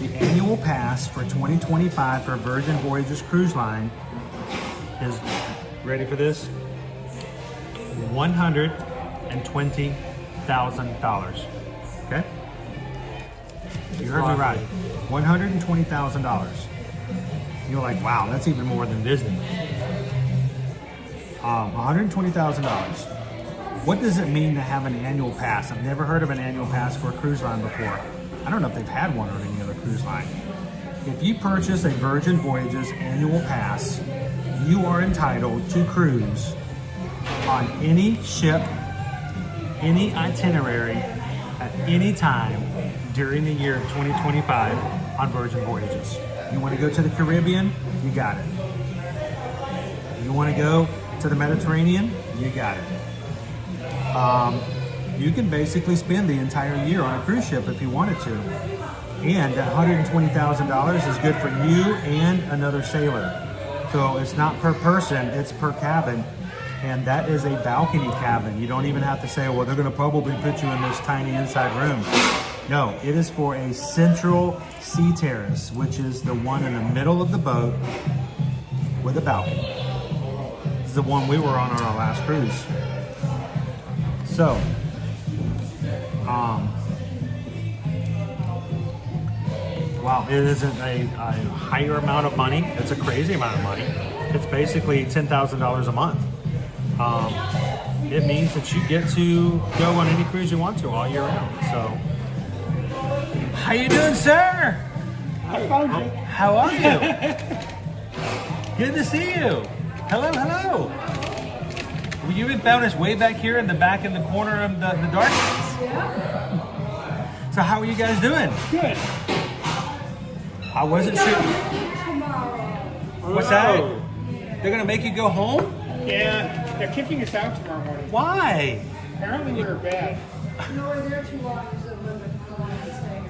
The annual pass for 2025 for Virgin Voyages Cruise Line is, ready for this? $120,000. Okay? You heard me right. $120,000. You're like, wow, that's even more than Disney. $120,000. What does it mean to have an annual pass? I've never heard of an annual pass for a cruise line before. I don't know if they've had one on any other cruise line. If you purchase a Virgin Voyages annual pass, you are entitled to cruise on any ship, any itinerary, at any time during the year 2025 on Virgin Voyages. You want to go to the Caribbean? You got it. You want to go to the Mediterranean? You got it. You can basically spend the entire year on a cruise ship if you wanted to. And that $120,000 is good for you and another sailor. So it's not per person, it's per cabin. And that is a balcony cabin. You don't even have to say, well, they're going to probably put you in this tiny inside room. No, it is for a central sea terrace, which is the one in the middle of the boat with a balcony. This is the one we were on our last cruise. So, while it isn't a higher amount of money, it's a crazy amount of money. It's basically $10,000 a month. It means that you get to go on any cruise you want to all year round. So, how you doing, sir? I found you. How are you? Good to see you. Hello, hello. You've been found us way back here in the back in the corner of the darkness. Yeah. So how are you guys doing? Good. I wasn't sure. What's that? They're gonna make you go home? Yeah, they're kicking us out tomorrow morning. Why? Apparently we were bad. No, we're there too long.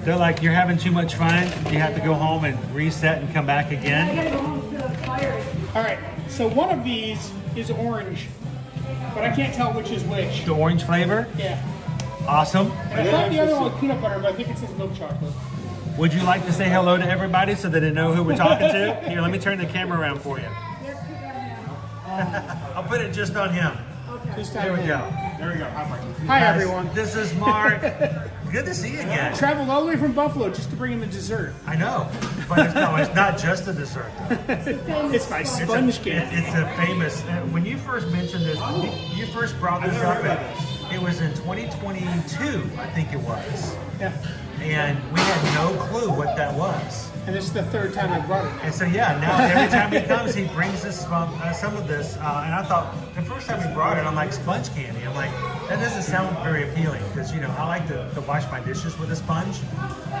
They're like, you're having too much fun. You have to go home and reset and come back again. I gotta go home to the fire. All right, so one of these is orange, but I can't tell which is which. The orange flavor? Yeah. Awesome. And I thought the other one was peanut butter, but I think it says milk chocolate. Would you like to say hello to everybody so that they know who we're talking to? Here, let me turn the camera around for you. I'll put it just on him. There we go. There we go. Hi, Mark. Hi, everyone. This is Mark. Good to see you again. Traveled all the way from Buffalo just to bring in the dessert. I know, but it's not just a dessert. It's my sponge cake. It's a famous. When you first mentioned this, you first brought this up. It was in 2022, I think it was. Yeah. And we had no clue what that was. And this is the third time I brought it. And so yeah, now every time he comes, he brings this some of this. And I thought the first time he brought it, I'm like, sponge candy. I'm like, that doesn't sound very appealing because I like to wash my dishes with a sponge,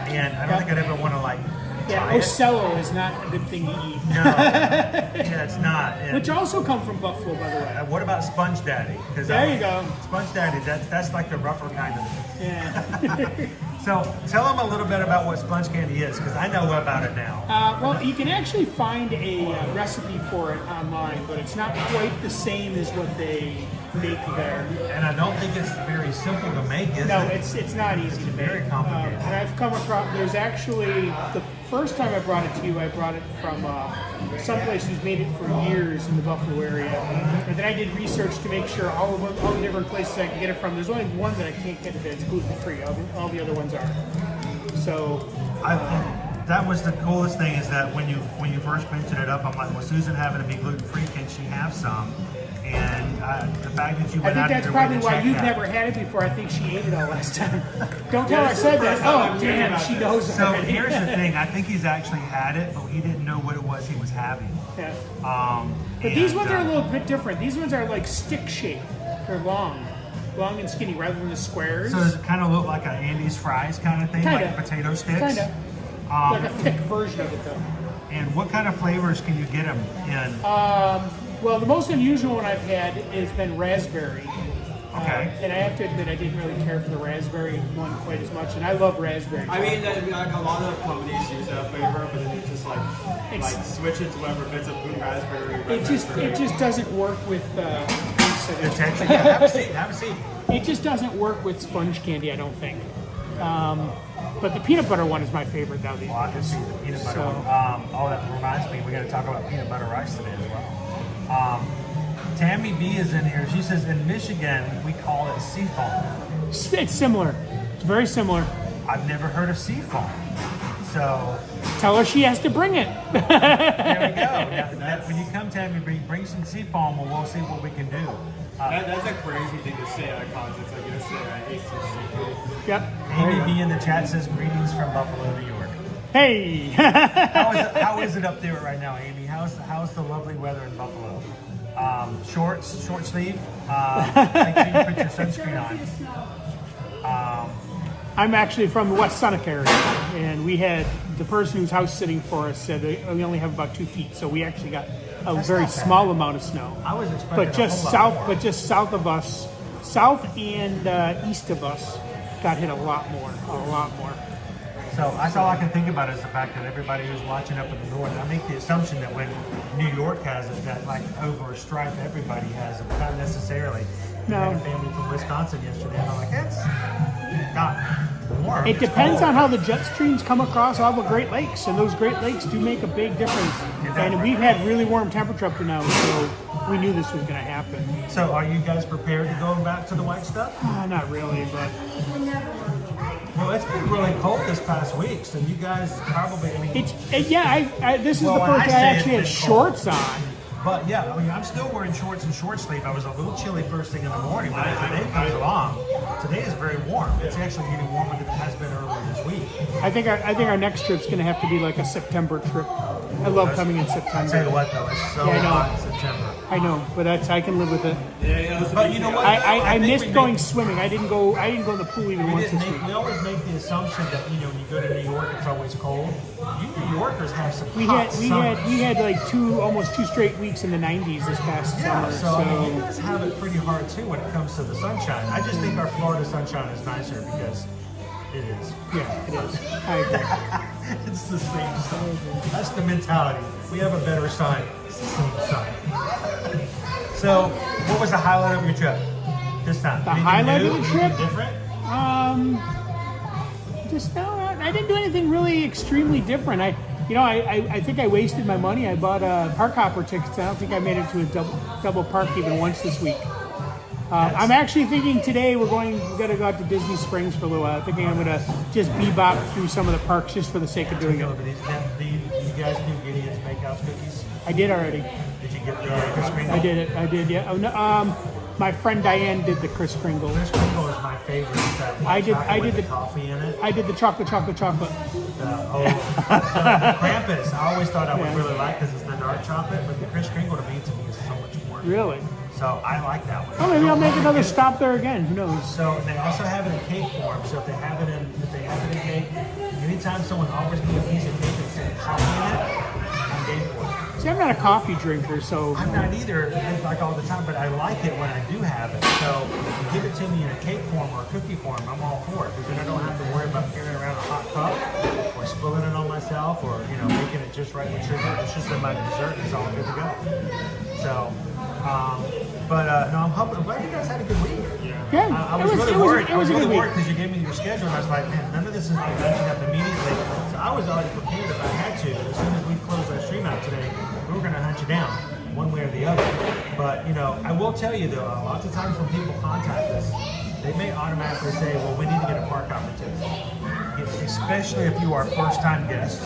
and I don't think I'd ever want to like. Yeah, Ocello is not a good thing to eat. No, yeah, it's not. And which also come from Buffalo, by the way. What about Sponge Daddy? There you go. Sponge Daddy, that's like the rougher kind of it. Yeah. So tell them a little bit about what sponge candy is, because I know about it now. Well, you can actually find a recipe for it online, but it's not quite the same as what they make there. And I don't think it's very simple to make, is it? No, it's not easy to make. Very complicated. And I've come across, there's actually, the first time I brought it to you, I brought it from someplace who's made it for years in the Buffalo area. And then I did research to make sure all the different places I can get it from. There's only one that I can't get it that's gluten-free. All the other ones are. So that was the coolest thing, is that when you first mentioned it up, I'm like, well, Susan having to be gluten-free, can she have some? And the fact that you went out of your way to check that. I think that's probably why you've never had it before. I think she ate it all last time. Don't tell her I said that. Oh, damn, she knows So already. here's the thing. I think he's actually had it, but he didn't know what it was he was having. Yeah. But these ones are a little bit different. These ones are like stick shaped. They're long and skinny rather than the squares. So does it kind of look like an Andy's fries kind of thing? Kinda. Like potato sticks? Kind of. Like a thick version of it, though. And what kind of flavors can you get them in? Well, the most unusual one I've had has been raspberry. Okay. And I have to admit, I didn't really care for the raspberry one quite as much, and I love raspberry. I mean, like a lot of companies use that flavor, but then you just like switch it to whatever bits of blue raspberry. It just doesn't work with the texture. Have a seat. It just doesn't work with sponge candy, I don't think. But the peanut butter one is my favorite now. Well, I can see the peanut butter one. That reminds me, we got to talk about peanut butter rice today as well. Tammy B is in here. She says in Michigan we call it seafoam. It's similar. It's very similar. I've never heard of seafoam. So tell her she has to bring it. There we go. Now, when you come, Tammy, bring some seafoam, and we'll see what we can do. That's a crazy thing to say at a concert. Like you say, I ate some seafood. Yep. Amy B in the chat says greetings from Buffalo, New York. Hey. How is it up there right now, Amy? How's the lovely weather in Buffalo? Short sleeve. Make sure you put your sunscreen on. I'm actually from the West Seneca area, and we had the person who's house sitting for us said we only have about 2 feet, so we actually got a very small amount of snow. I was expecting just south of us, south and east of us, got hit a lot more. So that's all I can think about is the fact that everybody who's watching up in the north, I make the assumption that when New York has it, that like over a stripe, everybody has it, but not necessarily. No. I had a family from Wisconsin yesterday, and I'm like, that's not warm. It depends on how the jet streams come across all the Great Lakes, and those Great Lakes do make a big difference. And we've had really warm temperature up to now, so we knew this was going to happen. So are you guys prepared to go back to the white stuff? Not really, but... Well, it's been really cold this past week, so you guys probably, I mean... This is the first I actually had shorts on. But yeah, I mean, I'm still wearing shorts and short sleeve. I was a little chilly first thing in the morning, but as the day comes along, today is very warm. It's actually getting warmer than it has been earlier this week. I think our next trip's going to have to be like a September trip. I love coming in September. I'll tell you what, though, it's so hot in September. I know, but I can live with it. But you know what? I missed going swimming. I didn't go in the pool even once this week. We always make the assumption that when you go to New York, it's always cold. You New Yorkers have some hot summers. We had like almost 2 straight weeks in the 90s this past summer. So I mean, you guys have it pretty hard too when it comes to the sunshine. I just think our Florida sunshine is nicer because it is. Yeah, it is. I agree. It's the same sun. That's the mentality. We have a better sun. It's the same sun. So, what was the highlight of your trip this time? The highlight of the trip? Different? Just no, I didn't do anything really extremely different. I think I wasted my money. I bought park hopper tickets. I don't think I made it to a double park even once this week. I'm actually thinking today we're going to go out to Disney Springs for a little while. I'm thinking I'm gonna just bebop through some of the parks just for the sake of doing it. Do you guys do Gideon's Bakehouse cookies? I did already. Did you get the Kris Kringle? I did it. I did. Yeah. Oh, no, my friend Diane did the Kris Kringle. Kris Kringle is my favorite. I did the coffee in it. I did the chocolate. So the Krampus, I always thought I would really like because it's the dark chocolate, but the Kris Kringle to me is so much more. Really? So I like that one. Oh, maybe I'll make another stop there again. Who knows? So they also have it in cake form. So if they have it in cake, anytime someone offers me a piece of cake and says coffee in it, I'm game for it. See, I'm not a coffee drinker, so I'm not either, like all the time, but I like it when I do have it. So if you give it to me in a cake form or a cookie form, I'm all for it because then I don't have to worry about carrying around a hot cup or spilling it on myself or making it just right with sugar. It's just that my dessert is all good to go. So, no, I'm glad you guys had a good week. Yeah, I was really worried. I was really worried because you gave me your schedule, and I was like, man, none of this is like matching up immediately. So I was already prepared if I had to. As soon as we closed our stream out today, we were going to hunt you down one way or the other. But I will tell you though, lots of times when people contact us, they may automatically say, well, we need to get a park opportunity. Especially if you are a first-time guest,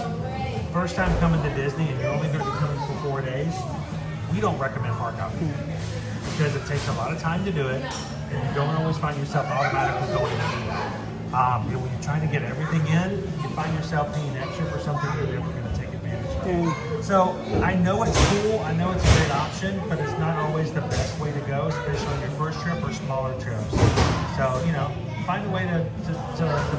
first time coming to Disney, and you're only going to be coming for 4 days. We don't recommend park hopping because it takes a lot of time to do it, and you don't always find yourself automatically going to do it. When you're trying to get everything in, you find yourself paying extra for something you're never going to take advantage of. So I know it's cool, I know it's a great option, but it's not always the best way to go, especially on your first trip or smaller trips. So, find a way to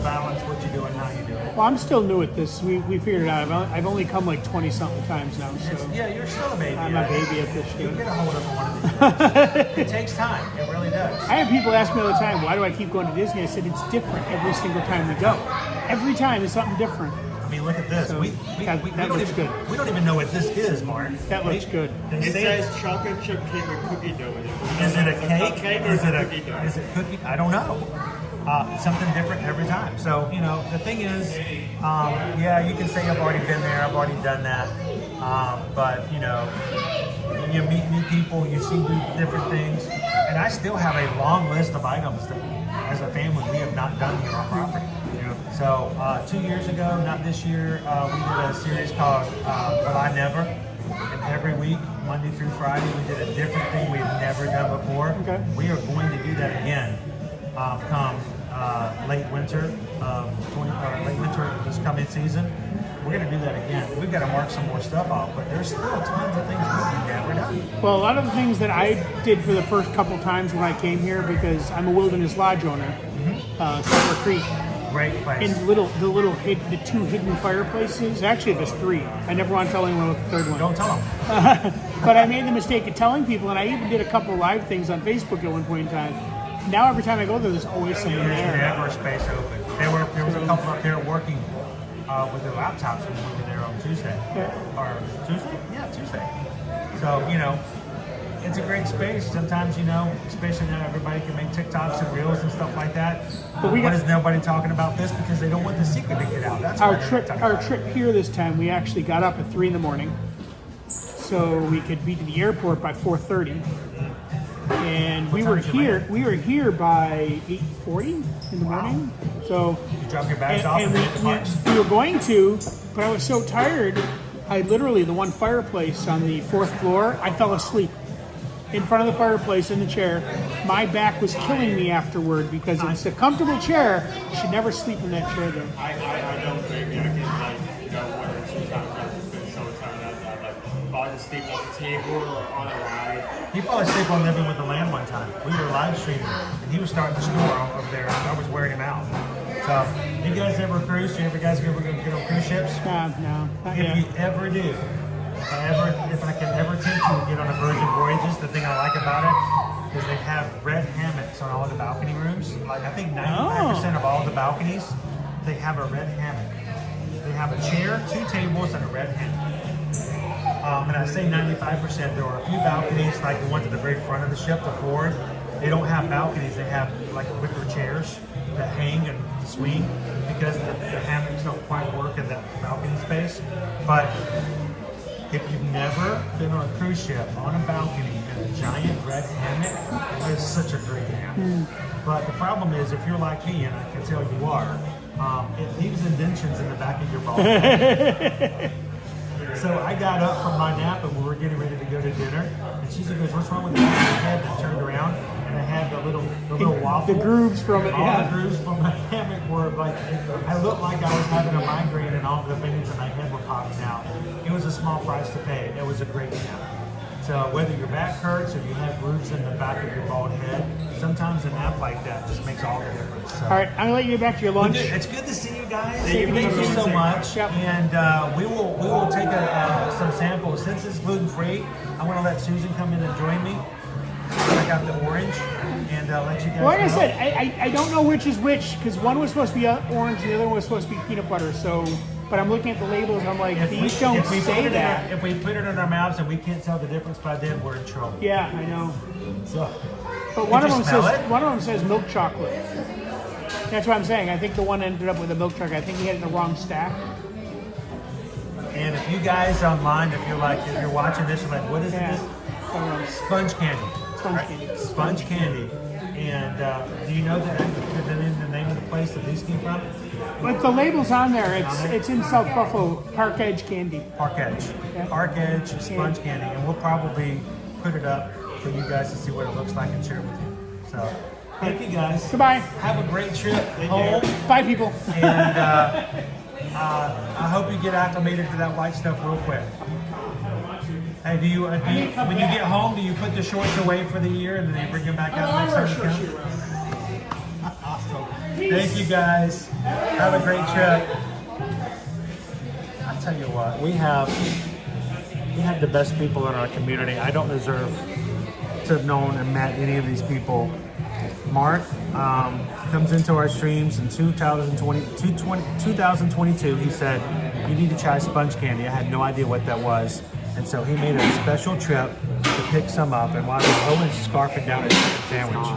balance what you do and how you do it. Well, I'm still new at this. We figured it out. I've only come like 20-something times now. So you're still a baby. I'm a baby at this shit. You'll get a hold of one of these. It takes time. It really does. I have people ask me all the time, why do I keep going to Disney? I said, it's different every single time we go. Every time is something different. I mean, look at this. So that looks good. We don't even know what this is, Mark. That looks good. It says chocolate chip cake with cookie dough in it. Is it a cake? Is it cookie? I don't know. Something different every time. So, the thing is, you can say I've already been there, I've already done that. But, you meet new people, you see different things. And I still have a long list of items that, as a family, we have not done here on property. So 2 years ago, not this year, we did a series called But I Never. And every week, Monday through Friday, we did a different thing we've never done before. Okay. We are going to do that again come late winter this coming season. We're going to do that again. We've got to mark some more stuff off, but there's still tons of things we've never done. Well, a lot of the things that I did for the first couple times when I came here, because I'm a Wilderness Lodge owner, Silver Creek. Great place. And the two hidden fireplaces. Actually, there's 3. I never want to tell anyone about the third one. Don't tell them. But I made the mistake of telling people, and I even did a couple live things on Facebook at one point in time. Now every time I go there, there's always something there. There's never space open. There was a couple up there working with their laptops when we were there on Tuesday. Or Tuesday? Yeah, Tuesday. So, it's a great space. Sometimes, especially now everybody can make TikToks and Reels and stuff like that. But why is nobody talking about this? Because they don't want the secret to get out. That's our trip here this time, we actually got up at 3 in the morning so we could be to the airport by 4:30. And we were here by 8:40 in the morning. So you drop your bags off and we were going to, but I was so tired. I literally, the one fireplace on the 4th floor, I fell asleep in front of the fireplace in the chair. My back was killing me afterward because it's a comfortable chair. You should never sleep in that chair though. I don't blame you. I can whether sometimes I've been so tired that fall asleep on the table or on a ride. He fell asleep on Living with the Lamb one time. We were live streaming, and he was starting to snore over there, and I was wearing him out. So, you guys ever cruise? You guys ever get on cruise ships? No. If you ever do, if I can ever tempt you to get on a Virgin Voyages, the thing I like about it is they have red hammocks on all the balcony rooms. Like I think 95% of all the balconies, they have a red hammock. They have a chair, 2 tables, and a red hammock. And I say 95%. There are a few balconies, like the ones at the very front of the ship, the forward, they don't have balconies. They have like wicker chairs that hang and swing because the hammocks don't quite work in that balcony space. But if you've never been on a cruise ship on a balcony in a giant red hammock, it's such a great nap. But the problem is, if you're like me, and I can tell you are, it leaves indentions in the back of your body. So I got up from my nap and we were getting ready to go to dinner. And she goes, "What's wrong with the back of your head?" And I turned around and I had the little waffle. The grooves from it, all the grooves from my hammock were like, I looked like I was having a migraine and all the veins in my head were popping out. It was a small price to pay. It was a great nap. So whether your back hurts or you have grooves in the back of your bald head, sometimes a nap like that just makes all the difference. So. All right, I'm gonna let you get back to your lunch. It's good to see you guys. Thank you so much. And we will take some samples. Since it's gluten free, I want to let Susan come in and join me. I got the orange and let you guys. Well, like I know. said, I don't know which is which because one was supposed to be orange, the other one was supposed to be peanut butter. So, but I'm looking at the labels. I'm like, these don't say that. If we put it in our mouths and we can't tell the difference by then, we're in trouble. Yeah, I know. So, but one of them says milk chocolate. That's what I'm saying. I think the one ended up with a milk chocolate. I think he had it in the wrong stack. And if you guys online, if you're watching this, you're like, what is this? Sponge candy. Sponge candy. Sponge candy. And do you know the name of the place that these came from? But the label's on there. It's in South Buffalo, Park Edge Candy. Park Edge. Yeah. Park Edge Sponge Candy. And we'll probably put it up for you guys to see what it looks like and share it with you. So, thank you guys. Goodbye. Have a great trip home. Bye, people. And I hope you get acclimated to that white stuff real quick. Hey, do you when you get home, do you put the shorts away for the year and then you bring them back out next time you come? Awesome. Thank you guys. Have a great trip. I tell you what, we have the best people in our community. I don't deserve to have known and met any of these people. Mark comes into our streams in 2022. He said, "You need to try sponge candy." I had no idea what that was. And so he made a special trip to pick some up. And while Owen's scarfing down his sandwich,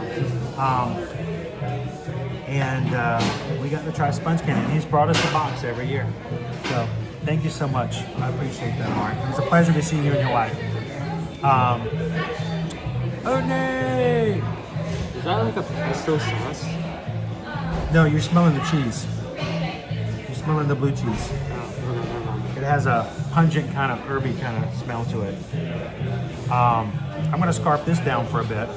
we got to try sponge candy. And he's brought us a box every year. So thank you so much. I appreciate that, Mark. It's a pleasure to see you and your wife. Oh, nay! Is that like a pesto sauce? No, you're smelling the cheese. You're smelling the blue cheese. It has a pungent kind of herby kind of smell to it. I'm going to scarf this down for a bit.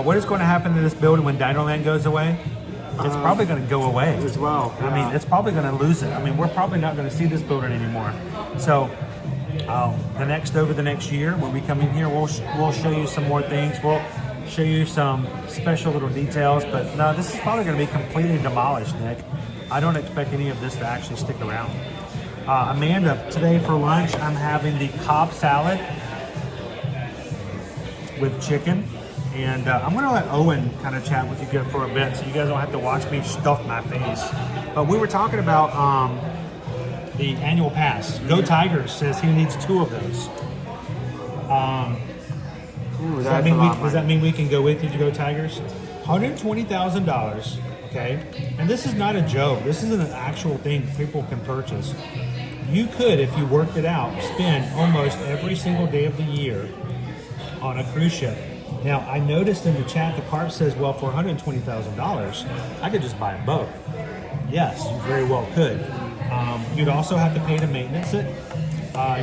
What is going to happen to this building when Dinoland goes away? It's probably going to go away as well. I mean, it's probably going to lose it. I mean, we're probably not going to see this building anymore. So over the next year, when we come in here, we'll show you some more things. We'll show you some special little details. But no, this is probably going to be completely demolished, Nick. I don't expect any of this to actually stick around. Amanda, today for lunch, I'm having the Cobb salad with chicken. And I'm going to let Owen kind of chat with you guys for a bit so you guys don't have to watch me stuff my face. But we were talking about the annual pass. Go Tigers says he needs 2 of those. Does that mean we can go with you to Go Tigers? $120,000. Okay, and this is not a joke. This is an actual thing people can purchase. You could, if you worked it out, spend almost every single day of the year on a cruise ship. Now, I noticed in the chat, the Carp says, well, for $120,000, I could just buy a boat. Yes, you very well could. You'd also have to pay to maintenance it.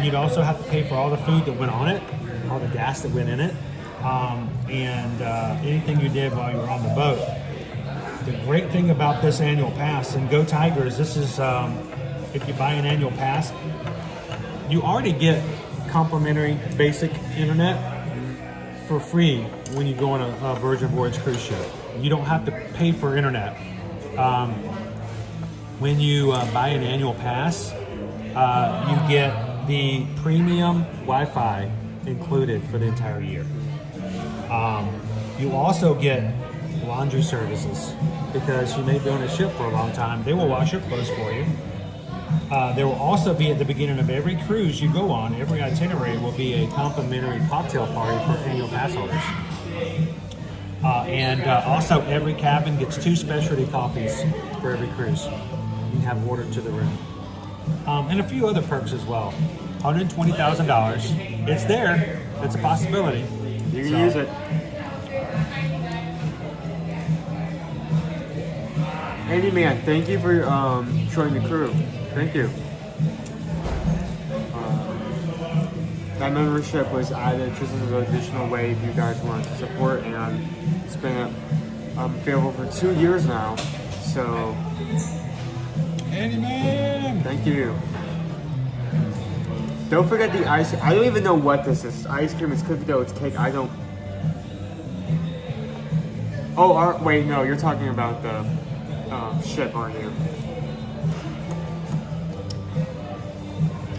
You'd also have to pay for all the food that went on it, all the gas that went in it, and anything you did while you were on the boat. The great thing about this annual pass, and Go Tigers, this is, if you buy an annual pass, you already get complimentary basic internet for free when you go on a Virgin Voyage cruise ship. You don't have to pay for internet. When you buy an annual pass, you get the premium Wi-Fi included for the entire year. You also get laundry services because you may be on a ship for a long time. They will wash your clothes for you. There will also be at the beginning of every cruise you go on, every itinerary will be a complimentary cocktail party for annual pass holders. And also every cabin gets 2 specialty coffees for every cruise. You can have ordered to the room. And a few other perks as well. $120,000. It's there. It's a possibility. You can use it. Andy man, thank you for showing the crew. Thank you. That membership was added just as an additional way if you guys want to support, and it's been available for 2 years now. So, Andy man, thank you. Don't forget the ice. I don't even know what this is. Ice cream is cookie dough. It's cake. I don't. Oh, wait, no. You're talking about the ship, aren't you?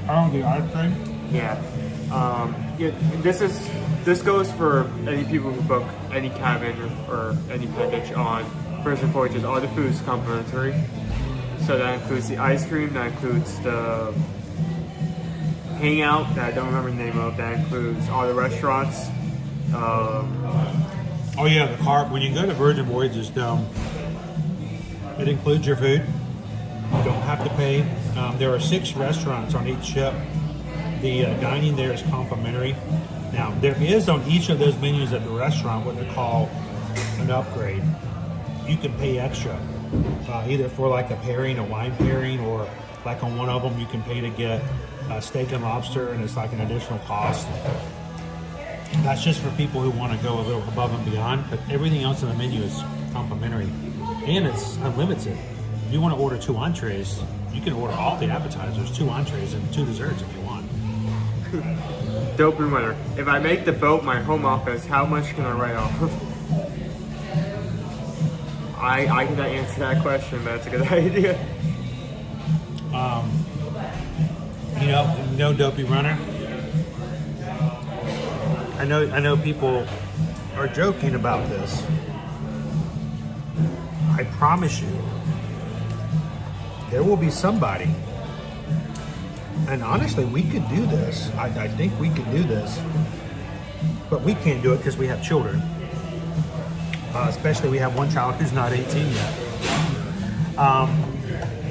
I don't do ice cream. Yeah. This goes for any people who book any cabin or any package on First Voyages. All the food is complimentary. So that includes the ice cream. That includes the hangout that I don't remember the name of. That includes all the restaurants. Oh yeah, the car. When you go to Virgin Voyages, it includes your food. You don't have to pay. There are 6 restaurants on each ship. The dining there is complimentary. Now, there is on each of those menus at the restaurant what they call an upgrade. You can pay extra, either for like a pairing, a wine pairing, or like on one of them you can pay to get steak and lobster, and it's like an additional cost. That's just for people who want to go a little above and beyond, but everything else in the menu is complimentary. And it's unlimited. If you want to order 2 entrees, you can order all the appetizers, 2 entrees, and 2 desserts if you want. Dope reminder. If I make the boat my home office, how much can I write off? I cannot answer that question, but that's a good idea. Dopey Runner. I know people are joking about this. I promise you, there will be somebody, and honestly, we could do this. I think we could do this, but we can't do it because we have children. Especially we have one child who's not 18 yet.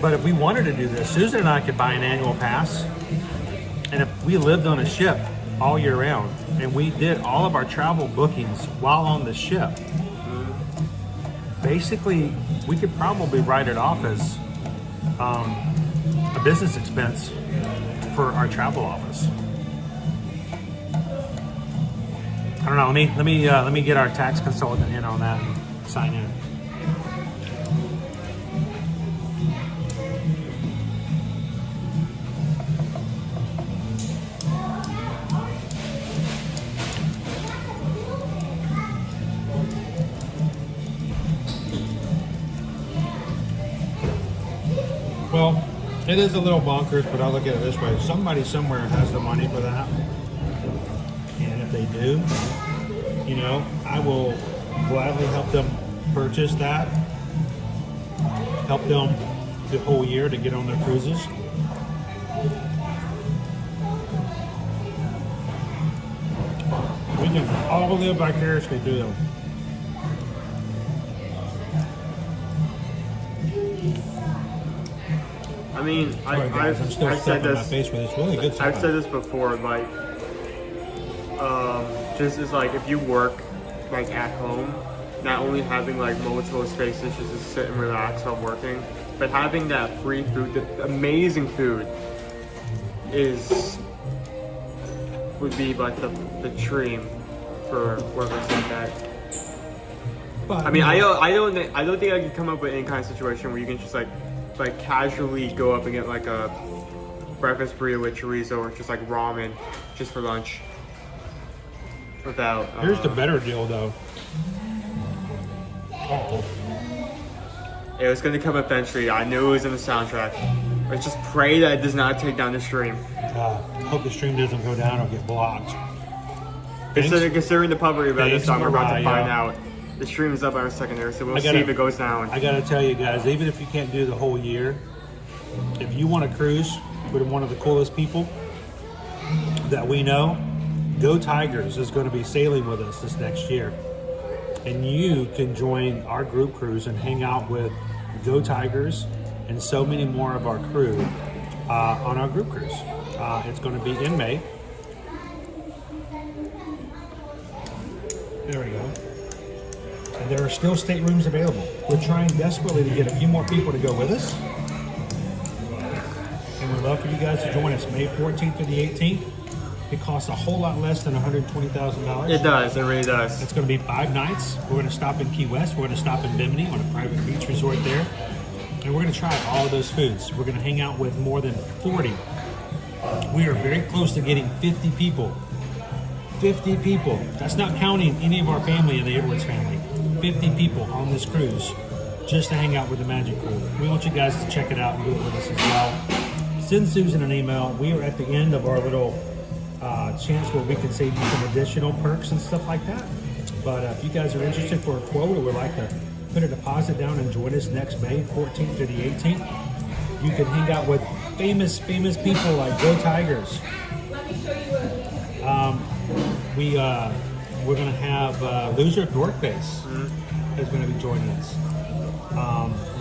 But if we wanted to do this, Susan and I could buy an annual pass, and if we lived on a ship all year round, and we did all of our travel bookings while on the ship, basically, we could probably write it off as a business expense for our travel office. I don't know. Let me get our tax consultant in on that and sign in. Well, it is a little bonkers, but I'll look at it this way. Somebody somewhere has the money for that. And if they do, I will gladly help them purchase that. Help them the whole year to get on their cruises. We can all live vicariously through them. I mean, I've said this. Really I've said this before. Like, just as like if you work like at home, not only having like multiple spaces just to sit and relax while working, but having that free food, the amazing food, would be like the dream for workers like that. But, I mean, I don't think I can come up with any kind of situation where you can just like casually go up and get like a breakfast burrito with chorizo or just like ramen just for lunch without here's the better deal though. It was going to come eventually. I knew it was in the soundtrack. Let's just pray that it does not take down the stream. Hope the stream doesn't go down or get blocked. Considering the public about this time, we're about to find out. The stream is up on our secondary, so we'll see if it goes down. I gotta tell you guys, even if you can't do the whole year, if you want to cruise with one of the coolest people that we know, Go Tigers is going to be sailing with us this next year. And you can join our group cruise and hang out with Go Tigers and so many more of our crew on our group cruise. It's going to be in May. There we go. And there are still staterooms available. We're trying desperately to get a few more people to go with us. And we'd love for you guys to join us May 14th to the 18th. It costs a whole lot less than $120,000. It does, it really does. It's going to be 5 nights. We're going to stop in Key West. We're going to stop in Bimini on a private beach resort there. And we're going to try all of those foods. We're going to hang out with more than 40. We are very close to getting 50 people. 50 people. That's not counting any of our family in the Edwards family. 50 people on this cruise just to hang out with the Magic Crew. We want you guys to check it out and do it with us as well. Send Susan an email. We are at the end of our little chance where we can save you some additional perks and stuff like that. But if you guys are interested for a quote or would like to put a deposit down and join us next May 14th to the 18th, you can hang out with famous people like Go Tigers. We're going to have Loser Dorkface is going to be joining us.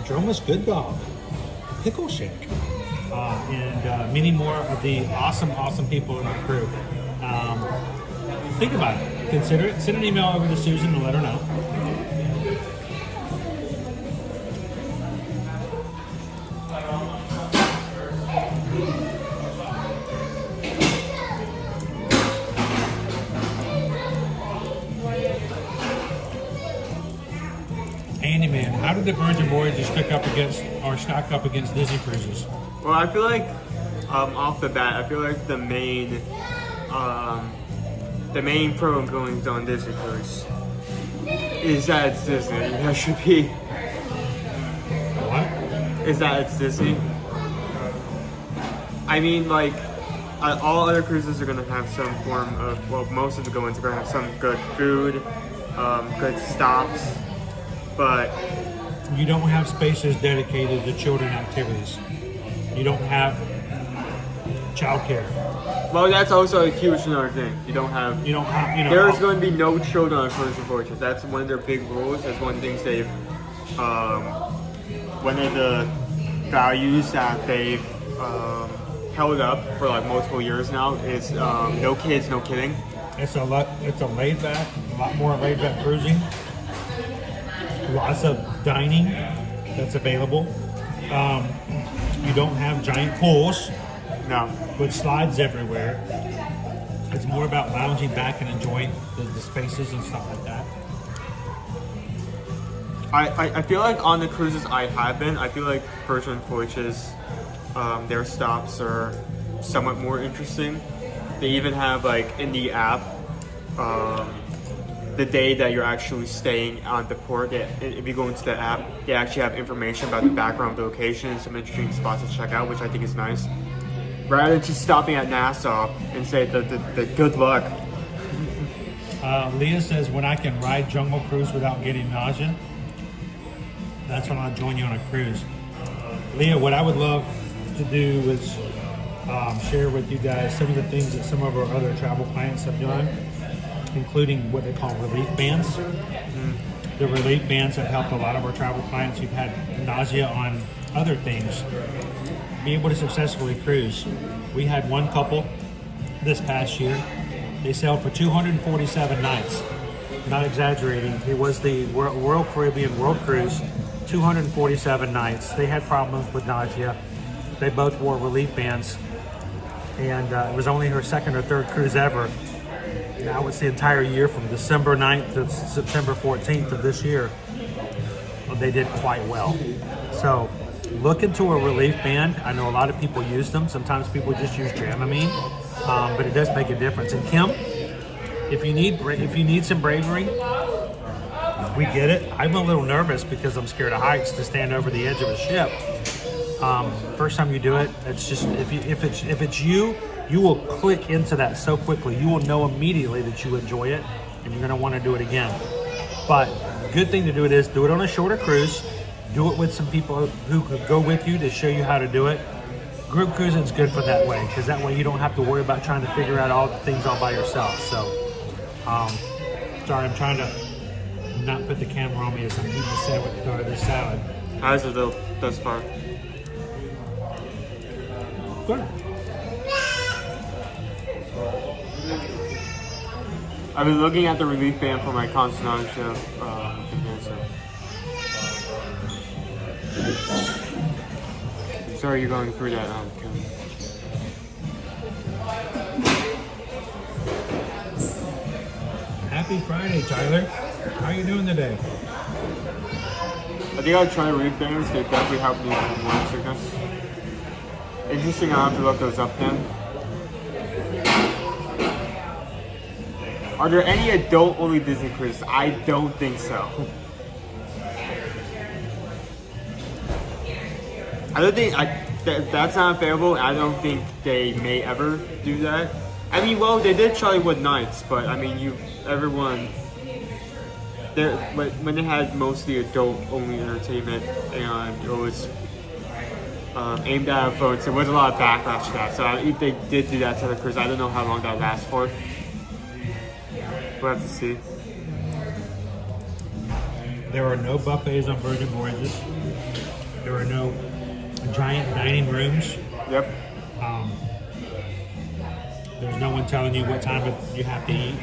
Dromus Good Dog, Pickle Shake, and many more of the awesome people in our crew. Think about it. Consider it. Send an email over to Susan and let her know. Andy, man, how did the Virgin Voyages stack up against Disney cruises? Well, I feel like off the bat, I feel like the main pro and goings on Disney cruise is that it's Disney. That should be. What? Is that it's Disney? I mean, like, all other cruises are going to have some form of, well, most of the go-ins are going to have some good food, good stops, but you don't have spaces dedicated to children activities. You don't have childcare. Well, that's also a huge another thing. There's going to be no children on Cruise Voyages. That's one of their big rules. That's one of the things they've, one of the values that they've held up for like multiple years now is no kids, no kidding. It's a laid back, a lot more laid back cruising. Lots of dining that's available. You don't have giant pools. No. With slides everywhere. It's more about lounging back and enjoying the spaces and stuff like that. I feel like on the cruises I have been, I feel like Virgin Voyages, their stops are somewhat more interesting. They even have, like, in the app, the day that you're actually staying on the port, if you go into the app, they actually have information about the background location and some interesting spots to check out, which I think is nice. Rather than just stopping at Nassau and say the good luck. Leah says, when I can ride Jungle Cruise without getting nausea, that's when I'll join you on a cruise. Leah, what I would love to do is share with you guys some of the things that some of our other travel clients have done, including what they call relief bands. The relief bands have helped a lot of our travel clients who've had nausea on other things be able to successfully cruise. We had one couple this past year. They sailed for 247 nights. Not exaggerating. It was the Royal Caribbean World Cruise, 247 nights. They had problems with nausea. They both wore relief bands. And it was only her second or third cruise ever. Now it's the entire year from December 9th to September 14th of this year. They did quite well. So look into a relief band. I know a lot of people use them. Sometimes people just use Dramamine, but it does make a difference. And Kim, if you need some bravery, we get it. I'm a little nervous because I'm scared of heights to stand over the edge of a ship. First time you do it, it's just if it's you will click into that so quickly. You will know immediately that you enjoy it, and you're going to want to do it again. But good thing to do it is do it on a shorter cruise. Do it with some people who could go with you to show you how to do it. Group cruising is good for that way, because that way you don't have to worry about trying to figure out all the things all by yourself. So, sorry, I'm trying to not put the camera on me as I'm eating the sandwich or the salad. How's it though thus far? Good. I've been looking at the relief band for my consonant show. Sorry you're going through that, Kim. Happy Friday, Tyler. How are you doing today? I think I'll try relief bands. They definitely help me with morning sickness. Interesting, I'll have to look those up then. Are there any adult-only Disney cruises? I don't think so. I don't think that's not available. I don't think they may ever do that. I mean, well, they did Charliewood Nights, but I mean, everyone. When they had mostly adult-only entertainment and it was aimed at folks, there was a lot of backlash to that. So if they did do that to the cruise, I don't know how long that lasts for. We'll have to see. There are no buffets on Virgin Voyages. There are no giant dining rooms. Yep. There's no one telling you what time you have to eat.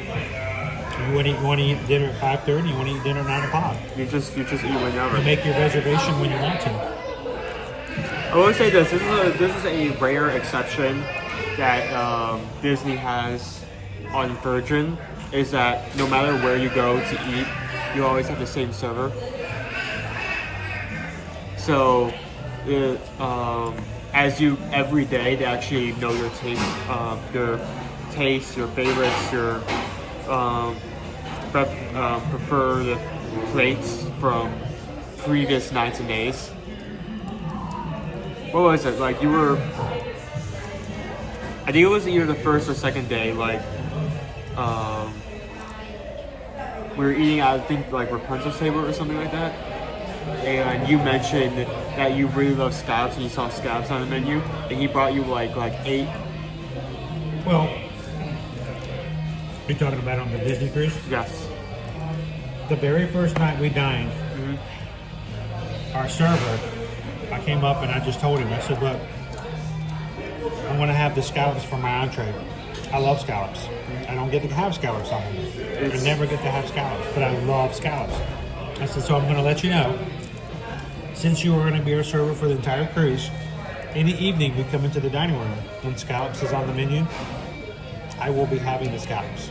You want to eat dinner at 5:30. You want to eat dinner at 9 o'clock. You just eat whenever. You make your reservation when you want to. I will say this is a rare exception that Disney has on Virgin, is that no matter where you go to eat, you always have the same server. So, every day they actually know your taste, your favorites, your prefer the plates from previous nights and days. What was it? Like you were, I think it was either the first or second day, like we were eating at, I think, like Rapunzel's table or something like that. And you mentioned that you really love scallops and you saw scallops on the menu, and he brought you like 8. Well, you're talking about on the Disney cruise? Yes. The very first night we dined, our server, I came up and I just told him, I said, look, I want to have the scallops for my entree. I love scallops. I don't get to have scallops on them. I never get to have scallops, but I love scallops. I said, so I'm going to let you know, since you are going to be our server for the entire cruise, any evening we come into the dining room and scallops is on the menu, I will be having the scallops.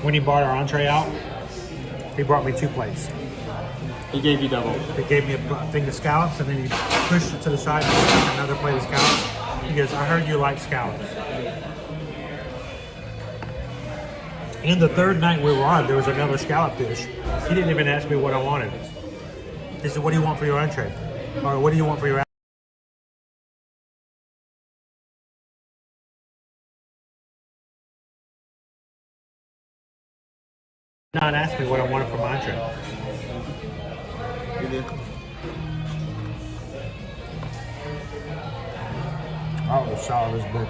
When he bought our entree out, he brought me 2 plates. He gave you double. He gave me a thing of scallops, and then he pushed it to the side and took another plate of scallops. He goes, I heard you like scallops. And the third night we were on, there was another scallop dish. He didn't even ask me what I wanted. He said, what do you want for your entree? Or what do you want for your not ask me what I wanted for my entree. Oh, the salad is good.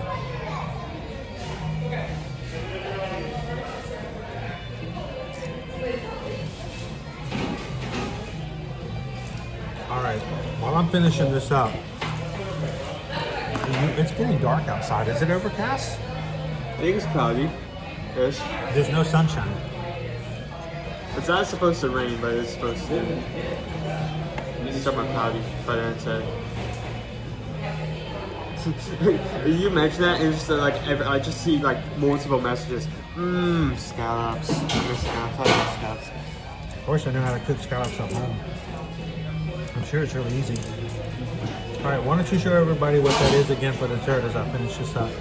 All right, while I'm finishing this up, it's getting dark outside. Is it overcast? I think it's cloudy-ish. There's no sunshine. It's not supposed to rain, but it's supposed to. It's somewhat cloudy by the inside. You mention that, and it's just like I just see like multiple messages. Scallops. I miss scallops. I love scallops. Of course, I know how to cook scallops at home. I'm sure it's really easy. All right, why don't you show everybody what that is again for dessert as I finish this up?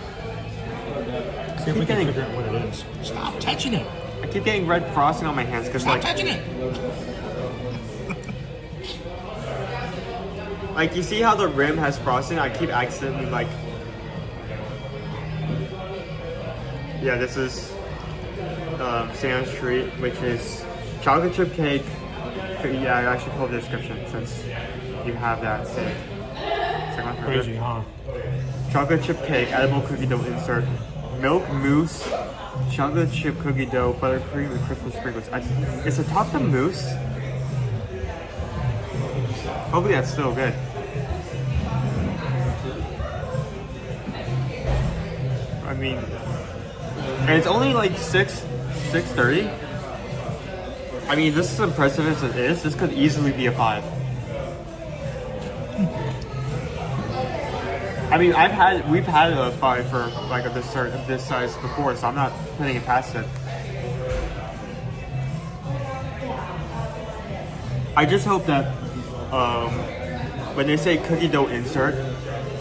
See if we can figure out what it is. Stop touching it. I keep getting red frosting on my hands because Stop touching it. Like, you see how the rim has frosting? I keep accidentally, like... Yeah, this is Santa's treat, which is chocolate chip cake, Yeah, I should pull the description since you have that saved. Crazy, huh? Chocolate chip cake, edible cookie dough insert, milk mousse, chocolate chip cookie dough, buttercream, and Christmas sprinkles. Is it topped with mousse? Hopefully that's still good. I mean, and it's only like 6:30. I mean, this is impressive as it is. This could easily be a 5. I mean, we've had a 5 for like this size before, so I'm not putting it past it. I just hope that when they say cookie dough insert,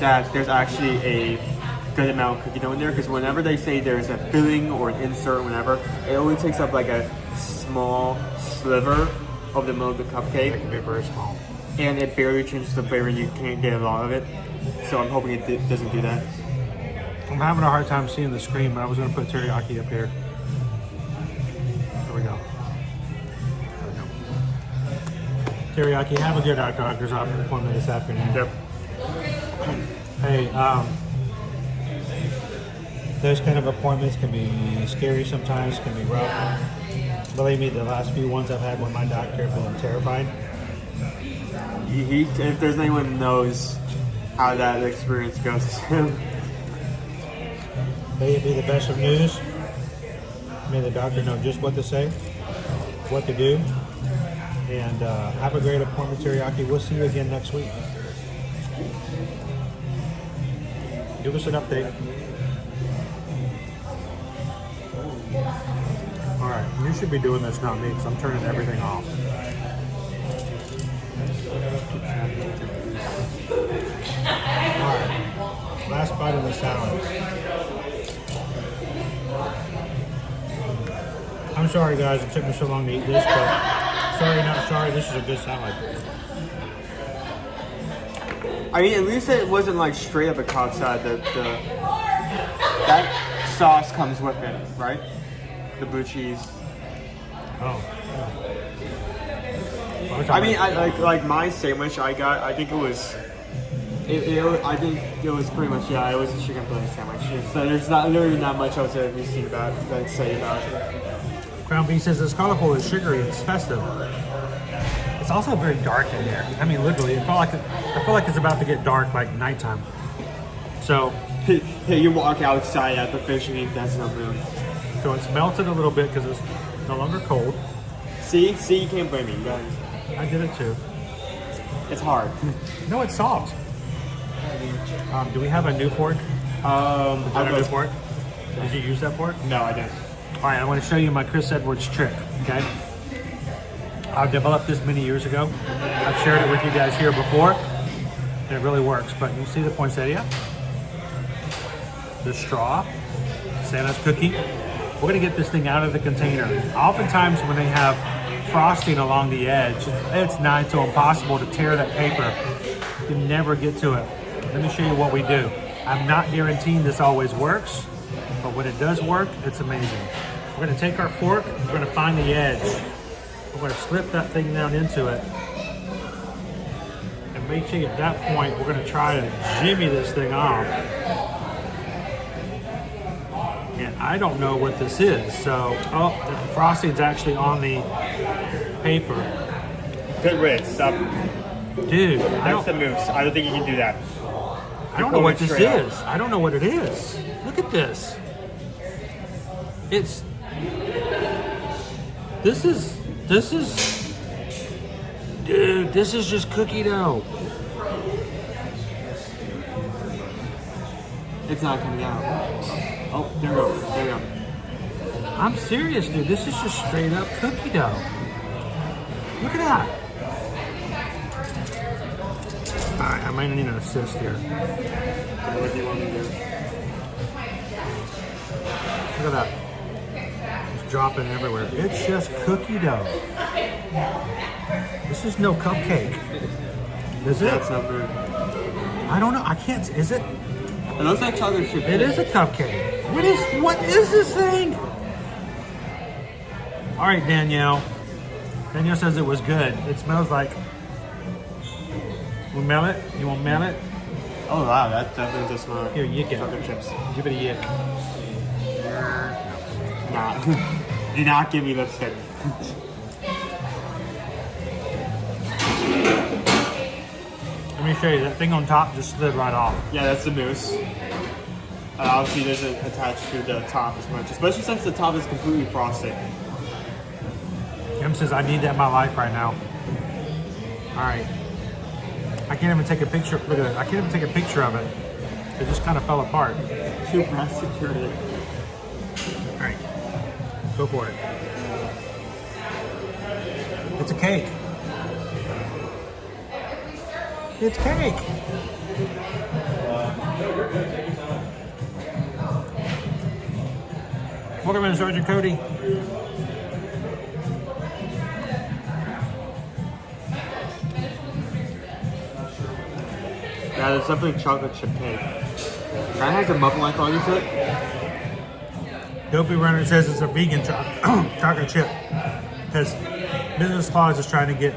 that there's actually a good amount of cookie dough in there, because whenever they say there's a filling or an insert or whatever, it only takes up like a small sliver of the milk of the cupcake. It can be very small. And it barely changes the flavor, you can't get a lot of it. So I'm hoping it doesn't do that. I'm having a hard time seeing the screen, but I was going to put teriyaki up here. There we go. Teriyaki, have a good doctor's appointment this afternoon. Yep. Hey, those kind of appointments can be scary sometimes, can be rough. Believe me, the last few ones I've had with my doctor have been terrifying. If there's anyone who knows how that experience goes to him. May it be the best of news. May the doctor know just what to say, what to do, and have a great appointment, teriyaki. We'll see you again next week. Give us an update. All right, you should be doing this, not me, because I'm turning everything off. Alright, last bite of the salad. I'm sorry guys, it took me so long to eat this, but sorry, not sorry, this is a good salad. I mean, at least it wasn't like straight up a Cobb salad. That sauce comes with it, right? The blue cheese. Oh. I mean, like my sandwich I got. I think it was. I think it was pretty much it was a chicken fillet sandwich. So there's literally not much else to say about it. Crown beef says it's colorful, it's sugary, it's festive. It's also very dark in here. I mean, literally, I feel like it's about to get dark, like nighttime. So, hey, you walk outside at the fish and that's no moon. So it's melted a little bit because it's no longer cold. See, you can't blame me, you guys. I did it too. It's hard. No, it's soft. Do we have a new fork? A new fork? Did you use that fork? No, I didn't. All right, I want to show you my Chris Edwards trick, okay? I developed this many years ago. I've shared it with you guys here before, and it really works. But you see the poinsettia, the straw, Santa's cookie. We're gonna get this thing out of the container. Oftentimes when they have frosting along the edge, it's nigh to impossible to tear that paper. You never get to it. Let me show you what we do. I'm not guaranteeing this always works, but when it does work, it's amazing. We're gonna take our fork, we're gonna find the edge. We're gonna slip that thing down into it. And make sure at that point, we're gonna try to jimmy this thing off. And I don't know what this is, so, oh, the frosting's actually on the paper. Good riddance, stop. Dude, that's the moose. I don't think you can do that. I don't know what this is. I don't know what it is. Look at this. This is just cookie dough. It's not coming out. Oh, there we go. There we go. I'm serious, dude. This is just straight up cookie dough. Look at that. All right, I might need an assist here. What do you want me to do? Look at that. It's dropping everywhere. It's just cookie dough. This is no cupcake. Is it? That's not good. I don't know. I can't. Is it? It looks like chocolate chip. It is a cupcake. What is this thing? All right, Danielle. Daniel says it was good. It smells like. We smell it? You want to smell it? Oh wow, that definitely does smell. Here, yick it. Chocolate chips. Give it a yick. Nah. Do not give me lipstick. Let me show you. That thing on top just slid right off. Yeah, that's the mousse. Obviously, it isn't attached to the top as much, especially since the top is completely frosted. Em says, I need that in my life right now. All right. I can't even take a picture. Look at it. I can't even take a picture of it. It just kind of fell apart. Too security. All right. Go for it. It's a cake. It's cake. Welcome in, Sergeant Cody. Yeah, there's definitely chocolate chip cake. Kind of has a muffin-like quality to it. Dopey Runner says it's a vegan chocolate chip because Mrs. Claus is trying to get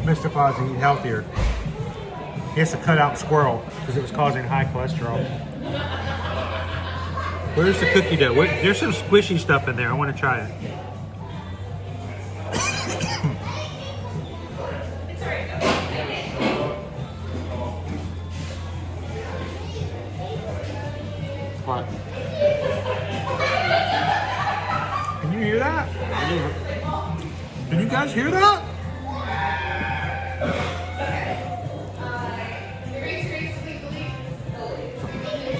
Mr. Claus to eat healthier. He has to cut out squirrel because it was causing high cholesterol. Where's the cookie dough? There's some squishy stuff in there. I want to try it. What? Can you hear that? Can you guys hear that?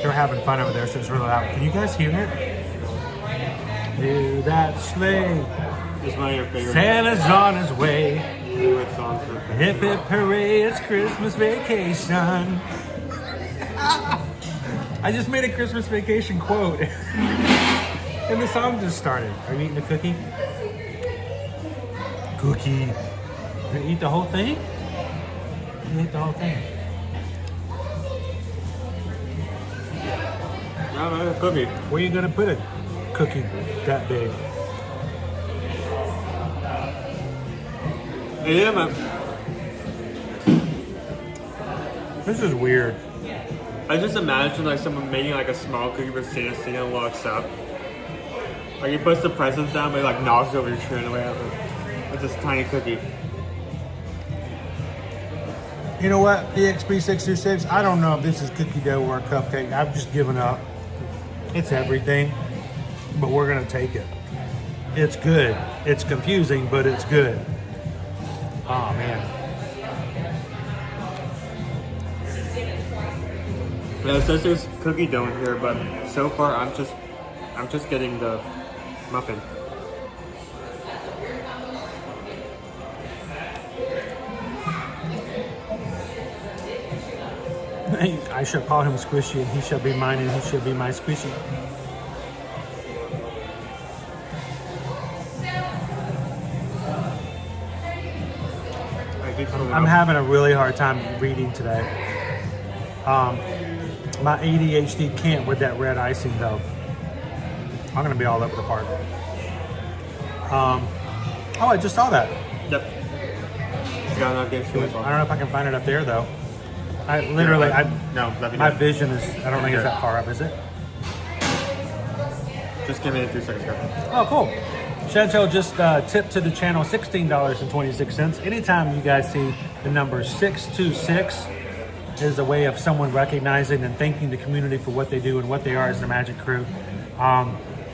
They're having fun over there, so it's really loud. Can you guys hear it? Hear that sleigh. It's one of your favorite. Santa's on his way. Favorite songs. Hip hip hooray, it's Christmas vacation. I just made a Christmas vacation quote. And the song just started. Are you eating a cookie? Cookie. You gonna eat the whole thing? You eat the whole thing. No, man, a cookie. Where are you gonna put a cookie that big? Yeah, man. This is weird. I just imagine like someone making like a small cookie for Santa. Santa walks up. Like he puts the presents down, but he like knocks over your tree and away with this tiny cookie. You know what, PXP626, I don't know if this is cookie dough or a cupcake. I've just given up. It's everything, but we're gonna take it. It's good. It's confusing, but it's good. Oh man. Yeah, it says there's cookie dough in here, but so far I'm just getting the muffin. I shall call him Squishy, and he shall be mine, and he shall be my Squishy. I'm having a really hard time reading today. My ADHD can't with that red icing though. I'm gonna be all over the park. Oh, I just saw that. Yep. I don't know if I can find it up there though. I literally, my vision is, I don't think it's that far up, is it? Just give me a few seconds here. Oh, cool. Chantel just tipped to the channel $16.26. Anytime you guys see the number 626 is a way of someone recognizing and thanking the community for what they do and what they are as the Magic Crew.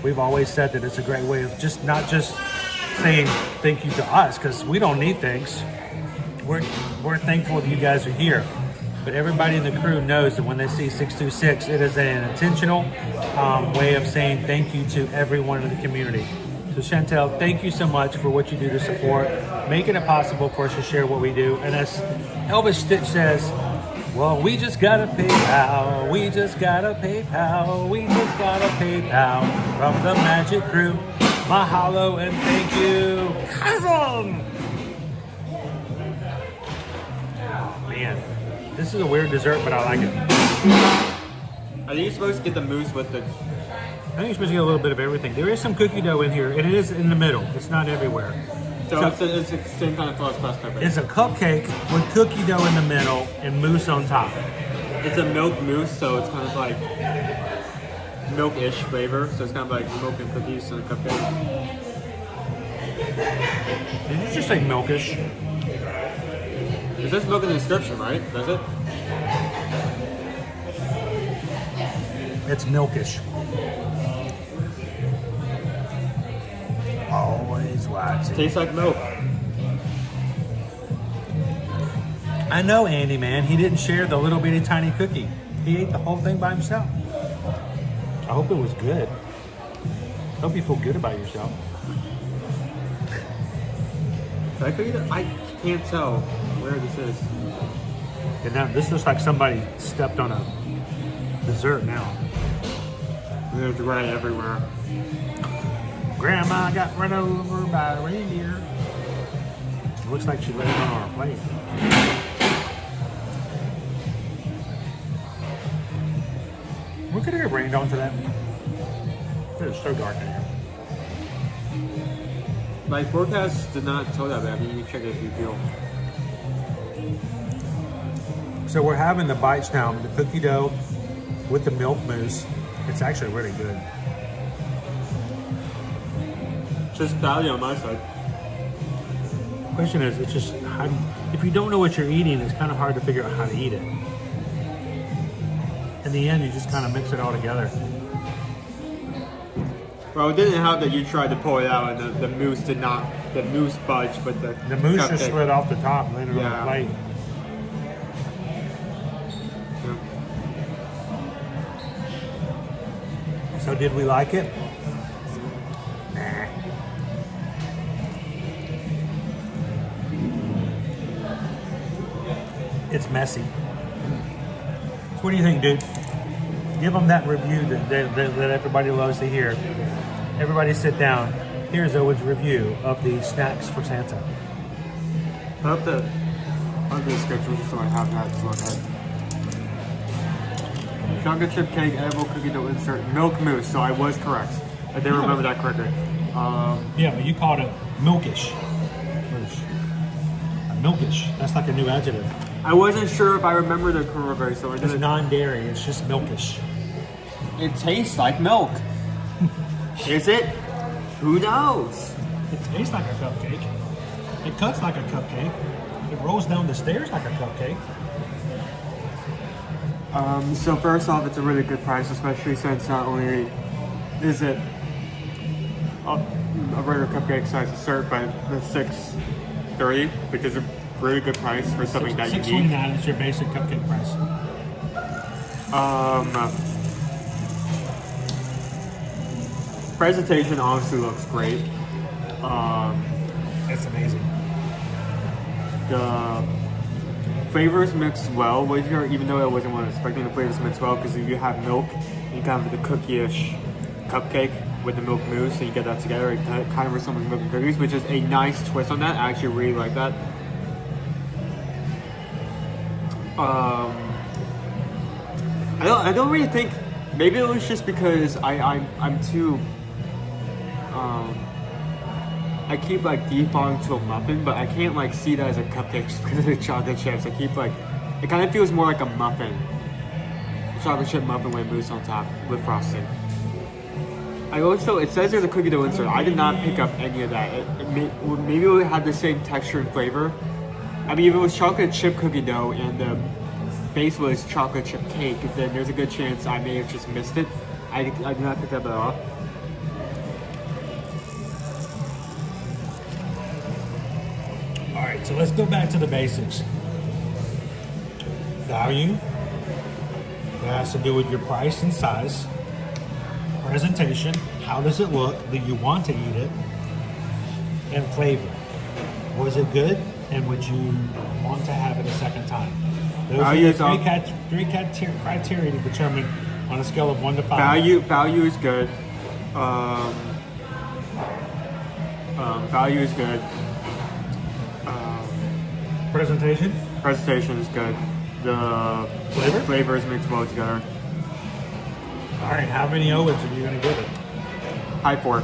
We've always said that it's a great way of just not just saying thank you to us, because we don't need thanks. We're thankful that you guys are here. But everybody in the crew knows that when they see 626, it is an intentional way of saying thank you to everyone in the community. So Chantel, thank you so much for what you do to support, making it possible for us to share what we do. And as Elvis Stitch says, well, we just gotta PayPal, we just gotta PayPal, we just gotta PayPal from the Magic Crew. Mahalo and thank you. Cousin! Oh, man. This is a weird dessert, but I like it. Are you supposed to get the mousse with the... I think you're supposed to get a little bit of everything. There is some cookie dough in here, and it is in the middle. It's not everywhere. So it's the same kind of frost pasta. It's a cupcake with cookie dough in the middle and mousse on top. It's a milk mousse, so it's kind of like milk-ish flavor. So it's kind of like milk and cookies in a cupcake. Did you just say milkish? It says milk in the description, right? Does it? It's milkish. Always watching. Tastes like milk. I know Andy, man. He didn't share the little bitty tiny cookie. He ate the whole thing by himself. I hope it was good. I hope you feel good about yourself. I can't tell where this is. And now this looks like somebody stepped on a dessert now. There's right everywhere. Grandma got run over by a reindeer. Looks like she laid it on our plate. Look at it, it rained on today. It's so dark in here. My forecast did not tell that, but I mean, you check it if you feel. So we're having the bites now, the cookie dough with the milk mousse. It's actually really good. Just value on my side. Question is, it's just how do you, if you don't know what you're eating, it's kind of hard to figure out how to eat it. In the end, you just kind of mix it all together. Well, it didn't help that you tried to pull it out, and the mousse did not. The mousse budge, but the mousse cupcake just slid off the top and landed on the plate. Yeah. So did we like it? Nah. It's messy. So what do you think, dude? Give them that review that everybody loves to hear. Everybody sit down. Here's Owen's review of the snacks for Santa. I'll have the description just so I have that to look at. Chocolate chip cake, edible cookie dough insert, milk mousse. So I was correct. I did remember that correctly. Yeah, but you called it milkish. Milkish. That's like a new adjective. I wasn't sure if I remembered it correctly, so I did. It's non-dairy. It's just milkish. It tastes like milk. Is it? Who knows? It tastes like a cupcake. It cuts like a cupcake. It rolls down the stairs like a cupcake. So first off, it's a really good price, especially since not only is it a regular cupcake size dessert, but the $6.30, which is a really good price for something that you need. $6.29 is your basic cupcake price. Presentation honestly looks great. It's amazing. The flavors mix well with here, even though I wasn't expecting the flavors to mix well, because you have milk, you kind of the cookie-ish cupcake with the milk mousse, so you get that together. It kind of resembles milk and cookies, which is a nice twist on that. I actually really like that. I don't really think. Maybe it was just because I'm too. I keep like defaulting to a muffin, but I can't like see that as a cupcake just because of the chocolate chips. I keep like, it kind of feels more like a muffin, chocolate chip muffin with mousse on top with frosting. I also, it says there's a cookie dough insert. I did not pick up any of that. Maybe it had the same texture and flavor. I mean, if it was chocolate chip cookie dough and the base was chocolate chip cake, then there's a good chance I may have just missed it. I did not pick that at all. All right, so let's go back to the basics. Value. That has to do with your price and size. Presentation. How does it look? Do you want to eat it? And flavor. Was it good? And would you want to have it a second time? Those are the three criteria to determine on a scale of 1 to 5. Value is good. Value is good. Presentation? Presentation is good. The flavors mix well together. All right, how many Owens are you going to give it? High 4.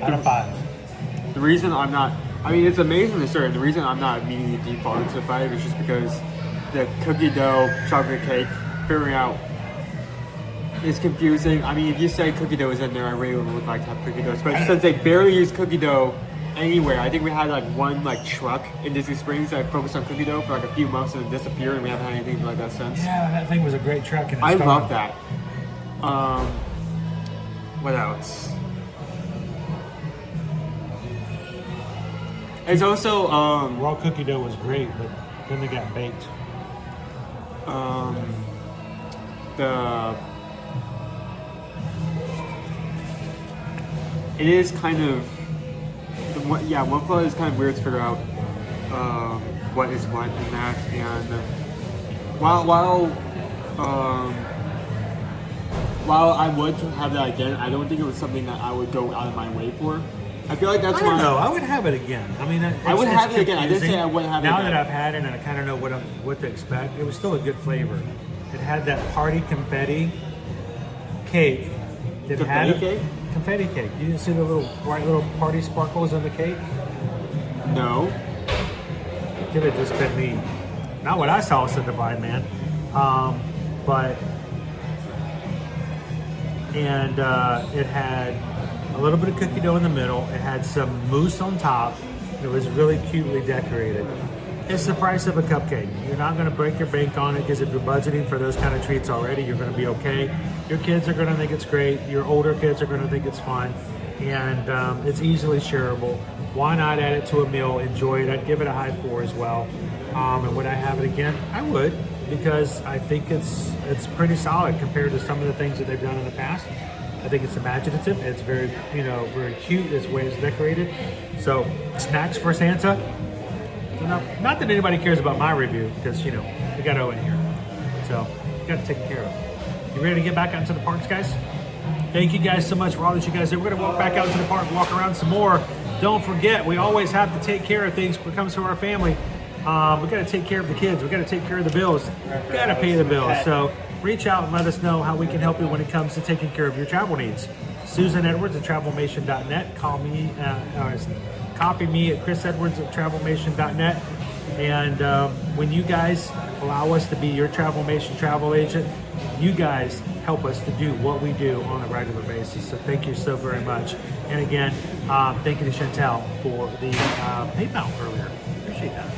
Out of 5. The reason I'm not, I mean, it's amazing to start. The reason I'm not immediately defaulted to 5 is just because the cookie dough chocolate cake, figuring out is confusing. I mean, if you say cookie dough is in there, I really would like to have cookie dough. But since they barely use cookie dough anywhere, I think we had like one like truck in Disney Springs that focused on cookie dough for like a few months and then disappeared, and we haven't had anything like that since. Yeah, that thing was a great truck. And I love that. What else? It's also raw cookie dough was great, but then they got baked. It is kind of one flaw is kind of weird to figure out what is what in that, and while I would have that again, I don't think it was something that I would go out of my way for. I feel like that's I don't know. I would have it again. I mean, I would have it again. I didn't say I wouldn't have it now again. that I've had it and I kind of know what to expect, it was still a good flavor. It had that party confetti cake. Confetti cake. You didn't see the little white little party sparkles on the cake? No. Could have just been me. Not what I saw, said the blind man. It had a little bit of cookie dough in the middle. It had some mousse on top. It was really cutely decorated. It's the price of a cupcake. You're not going to break your bank on it because if you're budgeting for those kind of treats already, you're going to be okay. Your kids are going to think it's great. Your older kids are going to think it's fun. And it's easily shareable. Why not add it to a meal? Enjoy it. I'd give it a high 4 as well. And would I have it again? I would, because I think it's pretty solid compared to some of the things that they've done in the past. I think it's imaginative. It's very, very cute. This way it's decorated. So, snacks for Santa. Not that anybody cares about my review, because we got Owen here, so got to take care of. You ready to get back out into the parks, guys? Thank you guys so much for all that you guys did. We're gonna walk back out into the park, walk around some more. Don't forget, we always have to take care of things when it comes to our family. We got to take care of the kids. We got to take care of the bills. We got to pay the bills. So reach out and let us know how we can help you when it comes to taking care of your travel needs. Susan Edwards at TravelMation.net. Call me, copy me at Chris Edwards at TravelMation.net. And when you guys allow us to be your TravelMation travel agent, you guys help us to do what we do on a regular basis. So thank you so very much. And again, thank you to Chantel for the PayPal earlier. Appreciate that.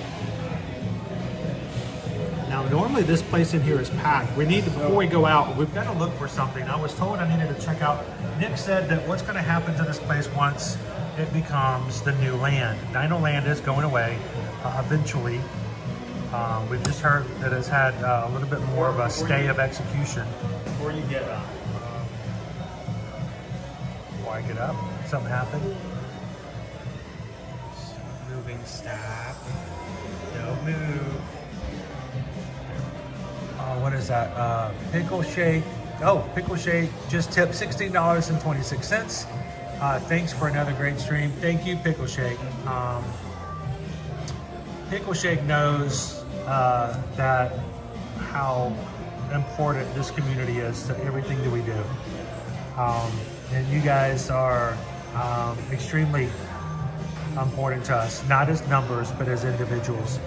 Now, normally this place in here is packed. We need to, before we go out, we've got to look for something. I was told I needed to check out. Nick said that what's going to happen to this place once it becomes the new land. Dino Land is going away eventually. We've just heard that it's had a little bit more of a stay of execution. Before you get up. Before I get up, something happened. Moving, stop. Don't move. What is that? Pickle shake. Oh, pickle shake. Just tipped $16.26. Thanks for another great stream. Thank you, Pickle Shake. Pickle Shake knows that how important this community is to everything that we do. And you guys are extremely important to us, not as numbers, but as individuals.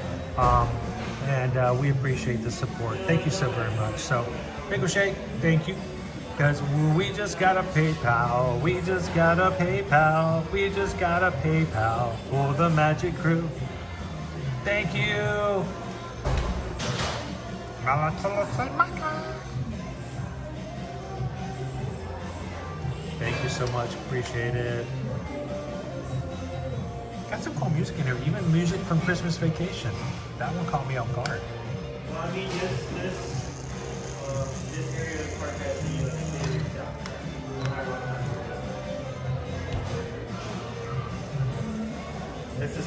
And we appreciate the support. Thank you so very much. So, Pickle Shake, thank you. Because we just got a PayPal, we just got a PayPal, we just got a PayPal for the Magic Crew. Thank you. Thank you so much, appreciate it. Got some cool music in here, even music from Christmas Vacation. That one caught me off guard. Well, I mean, this area of the park has the This is,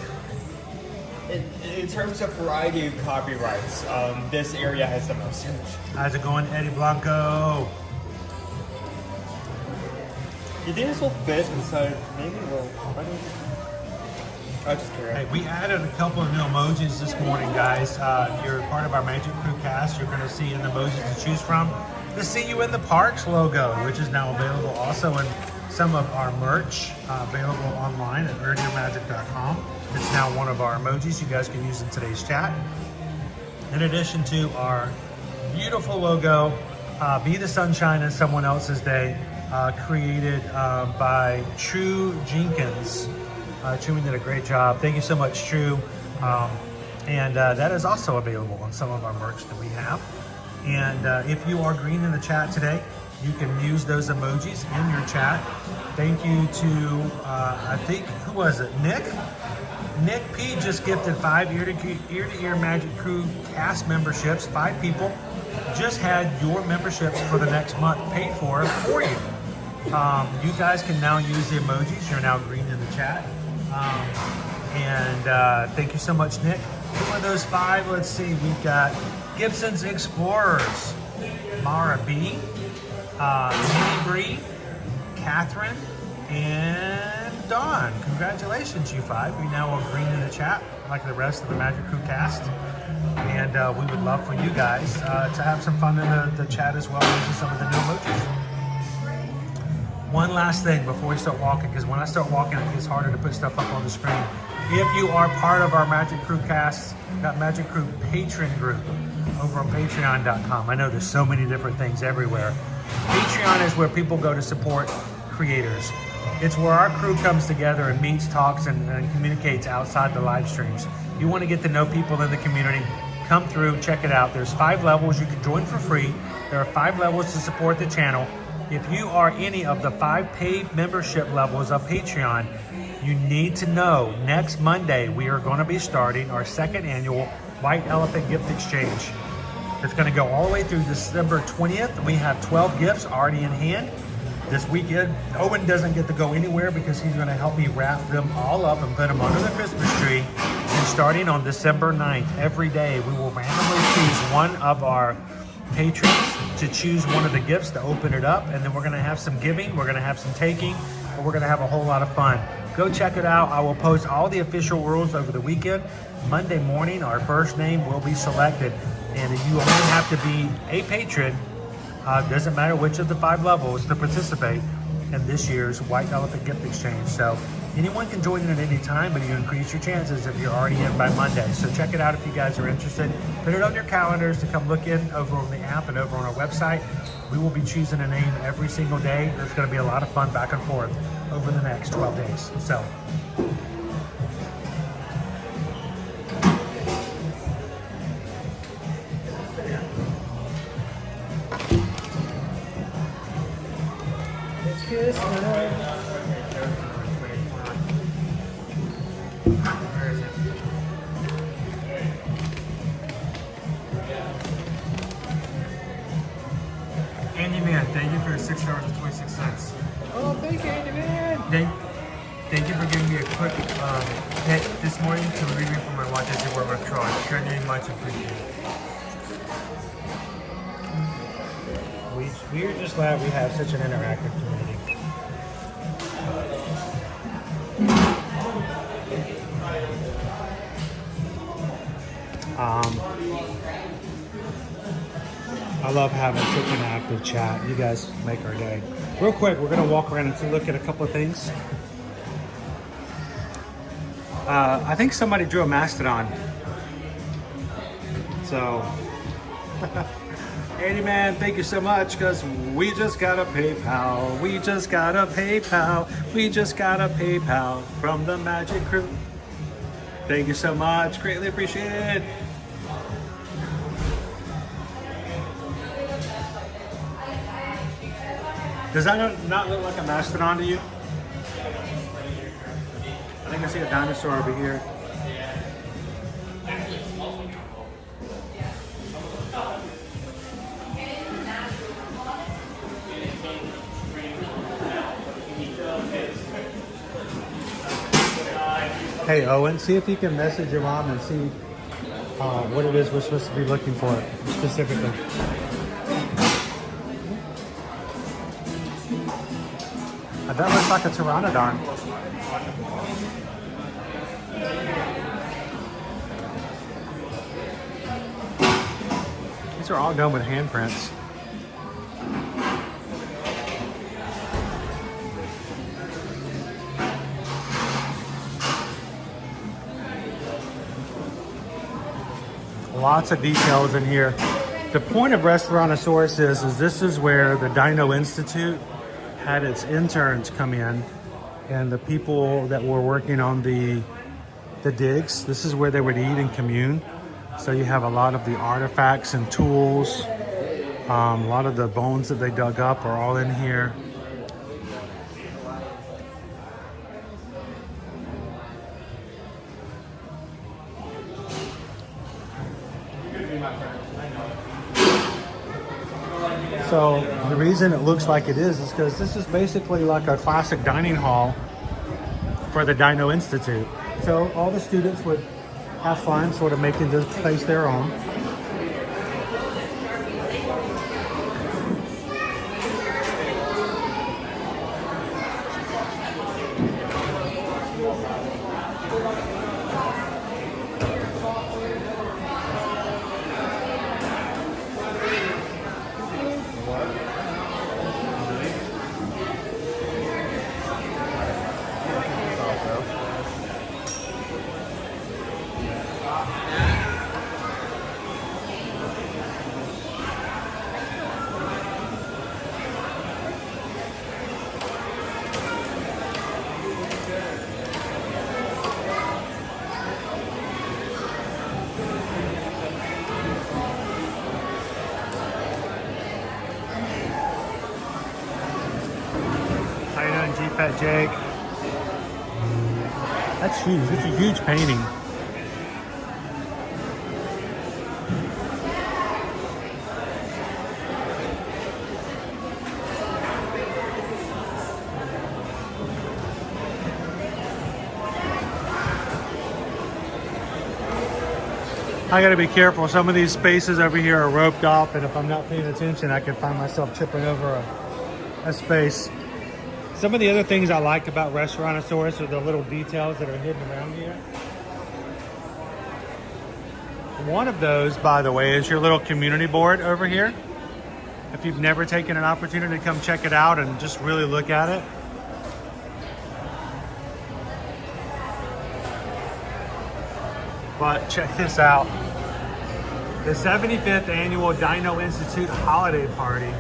in terms of variety of copyrights, this area has the most. How's it going, Eddie Blanco? You think this will fit inside? Maybe we'll. I just care. Hey, we added a couple of new emojis this morning, guys. If you're part of our Magic Crew cast, you're going to see an emojis to choose from. The See You in the Parks logo, which is now available also in some of our merch available online at earnyourmagic.com. It's now one of our emojis you guys can use in today's chat. In addition to our beautiful logo, Be the Sunshine in Someone Else's Day, created by True Jenkins. True did a great job. Thank you so much, True. And that is also available on some of our merch that we have. And if you are green in the chat today, you can use those emojis in your chat. Thank you to, I think, who was it? Nick? Nick P just gifted 5 ear-to-ear Magic Crew cast memberships. 5 people just had your memberships for the next month paid for you. You guys can now use the emojis. You're now green in the chat. Thank you so much, Nick. Who are those 5? Let's see. We've got Gibson's Explorers, Mara B, Menagerie, Catherine, and Dawn. Congratulations, you 5. We now are green in the chat, like the rest of the Magic Crew cast. And we would love for you guys to have some fun in the chat as well, using some of the new emojis. One last thing before we start walking, because when I start walking, it gets harder to put stuff up on the screen. If you are part of our Magic Crew cast, that Magic Crew patron group over on patreon.com. I know there's so many different things everywhere. Patreon is where people go to support creators. It's where our crew comes together and meets, talks, and communicates outside the live streams. You want to get to know people in the community, come through, check it out. There's 5 levels you can join for free. There are 5 levels to support the channel. If you are any of the 5 paid membership levels of Patreon, you need to know next Monday we are going to be starting our 2nd annual White Elephant Gift Exchange. It's going to go all the way through December 20th. We have 12 gifts already in hand. This weekend, Owen doesn't get to go anywhere because he's going to help me wrap them all up and put them under the Christmas tree. And starting on December 9th, every day we will randomly choose one of our patrons to choose one of the gifts to open it up. And then we're going to have some giving, we're going to have some taking, but we're going to have a whole lot of fun. Go check it out. I will post all the official rules over the weekend. Monday morning, our first name will be selected. And you only have to be a patron, doesn't matter which of the 5 levels, to participate in this year's White Elephant Gift Exchange. So anyone can join in at any time, but you increase your chances if you're already in by Monday. So check it out if you guys are interested. Put it on your calendars to come look in over on the app and over on our website. We will be choosing a name every single day. There's going to be a lot of fun back and forth over the next 12 days. So. Andy Man, thank you for 6 hours and 26 cents. Oh, thank you, Andy Man. Thank you for giving me a quick hit this morning to relieve me from my watch as you were withdrawn. Very much appreciated. We're just glad we have such an interactive community. I love having such an active chat. You guys make our day. Real quick, we're gonna walk around and look at a couple of things. I think somebody drew a mastodon. So, Andy Man, thank you so much, because we just got a PayPal. We just got a PayPal. We just got a PayPal from the Magic Crew. Thank you so much. Greatly appreciate it. Does that not look like a mastodon to you? I think I see a dinosaur over here. Hey Owen, see if you can message your mom and see what it is we're supposed to be looking for specifically. That looks like a pteranodon. These are all done with handprints. Lots of details in here. The point of Restarauntosaurus is this is where the Dino Institute had its interns come in, and the people that were working on the digs. This is where they would eat and commune. So you have a lot of the artifacts and tools. A lot of the bones that they dug up are all in here. So the reason it looks like it is because this is basically like a classic dining hall for the Dino Institute. So all the students would have fun sort of making this place their own. Pet Jake. That's huge. It's a huge painting. I gotta be careful. Some of these spaces over here are roped off, and if I'm not paying attention, I can find myself tripping over a space. Some of the other things I like about Restarauntosaurus are the little details that are hidden around here. One of those, by the way, is your little community board over here. If you've never taken an opportunity to come check it out and just really look at it. But check this out. The 75th Annual Dino Institute Holiday Party.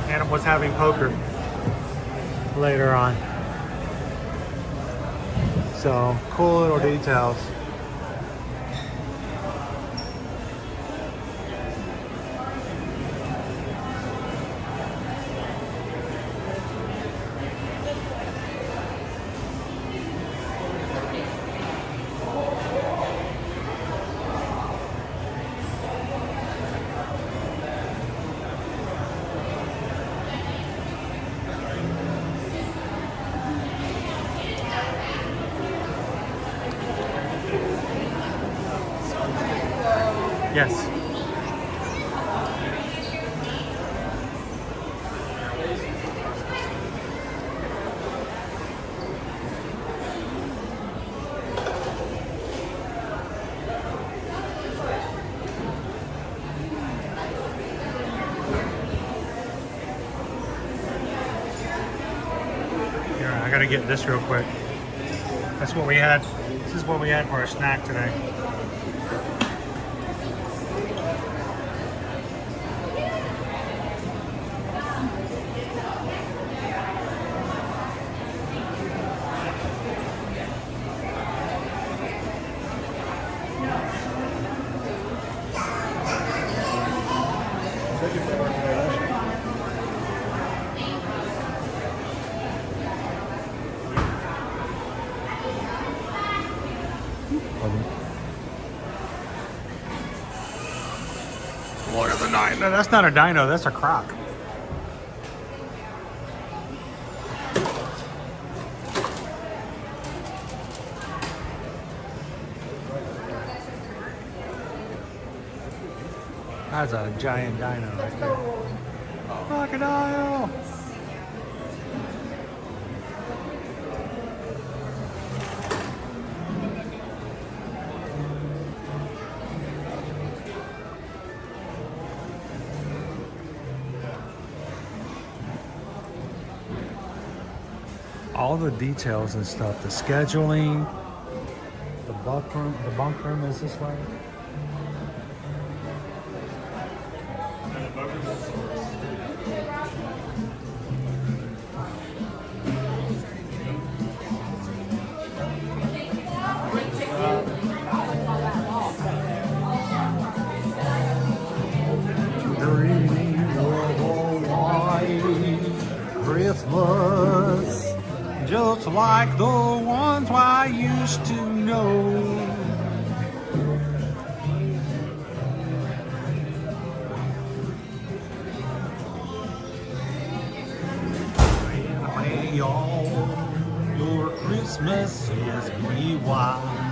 Animals having poker later on. So cool little details. Yes. Here, I gotta get this real quick. That's what we had. This is what we had for our snack today. Look at the dino. No, that's not a dino, that's a croc. That's a giant dino right there. Crocodile! All the details and stuff, the scheduling, the bunk room is this way. Christmas, just like the ones I used to know. May all your Christmases be white.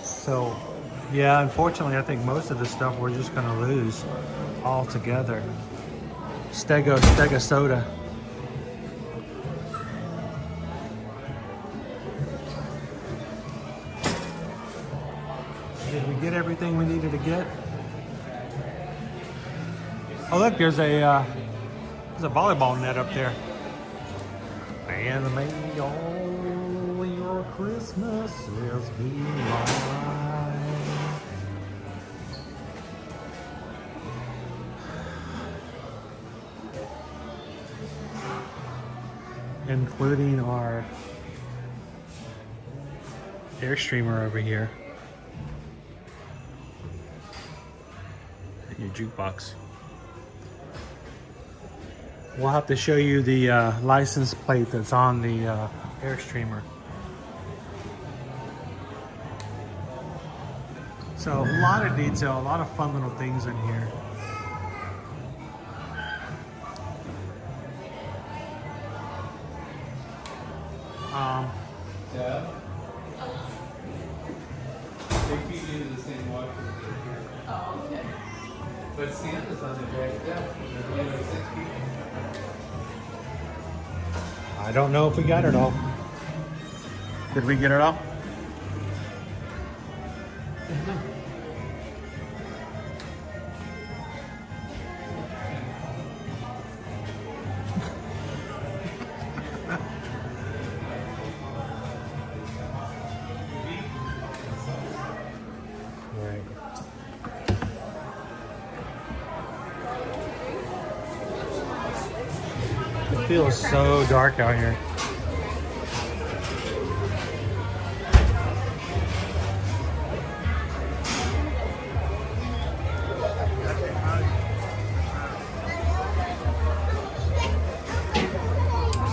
So, yeah, unfortunately, I think most of the stuff we're just going to lose altogether. Stego soda. Did we get everything we needed to get? Oh, look, there's a volleyball net up there. And may all your Christmases be mine. Including our Airstreamer over here. Your jukebox. We'll have to show you the license plate that's on the Airstreamer. So a lot of detail, a lot of fun little things in here. Yeah. They feed you the same water. Oh, okay. But Santa's on the back deck. There's only 6 people. I don't know if we got it all. Did we get it all? It feels so dark out here.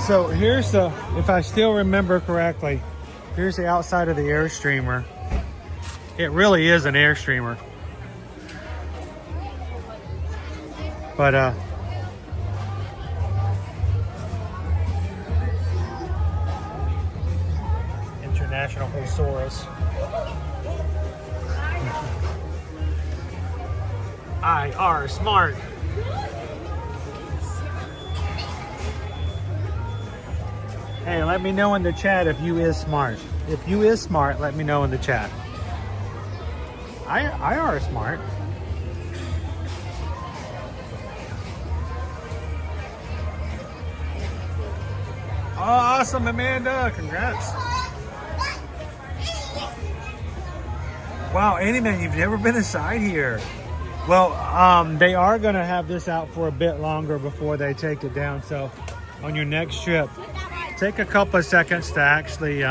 So here's the, if I still remember correctly, here's the outside of the Airstreamer. It really is an Airstreamer. But Restarauntosaurus. I are smart. Hey, let me know in the chat if you is smart. If you is smart, let me know in the chat. I are smart. Oh, awesome, Amanda. Congrats. Wow, Andyman, you've never been inside here. Well, they are going to have this out for a bit longer before they take it down. So on your next trip, take a couple of seconds to actually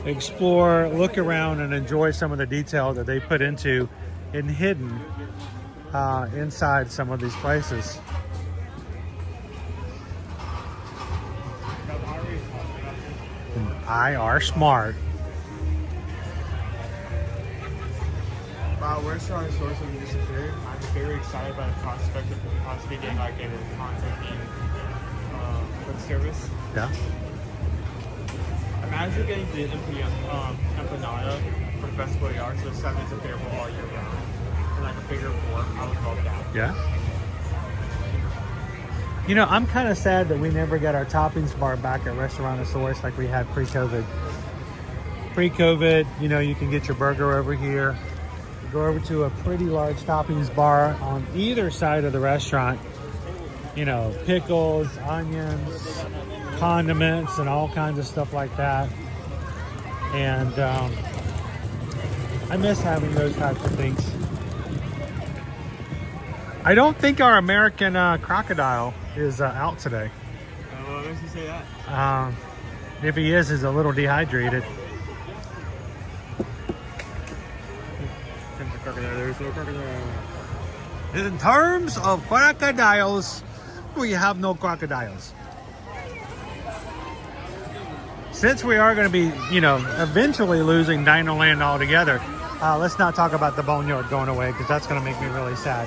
explore, look around, and enjoy some of the detail that they put into and hidden inside some of these places. I are smart. Wow, Restarauntosaurus will be disappearing. I'm very excited by the prospect of possibly getting like a content in web service. Yeah. Imagine getting the empanada from Festival of the Arts, so the 7 is available all year round. In like a bigger form, I would love that. Yeah. You know, I'm kind of sad that we never got our toppings bar back at Restarauntosaurus like we had pre-COVID. Pre-COVID, you know, you can get your burger over here. You go over to a pretty large toppings bar on either side of the restaurant. You know, pickles, onions, condiments, and all kinds of stuff like that. And I miss having those types of things. I don't think our American crocodile is out today. What makes you say that? If he is, he's a little dehydrated. There's no crocodile. In terms of crocodiles, we have no crocodiles. Since we are going to be, you know, eventually losing Dino Land altogether, let's not talk about the boneyard going away because that's going to make me really sad.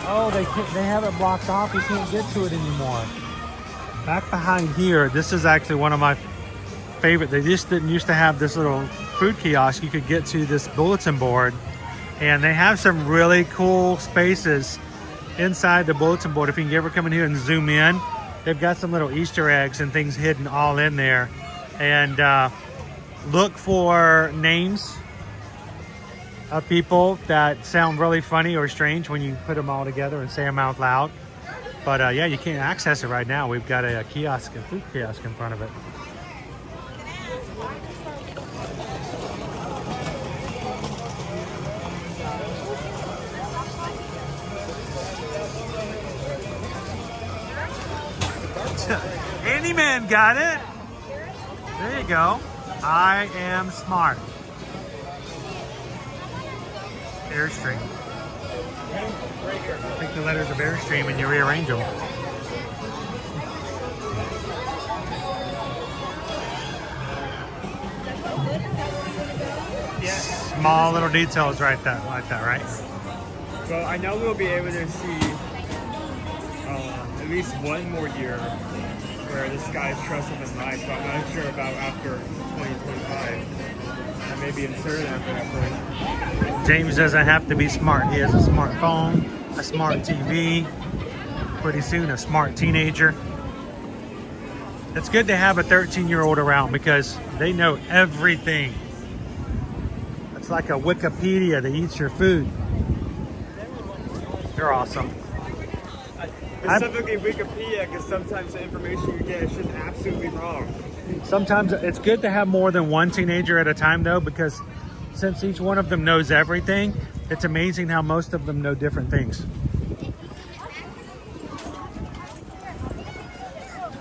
Oh, they have it blocked off. You can't get to it anymore. Back behind here, this is actually one of my favorite. They just didn't used to have this little food kiosk. You could get to this bulletin board, and they have some really cool spaces inside the bulletin board. If you can ever come in here and zoom in, they've got some little Easter eggs and things hidden all in there. And look for names of people that sound really funny or strange when you put them all together and say them out loud. But yeah, you can't access it right now. We've got a kiosk, a food kiosk in front of it. Any man got it. There you go. I am smart. Airstream. Take the letters of Airstream and you rearrange them. Yeah. Small little details like that, right? Well, I know we'll be able to see at least one more year where this guy's trust him in life, but I'm not sure about after 2025. I may be inserted after that point. James doesn't have to be smart. He has a smartphone, a smart TV, pretty soon a smart teenager. It's good to have a 13-year-old around because they know everything. It's like a Wikipedia that eats your food. They're awesome. Specifically Wikipedia, because sometimes the information you get is just absolutely wrong. Sometimes it's good to have more than one teenager at a time though, because since each one of them knows everything, it's amazing how most of them know different things.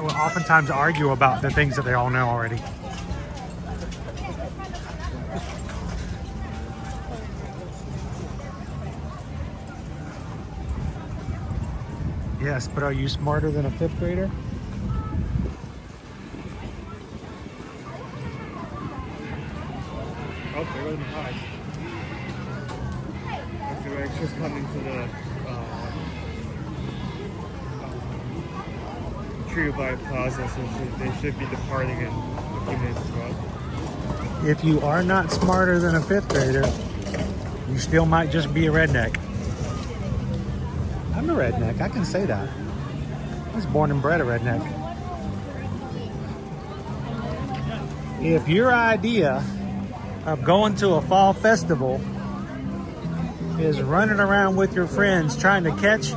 We'll oftentimes argue about the things that they all know already. Yes, but are you smarter than a 5th grader? Oh, there goes the pie. It's just coming to the Tree of Life Plaza, so they should be departing in a few minutes as well. If you are not smarter than a 5th grader, you still might just be a redneck. I'm a redneck, I can say that. I was born and bred a redneck. If your idea of going to a fall festival is running around with your friends trying to catch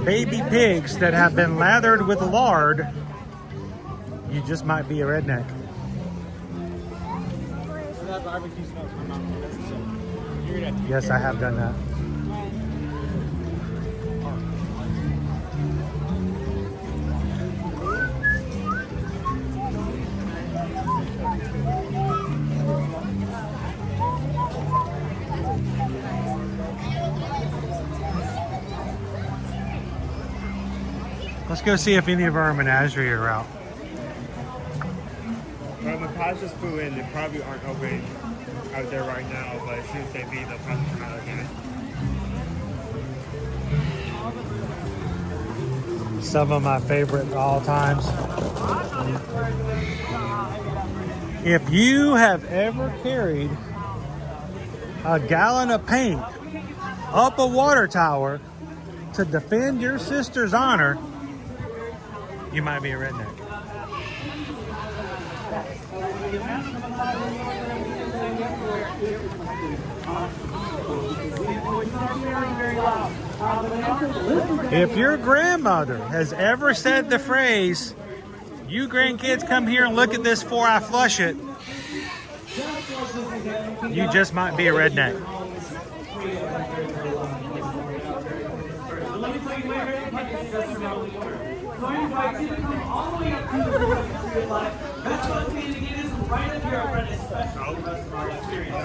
baby pigs that have been lathered with lard, you just might be a redneck. Yes, I have done that. Let's go see if any of our menagerie are out. Well, Macaws just flew in. They probably aren't open out there right now, but as soon as they leave, they'll probably come out again. Some of my favorite at all times. If you have ever carried a gallon of paint up a water tower to defend your sister's honor, you might be a redneck. If your grandmother has ever said the phrase, "You grandkids come here and look at this before I flush it," you just might be a redneck.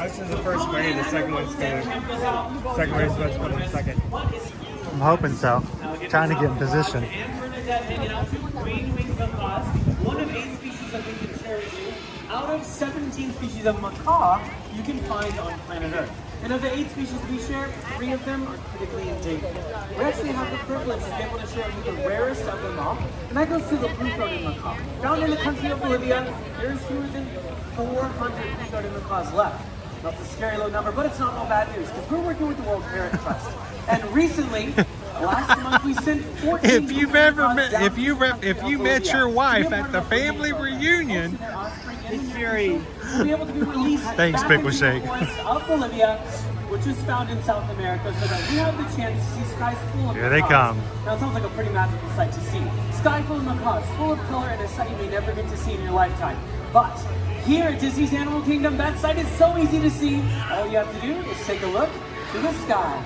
This is the first grade. The second one's supposed to come in second. I'm hoping so. Trying to get in position. One of 8 species that we can share with you. Out of 17 species of macaw you can find on planet Earth. And of the 8 species we share, 3 of them are critically endangered. We actually have the privilege to be able to share with the rarest of them all, and that goes to the blue-throated macaw. Down in the country of Bolivia, there's fewer than 400 blue-throated macaws left. That's a scary low number, but it's not all bad news, because we're working with the World Parrot Trust. And recently, last month we sent 14 If you met your wife at the family reunion, will be able to be released thanks, back Pickle into Shake. the forest of Bolivia, which is found in South America, so that we have the chance to see skies full of Here they macaws. come. Now it sounds like a pretty magical sight to see. Sky full of macaws, full of color, and a sight you may never get to see in your lifetime. But here at Disney's Animal Kingdom, that sight is so easy to see. All you have to do is take a look to the sky.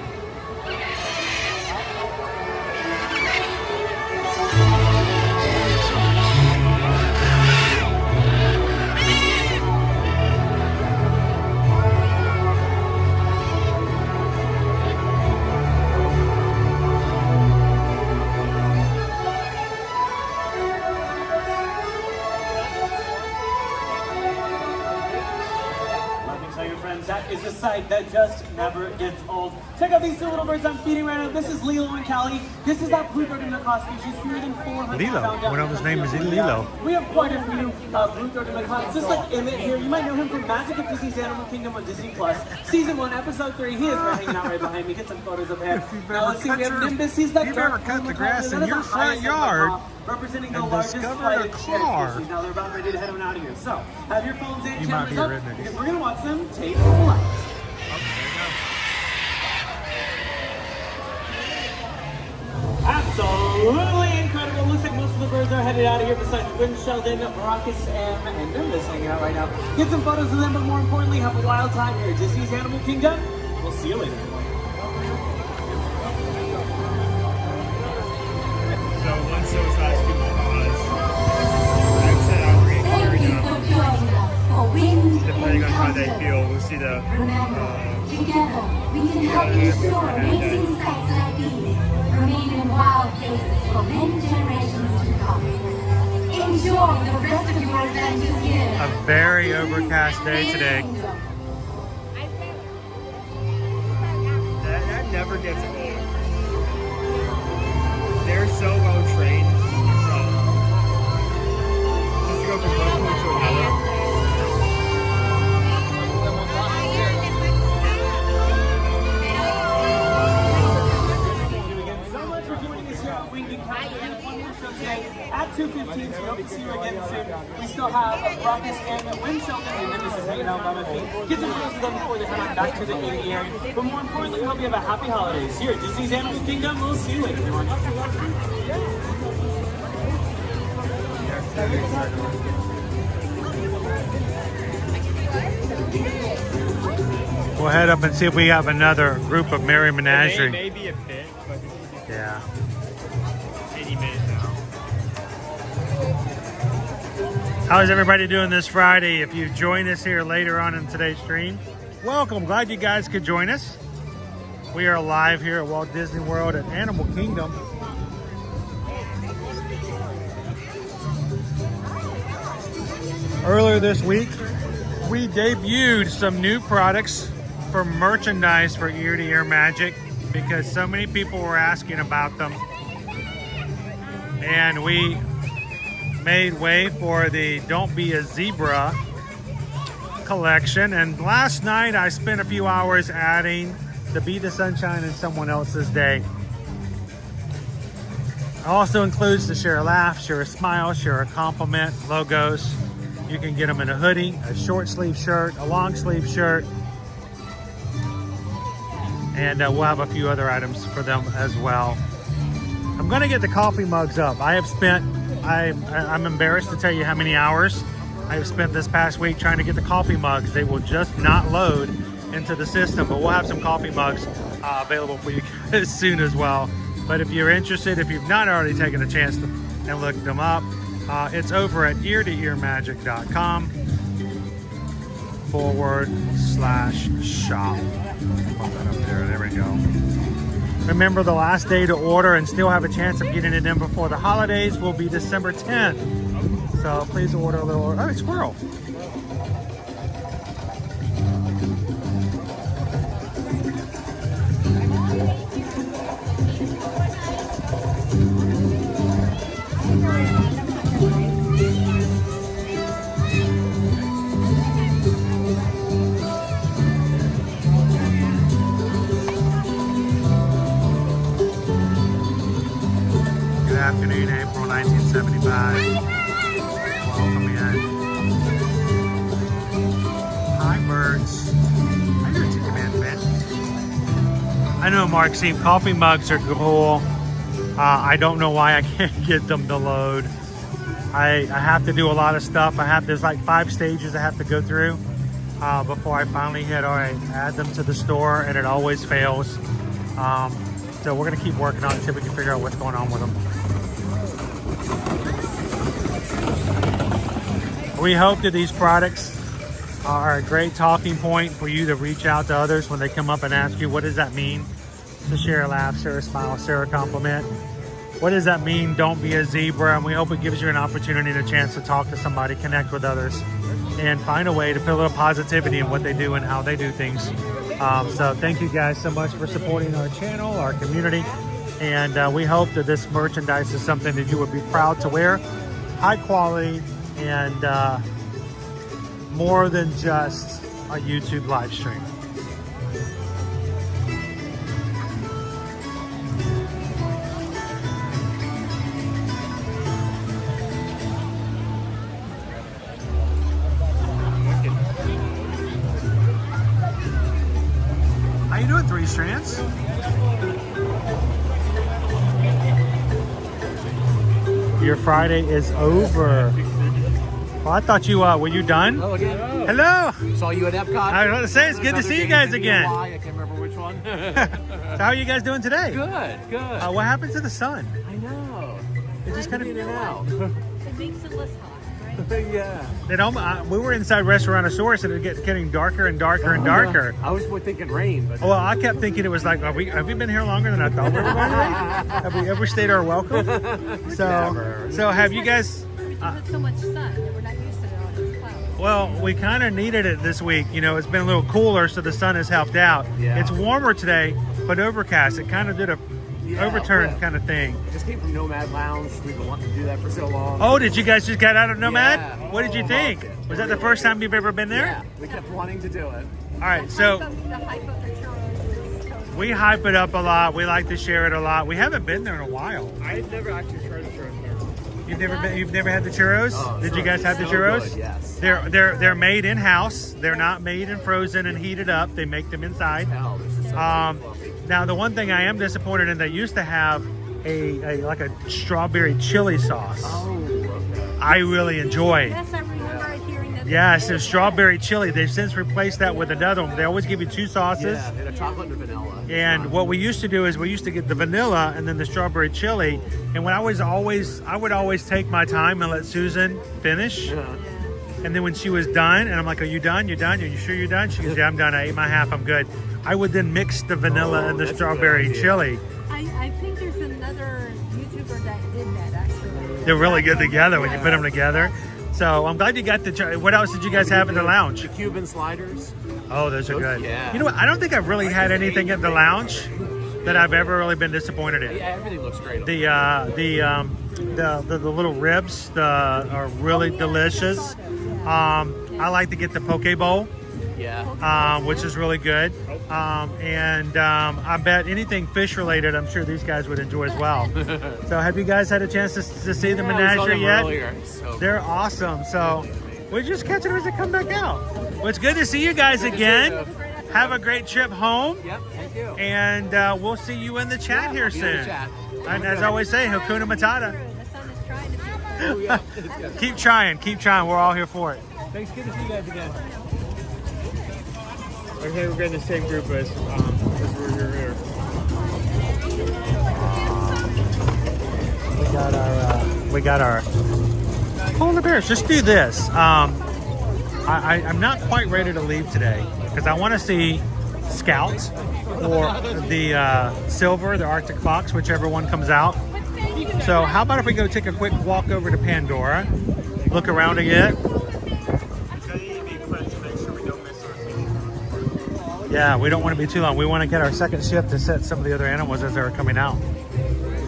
That is a sight that just never gets old. Check out these 2 little birds I'm feeding right now. This is Lilo and Callie. This is that blue-throated macaw species, fewer than 400 Lilo. found down One of his name is Lilo. We have quite a few blue-throated macaws, just like Emmett here. You might know him from Magic of Disney's Animal Kingdom on Disney Plus. Season 1, Episode 3. He is right hanging out right behind me. Get some photos of him. Now let's see. We have Nimbus. He's that dark cut the blue grass macaw. in your front yard Representing the and largest discovered flight a of car. species. Now they're about ready to head on out of here. So have your phones and You might cameras be a up redneck. because we're gonna watch them take flight. Absolutely incredible. Looks like most of the birds are headed out of here besides Win Sheldon, Marcus M, and Nimbus hanging out right now. Get some photos of them, but more importantly, have a wild time here at Disney's Animal Kingdom. We'll see you later. So once those last few macaws exit out, we're going to carry them. Depending on how they feel, we'll see the Together, we can help ensure amazing sights like these remain in wild places for many generations to come. Enjoy the rest of your adventures here. A very overcast day today. that never gets old. They're so well trained. Just to go from one point to another. At 2:15, so hope to see you again soon. We still have Marcus and Win Sheldon, and then this is hanging out by my feet. Get some photos of them before they head on back to the aviary. But more importantly, we hope you have a happy holidays here at Disney's Animal Kingdom. We'll see you later, everyone. We'll head up and see if we have another group of Merry Menagerie. Maybe a bit, but yeah. Any minute now. How's everybody doing this Friday? If you join us here later on in today's stream, welcome. Glad you guys could join us. We are live here at Walt Disney World at Animal Kingdom. Earlier this week, we debuted some new products for merchandise for Ear to Ear Magic because so many people were asking about them. And we made way for the Don't Be a Zebra collection. And last night I spent a few hours adding the Be the Sunshine in Someone Else's Day. It also includes the Share a Laugh, Share a Smile, Share a Compliment logos. You can get them in a hoodie, a short sleeve shirt, a long sleeve shirt, and we'll have a few other items for them as well. I'm going to get the coffee mugs up. I have spent, I'm embarrassed to tell you how many hours I have spent this past week trying to get the coffee mugs. They will just not load into the system, but we'll have some coffee mugs available for you guys soon as well. But if you're interested, if you've not already taken a chance to and looked them up, it's over at eartoearmagic.com/shop. Put that up there. There we go. Remember, the last day to order and still have a chance of getting it in before the holidays will be December 10th. So please order a little. Oh, squirrel. Afternoon, April 1975. Welcome in. Hi, birds. How you doing today, man? I know, Mark. See, coffee mugs are cool. I don't know why I can't get them to load. I have to do a lot of stuff. There's like 5 stages I have to go through before I finally hit, all right, add them to the store, and it always fails. So we're gonna keep working on it, see if we can figure out what's going on with them. We hope that these products are a great talking point for you to reach out to others when they come up and ask you, what does that mean to share a laugh, share a smile, share a compliment? What does that mean, don't be a zebra? And we hope it gives you an opportunity and a chance to talk to somebody, connect with others, and find a way to put a little positivity in what they do and how they do things. So thank you guys so much for supporting our channel, our community. And we hope that this merchandise is something that you would be proud to wear. High quality and more than just a YouTube live stream. How you doing, 3 Strands? Your Friday is over. Well, I thought you were you done? Hello again. Hello. Saw you at Epcot. I was going to say, it's good to see you guys again. I can't remember which one. So how are you guys doing today? Good, good. What happened to the sun? I know. It just kind of in and out. It makes it less hot, right? Yeah. We were inside Restarauntosaurus and it getting darker and darker and darker. I was thinking rain, but well, I kept thinking it was like, have we been here longer than I thought we were going to be? Have we overstayed our welcome? So have you guys? It's so much sun that we're not used to all these clouds. Well, we kind of needed it this week. You know, it's been a little cooler, so the sun has helped out. Yeah. It's warmer today, but overcast. It kind of did a overturn kind of thing. Just came from Nomad Lounge. We've been wanting to do that for so long. Oh, did you guys just get out of Nomad? Yeah. What did you think? Was that the first time you've ever been there? Yeah, we kept wanting to do it. All right, so we hype it up a lot. We like to share it a lot. We haven't been there in a while. I've never actually tried the churros there. You've never had the churros? Did you guys have the churros? Good, yes. They're made in house. They're not made and frozen and heated up. They make them inside. Now the one thing I am disappointed in, they used to have a strawberry chili sauce. Oh, okay. I really enjoy. Yes, I remember hearing that. Yes, there's strawberry chili. They've since replaced that with another one. They always give you 2 sauces. Yeah, and a chocolate and a vanilla. And what we used to do is we used to get the vanilla and then the strawberry chili. And I would always take my time and let Susan finish. Yeah. And then when she was done, and I'm like, "Are you done? You're done? Are you sure you're done?" She goes, "Yeah, I'm done. I ate my half. I'm good." I would then mix the vanilla and the strawberry chili. I think there's another YouTuber that did that actually. They're really good together when you put them together. So I'm glad you got the try. What else did you guys have in the lounge? The Cuban sliders. Oh, those are good. Yeah. You know what? I don't think I've really had anything at the lounge that I've ever really been disappointed in. Yeah, everything looks great. The little ribs are really delicious. I like to get the poke bowl. Yeah. Which is really good. I bet anything fish related, I'm sure these guys would enjoy as well. So have you guys had a chance to see the Menagerie yet? Earlier, so. They're awesome. So we'll just catch them as they come back out. Well, it's good to see you guys again. Have a great trip home. Yep, thank you. And we'll see you in the chat here soon. And as I always say, Hakuna Matata. Keep trying, keep trying. We're all here for it. Thanks, good to see you guys again. Okay, we're in the same group as we're here. We got our polar bears. Just do this. I'm not quite ready to leave today because I want to see Scout or the Silver, the Arctic Fox, whichever one comes out. So how about if we go take a quick walk over to Pandora, look around again. Yeah, we don't want to be too long. We want to get our second shift to set some of the other animals as they're coming out.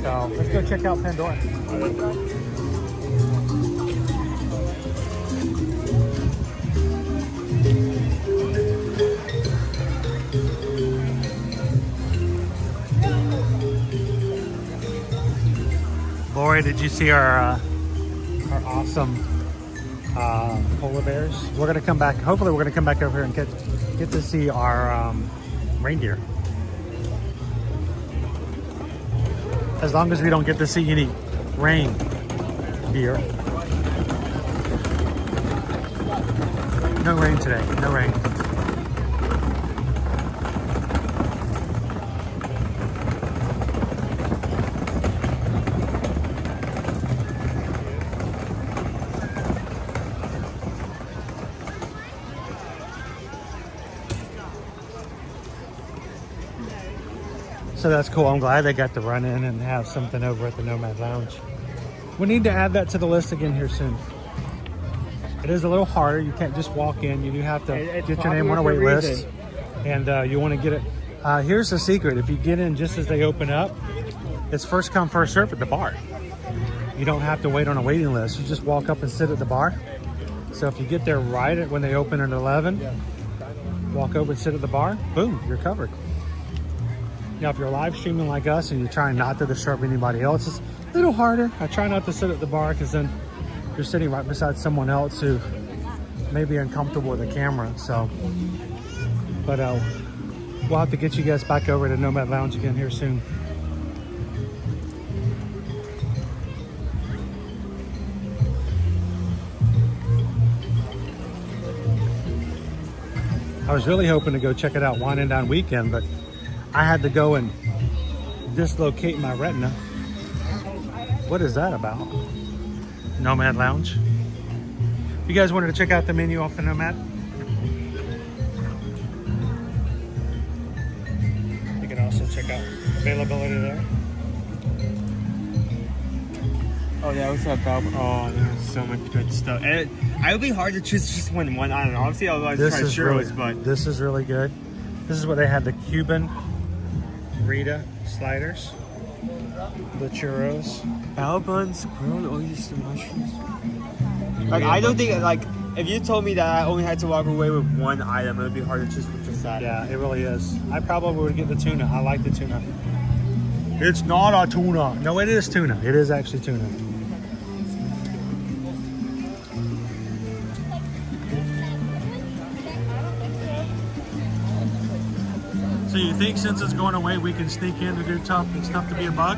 So let's go check out Pandora. Lori, did you see our awesome polar bears? We're gonna come back. Hopefully, we're gonna come back over here and get to see our reindeer. As long as we don't get to see any reindeer. No rain today. No rain. So that's cool. I'm glad they got to run in and have something over at the Nomad Lounge. We need to add that to the list again here soon. It is a little harder. You can't just walk in. You do have to get your name on a wait list. And you want to get it. Here's the secret. If you get in just as they open up, it's first come, first serve at the bar. You don't have to wait on a waiting list. You just walk up and sit at the bar. So if you get there right at when they open at 11, walk over and sit at the bar, boom, you're covered. Now, if you're live streaming like us and you're trying not to disturb anybody else, it's a little harder. I try not to sit at the bar because then you're sitting right beside someone else who may be uncomfortable with the camera. So, but we'll have to get you guys back over to Nomad Lounge again here soon. I was really hoping to go check it out Wine and Dine weekend, but I had to go and dislocate my retina. What is that about? Nomad Lounge. You guys wanted to check out the menu off the Nomad? You can also check out availability there. Oh, yeah, what's up, Bob? Oh, there's so much good stuff. And it would be hard to choose just one. I don't know. Obviously, I would try churros, but this is really good. This is what they had, the Cuban Rita sliders, the churros, bao buns, grilled oyster mushrooms. Like, I don't think, like, if you told me that I only had to walk away with one item, it would be hard to choose with just that. Yeah, it really is. I probably would get the tuna. I like the tuna. It's not a tuna. No, it is tuna. It is actually tuna. So you think since it's going away, we can sneak in to do tough stuff to be a bug?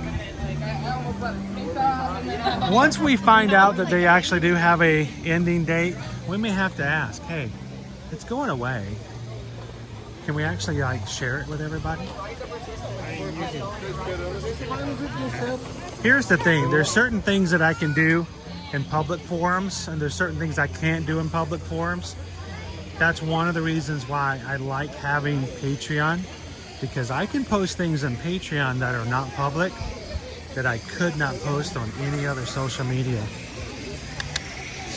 Once we find out that they actually do have a ending date, we may have to ask, hey, it's going away. Can we actually like share it with everybody? Here's the thing. There's certain things that I can do in public forums, and there's certain things I can't do in public forums. That's one of the reasons why I like having Patreon, because I can post things on Patreon that are not public that I could not post on any other social media.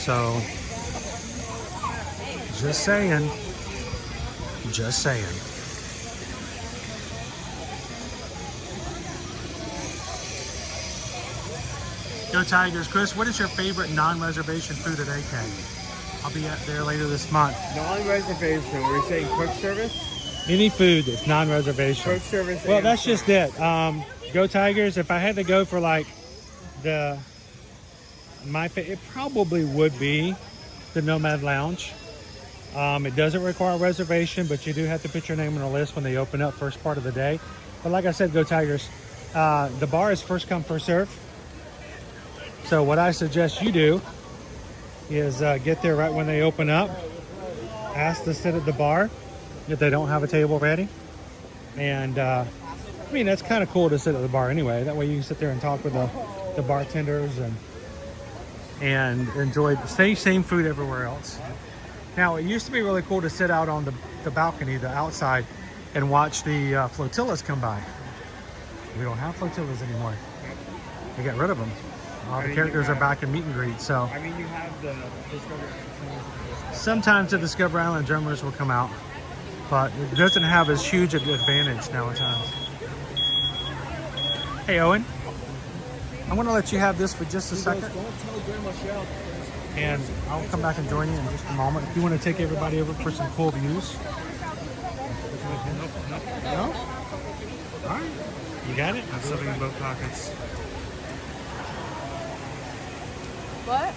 So, just saying. Just saying. Go Tigers. Chris, what is your favorite non-reservation food at AK? I'll be there later this month. Non-reservation, we're saying quick service? Any food that's non-reservation. Quick service. Well, that's just it. Go Tigers. If I had to go for like it probably would be the Nomad Lounge. It doesn't require a reservation, but you do have to put your name on a list when they open up first part of the day. But like I said, Go Tigers. The bar is first come, first serve. So what I suggest you do is get there right when they open up. Ask to sit at the bar if they don't have a table ready. And I mean, that's kind of cool to sit at the bar anyway. That way you can sit there and talk with the bartenders and enjoy the same food everywhere else. Now, it used to be really cool to sit out on the balcony, the outside, and watch the flotillas come by. We don't have flotillas anymore. They got rid of them. All the characters are back in meet and greet, so. I mean, you have the Discovery Island. Sometimes the Discovery Island drummers will come out, but it doesn't have as huge an advantage nowadays. Hey, Owen. I'm going to let you have this for just a second. And I'll come back and join you in just a moment. If you want to take everybody over for some cool views. No? All right. You got it? I have something in both pockets. What?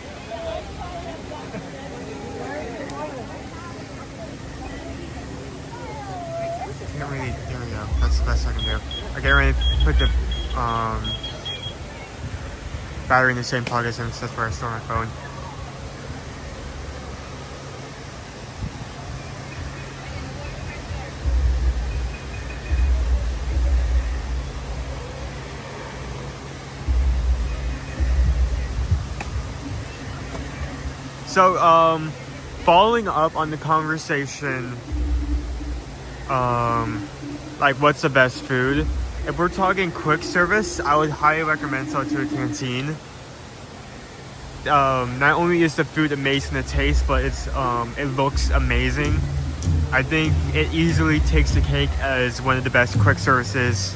Can't really, there we go. That's the best I can do. I can't really put the battery in the same pocket since that's where I store my phone. So, following up on the conversation, like what's the best food? If we're talking quick service, I would highly recommend Salvatore Canteen. Not only is the food amazing to taste, but it looks amazing. I think it easily takes the cake as one of the best quick services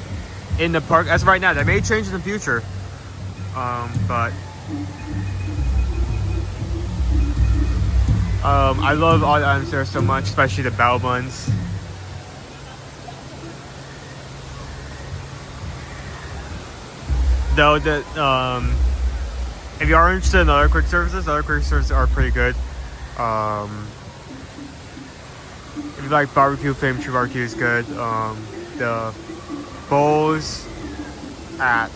in the park as of right now. That may change in the future, but I love all the items there so much, especially the bao buns. Though if you are interested in other quick services are pretty good. If you like barbecue, Flame Tree Barbecue is good. The bowls at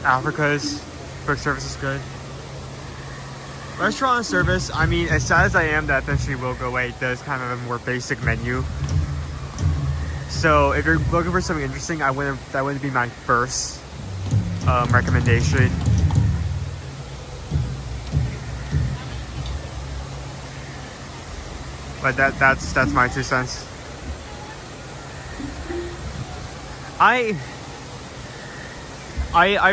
Africa's quick service is good. Restaurant service, I mean, as sad as I am that eventually will go away, it does kind of have a more basic menu. So if you're looking for something interesting, that wouldn't be my first recommendation. But that's my 2 cents. I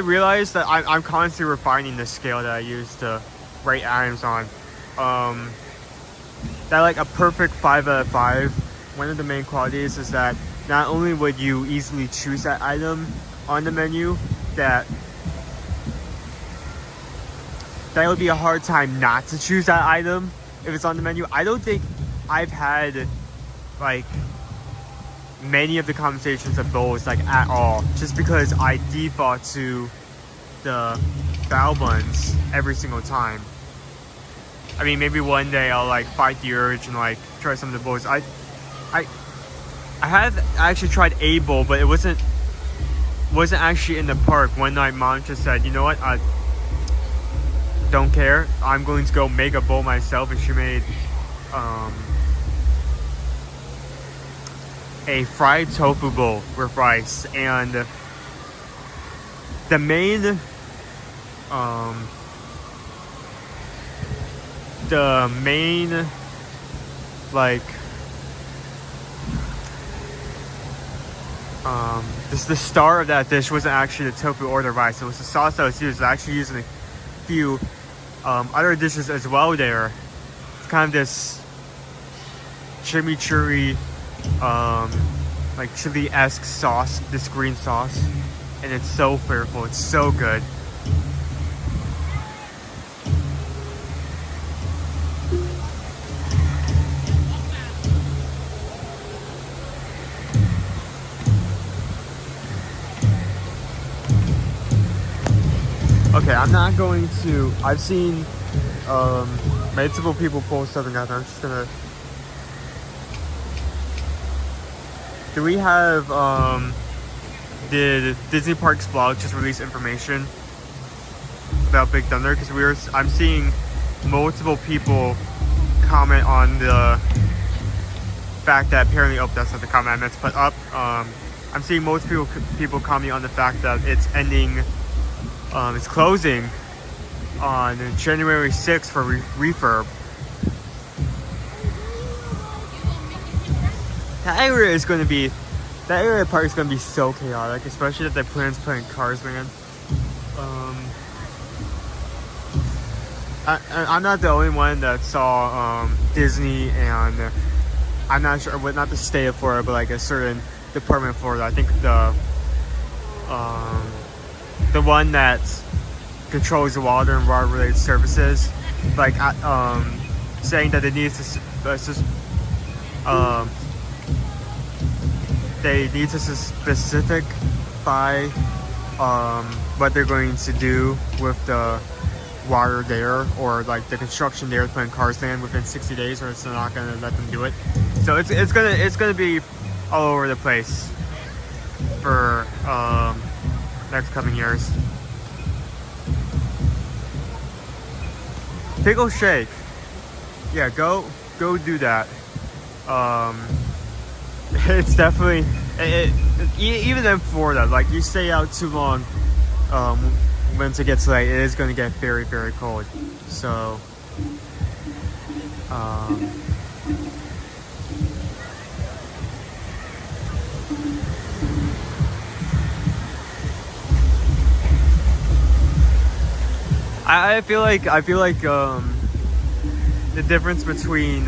realize that I'm constantly refining the scale that I use to rate items on. That like a perfect 5 out of 5. One of the main qualities is that not only would you easily choose that item on the menu, that would be a hard time not to choose that item if it's on the menu. I don't think I've had like many of the conversations of bowls like at all, just because I default to the bao buns every single time. I mean, maybe one day I'll like fight the urge and like try some of the bowls. I have actually tried a bowl, but it wasn't actually in the park. One night mom just said, you know what, I don't care, I'm going to go make a bowl myself, and she made a fried tofu bowl with rice, and the main like the star of that dish wasn't actually the tofu or the rice. It was the sauce that was used. I was actually using a few other dishes as well there. It's kind of this chimichurri, like chili-esque sauce, this green sauce, and it's so flavorful. It's so good. Okay, I'm not going to. I've seen multiple people post something out there. I'm just gonna. Do we have did Disney Parks blog just release information about Big Thunder? Because I'm seeing multiple people comment on the fact that apparently, oh, that's not the comment I meant to put up. I'm seeing most people comment on the fact that it's ending. It's closing on January 6th for refurb. That area of the park is going to be so chaotic, especially if they plan to put in Cars Land. I'm not the only one that saw Disney, and I'm not sure, not the state of Florida, but like a certain department of Florida. I think the one that controls the water and water related services, like saying that it needs to they need to specify what they're going to do with the water there, or like the construction there to put in Cars Land within 60 days, or it's not going to let them do it. So it's gonna be all over the place for next coming years. Pickle shake, yeah, go do that. It's definitely even in Florida, like you stay out too long, once it gets late, it is going to get very, very cold. So I feel like the difference between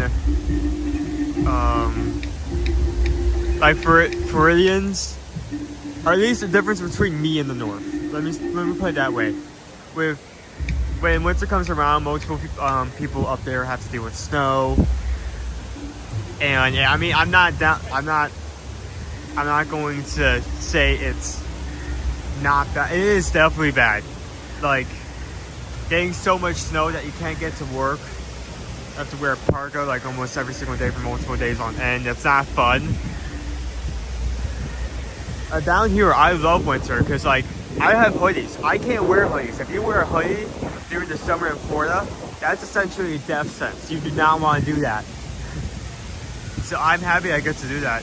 like Floridians, or at least the difference between me and the North. Let me put it that way. When winter comes around, multiple people up there have to deal with snow, and yeah, I mean, I'm not going to say it's not bad. It is definitely bad. Like, getting so much snow that you can't get to work. You have to wear a parka like almost every single day for multiple days on end. It's not fun. Down here, I love winter because, like, I have hoodies. I can't wear hoodies. If you wear a hoodie during the summer in Florida, that's essentially a death sentence. You do not want to do that. So I'm happy I get to do that.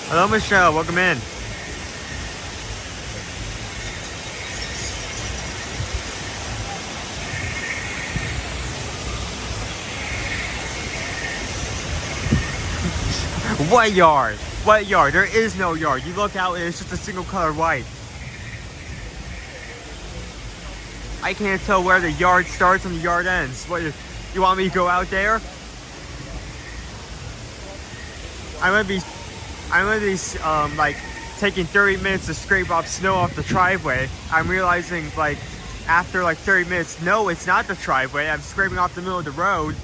Hello, Michelle. Welcome in. What yard? What yard? There is no yard. You look out and it's just a single color white. I can't tell where the yard starts and the yard ends. What, you want me to go out there? I'm gonna be like taking 30 minutes to scrape off snow off the driveway. I'm realizing, like, after like 30 minutes, no, it's not the driveway. I'm scraping off the middle of the road.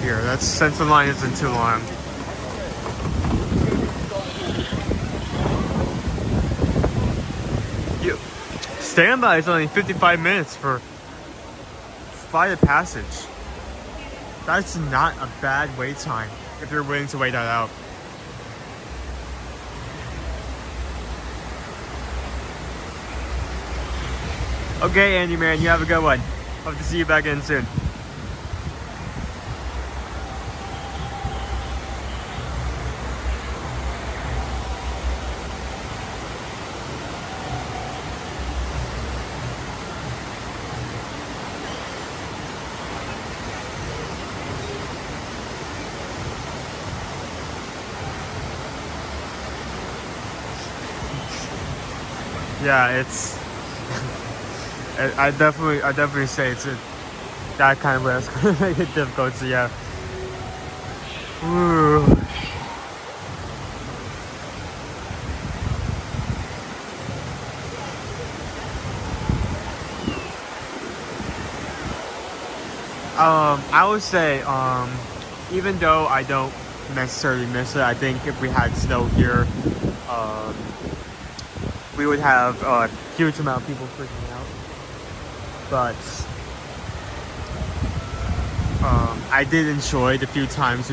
Here, that central line isn't too long. Standby is only 55 minutes for Flight of Passage. That's not a bad wait time if you're willing to wait that out. Okay, Andy man, you have a good one. Hope to see you back in soon. Yeah, it's. I definitely say it's that kind of way it's gonna make it difficult. So yeah. Ooh. I would say, even though I don't necessarily miss it, I think if we had snow here, we would have a huge amount of people freaking out. But I did enjoy the few times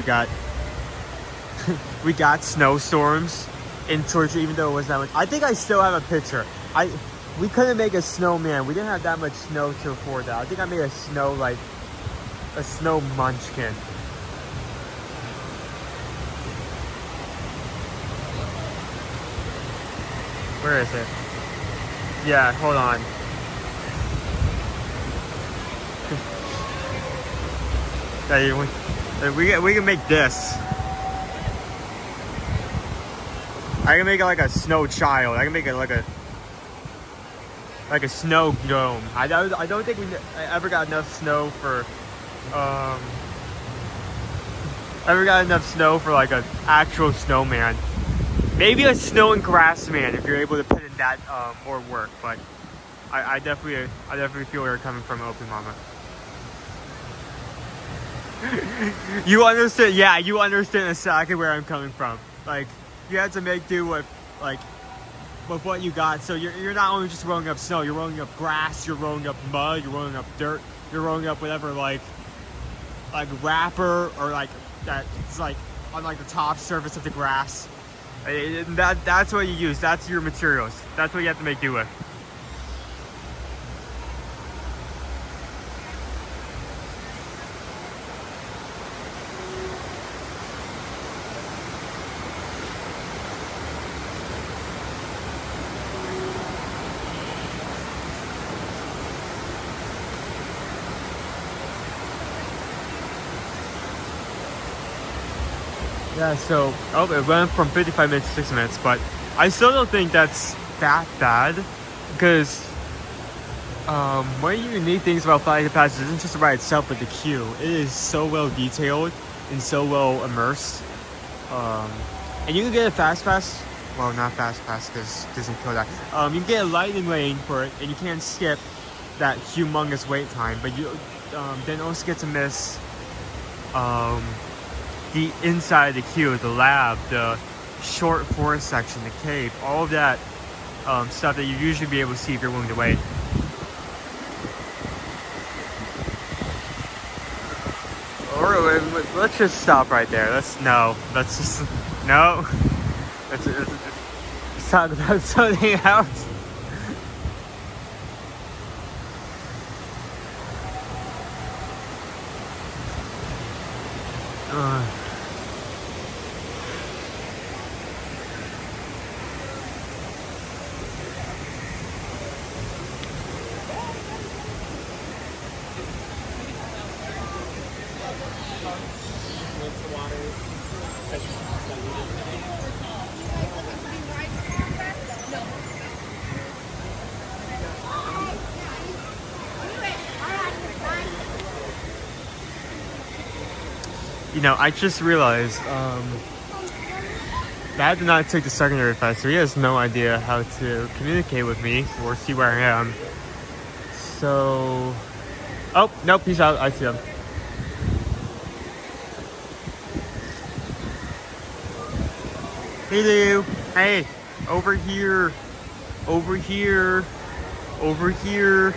we got snowstorms in Georgia, even though it was that much. I think I still have a picture. We couldn't make a snowman. We didn't have that much snow to afford that. I think I made a snow munchkin. Where is it? Yeah, hold on. We can make this. I can make it like a snow child. I can make it like a snow dome. I don't think I ever got enough snow for like an actual snowman. Maybe a snow and grass man if you're able to put in that more work. But I definitely feel where you're coming from, Opie Mama. You understand? Yeah, you understand exactly where I'm coming from. Like, you have to make do with what you got. So you're not only just rolling up snow, you're rolling up grass, you're rolling up mud, you're rolling up dirt, you're rolling up whatever like wrapper or like that. It's like on like the top surface of the grass. That's what you use. That's your materials. That's what you have to make do with. Yeah, so it went from 55 minutes to 6 minutes, but I still don't think that's that bad because one of the unique things about Flight of the Passage isn't just the ride itself, but the queue. It is so well detailed and so well immersed. And you can get a fast pass. Well, not fast pass because it doesn't kill that. You can get a lightning lane for it, and you can't skip that humongous wait time, but you then also get to miss the inside of the queue, the lab, the short forest section, the cave, all of that stuff that you usually be able to see if you're willing to wait. Or let's just stop right there. Let's just talk about something else. You know, I just realized Dad did not take the secondary test, so he has no idea how to communicate with me or see where I am. So, oh, nope, he's out. I see him. Hey, Lou. Hey, over here. Over here. Over here.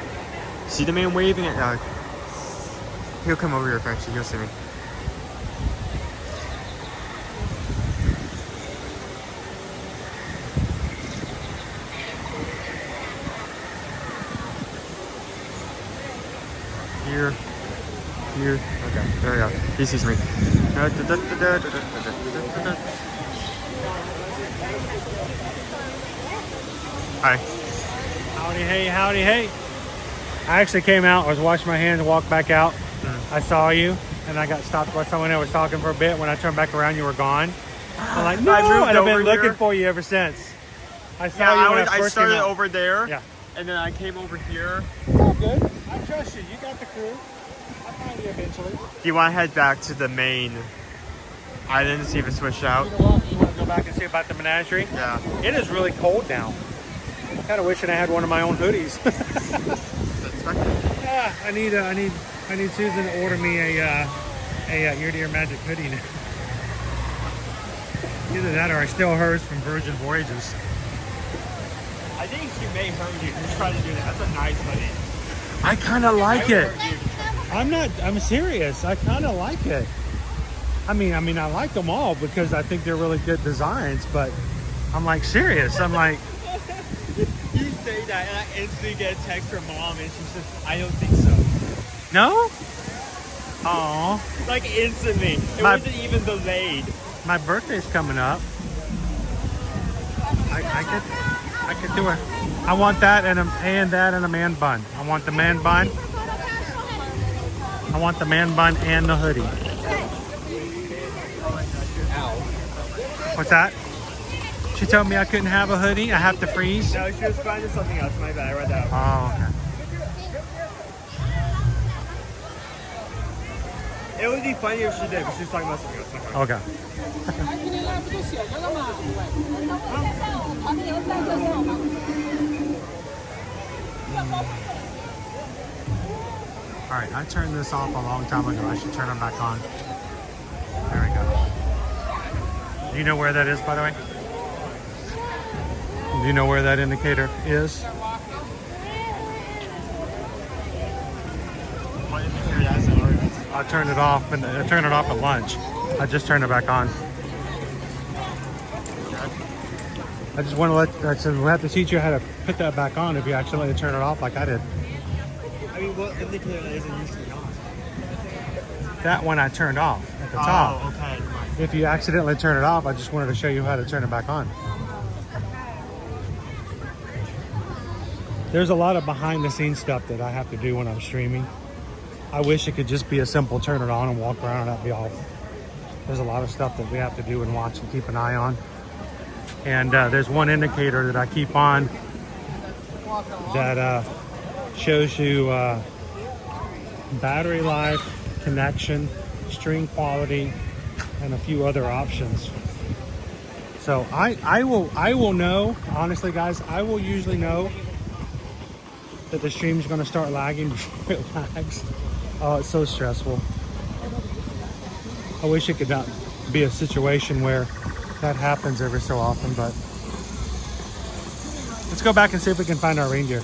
See the man waving at he'll come over here eventually. He'll see me. Here. Okay, there we go. He sees me. Hi. Howdy, hey, howdy, hey. I actually came out, I was washing my hands and walked back out. I saw you, and I got stopped by someone that was talking for a bit. When I turned back around, you were gone. I'm like, no, and I've been looking for you ever since. I saw you when I first started came out. over there. Yeah. And then I came over here. It's all good. I trust you. You got the crew. I'll find you eventually. Do you want to head back to the main island and see if it switched out? You know what? You want to go back and see about the menagerie? Yeah. It is really cold now. Kind of wishing I had one of my own hoodies. Yeah, I need Susan to order me a Ear to Ear Magic hoodie now. Either that or I steal hers from Virgin Voyages. I think she may hurt you if you try to do that. That's a nice hoodie. I kind of like it. I'm serious. I kind of like it. I mean, I like them all because I think they're really good designs, but I'm like serious. I'm like, You say that and I instantly get a text from mom and she says, I don't think so. no? Aw. Like instantly. It wasn't even delayed. My birthday's coming up. I could do it. I want that and a man bun. I want the man bun. I want the man bun and the hoodie. What's that? She told me I couldn't have a hoodie. I have to freeze. No, she was finding something else. My bad. I read that. Oh, okay. It would be funny if she did, but she's talking about something else. Okay. All right, I turned this off a long time ago. I should turn it back on. There we go. Do you know where that is, by the way? Do you know where that indicator is? I turned it off, and I turned it off at lunch. I just turned it back on. I just want to I said we'll have to teach you how to put that back on if you accidentally turn it off like I did. I mean, what indicator isn't usually on? That one I turned off at the top. Oh, okay. If you accidentally turn it off, I just wanted to show you how to turn it back on. There's a lot of behind the scenes stuff that I have to do when I'm streaming. I wish it could just be a simple turn it on and walk around and that'd be all. There's a lot of stuff that we have to do and watch and keep an eye on. And there's one indicator that I keep on that shows you battery life, connection, string quality, and a few other options. So I will know, honestly guys, I will usually know that the stream's gonna start lagging before it lags. Oh, it's so stressful. I wish it could not be a situation where that happens every so often, but let's go back and see if we can find our reindeer.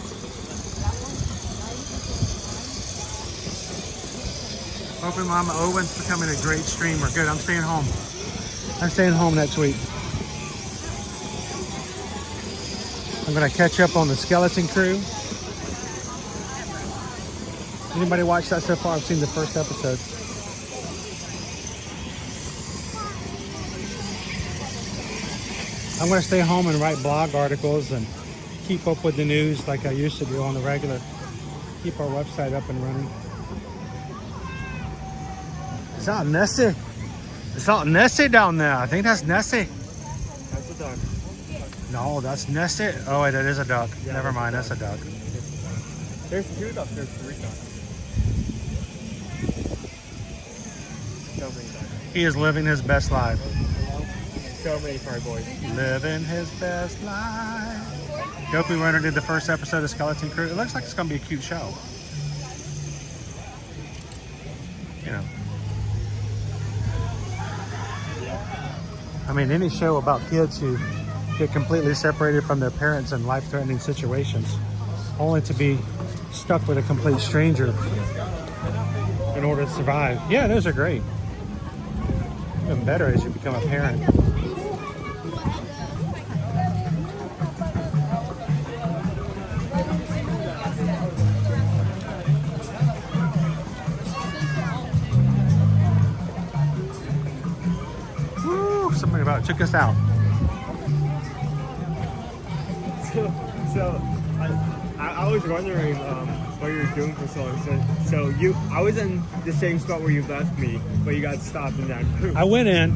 Hoping Mama Owen's becoming a great streamer. Good, I'm staying home. I'm staying home next week. I'm gonna catch up on the Skeleton Crew. Anybody watch that so far? I've seen the first episode. I'm gonna stay home and write blog articles and keep up with the news like I used to do on the regular. Keep our website up and running. Is that Nessie? It's not Nessie down there. I think that's Nessie. That's a duck. No, that's Nessie. Oh wait, that is a duck. Yeah, Never mind, that's a duck. There's two ducks. There's three ducks. So many ducks. He is living his best life. So many fur boys. Living his best life. Okapi Runner did the first episode of Skeleton Crew. It looks like it's gonna be a cute show. You know. I mean, any show about kids who get completely separated from their parents in life-threatening situations, only to be stuck with a complete stranger in order to survive. Yeah, those are great. Even better as you become a parent. Somebody about took us out. So I was wondering what you were doing for so long. So I was in the same spot where you left me, but you got stopped in that group. I went in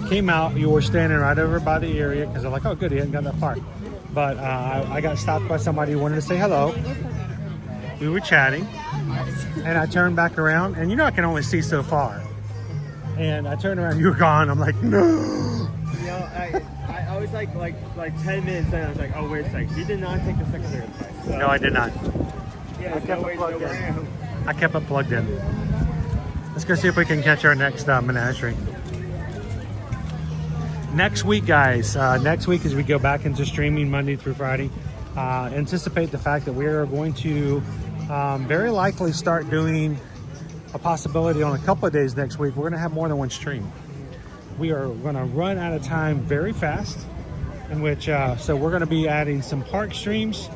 came out. You were standing right over by the area because I'm like, oh, good, he hadn't got that far. But I got stopped by somebody who wanted to say hello. We were chatting, and I turned back around, and you know I can only see so far. And I turned around, you were gone. I'm like, no. You know, I was like 10 minutes in. I was like, oh wait a second, you did not take the secondary advice. So. No, I did not. Yeah, I kept it plugged in. I kept it plugged in. Let's go see if we can catch our next menagerie. Next week, guys. Next week, as we go back into streaming Monday through Friday, anticipate the fact that we are going to very likely start doing a possibility on a couple of days next week. We're going to have more than one stream. We are going to run out of time very fast, in which so we're going to be adding some park streams.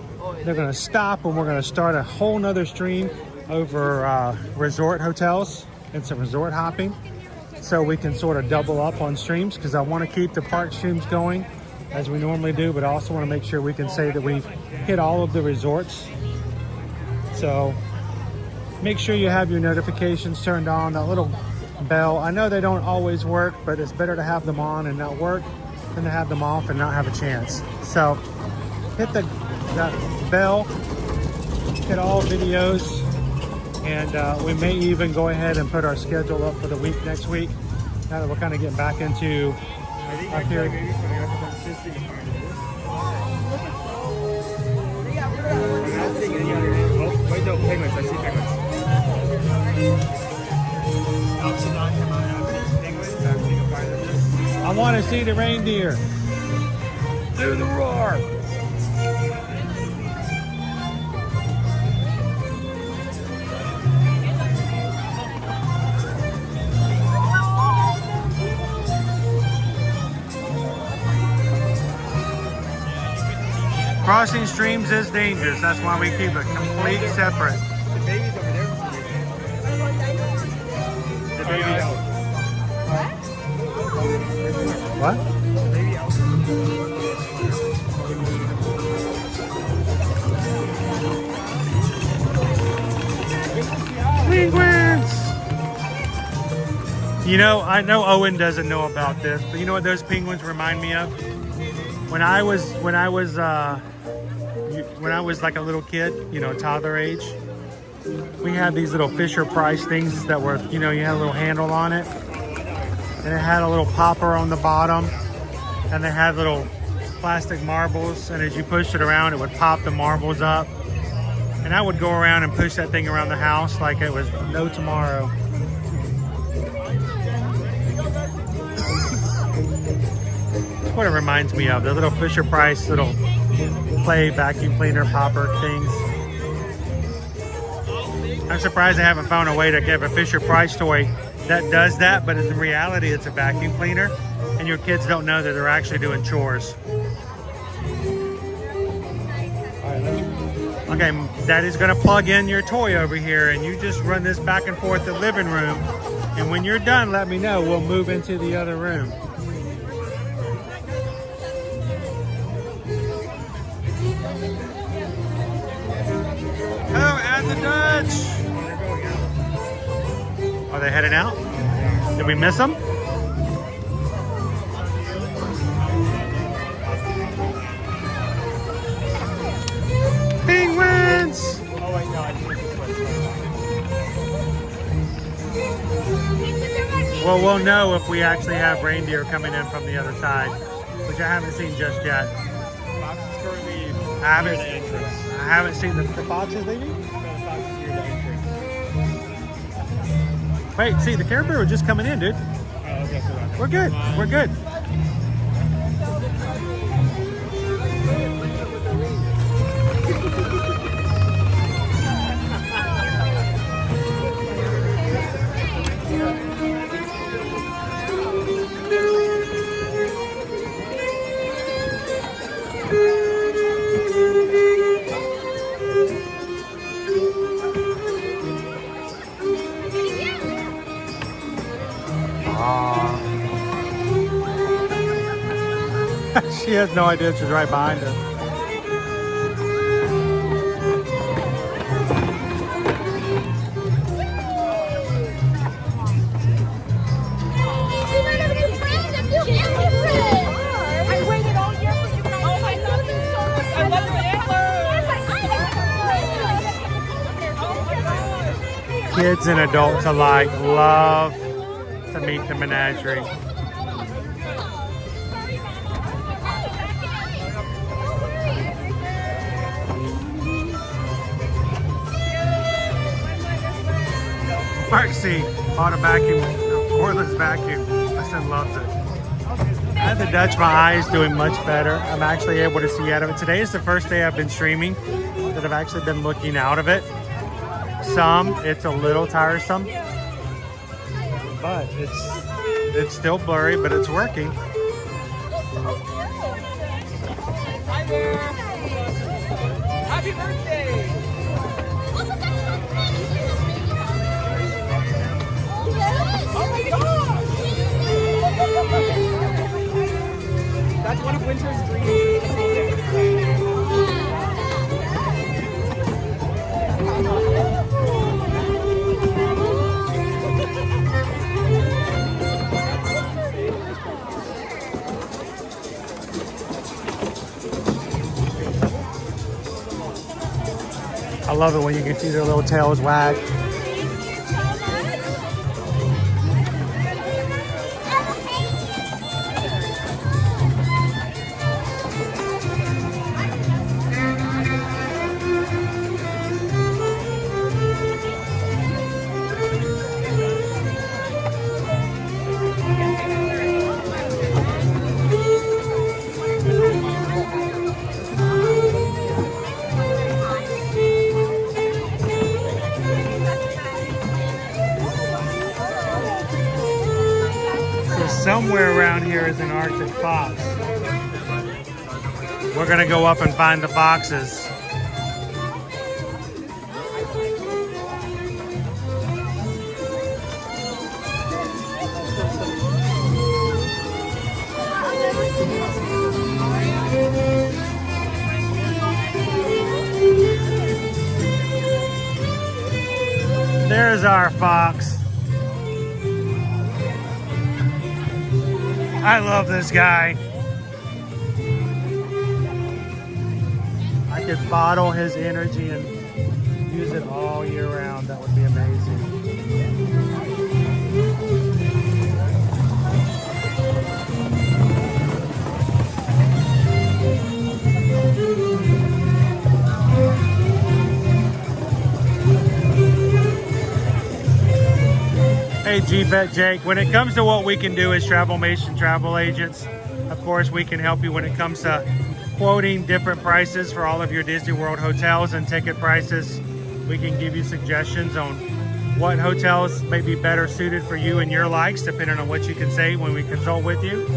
They're going to stop, and we're going to start a whole nother stream over resort hotels and some resort hopping, so we can sort of double up on streams, because I want to keep the park streams going as we normally do, but I also want to make sure we can say that we've hit all of the resorts. So make sure you have your notifications turned on, that little bell. I know they don't always work, but it's better to have them on and not work than to have them off and not have a chance. So hit that bell, hit all videos, and we may even go ahead and put our schedule up for the week next week, now that we're kind of getting back into our period. I'm not seeing any other. Oh, wait, no, penguins. I see penguins. I want to see the reindeer. Do the roar. Crossing streams is dangerous. That's why we keep it complete separate. The baby's over there. The baby out. What? The baby out. Penguins! You know, I know Owen doesn't know about this, but you know what those penguins remind me of? When I was like a little kid, you know, toddler age, we had these little Fisher Price things that were, you know, you had a little handle on it, and it had a little popper on the bottom, and they had little plastic marbles, and as you pushed it around, it would pop the marbles up, and I would go around and push that thing around the house like it was no tomorrow. That's what it reminds me of, the little Fisher Price little play vacuum cleaner popper things. I'm surprised I haven't found a way to get a Fisher Price toy that does that, but in reality it's a vacuum cleaner, and your kids don't know that they're actually doing chores. Okay, Daddy's gonna plug in your toy over here, and you just run this back and forth the living room, and when you're done, let me know. We'll move into the other room. Hello, at the Dutch. Are they heading out? Did we miss them? Penguins! Oh wait, no, I think it's Well, we'll know if we actually have reindeer coming in from the other side, which I haven't seen just yet. Fox is currently I near the entrance. haven't seen the foxes leaving? The fox is near the entrance. Wait, see, the caribou are just coming in, dude. Oh, okay, so We're good. We're good. She has no idea she's right behind her. Kids and adults alike love to meet the menagerie. Mark C bought a vacuum, a cordless vacuum. My son loves it. I had to Dutch my eyes doing much better. I'm actually able to see out of it. Today is the first day I've been streaming that I've actually been looking out of it. It's a little tiresome, but it's still blurry, but it's working. Hi there. Happy birthday. Oh my God! That's one of Winter's dreams. I love it when you can see their little tails wag. Somewhere around here is an Arctic fox. We're gonna go up and find the foxes. There's our fox. I love this guy. I could bottle his energy and use it all year round. That would be amazing. Hey G-Bet Jake, when it comes to what we can do as Travelmation travel agents, of course we can help you when it comes to quoting different prices for all of your Disney World hotels and ticket prices. We can give you suggestions on what hotels may be better suited for you and your likes, depending on what you can say when we consult with you.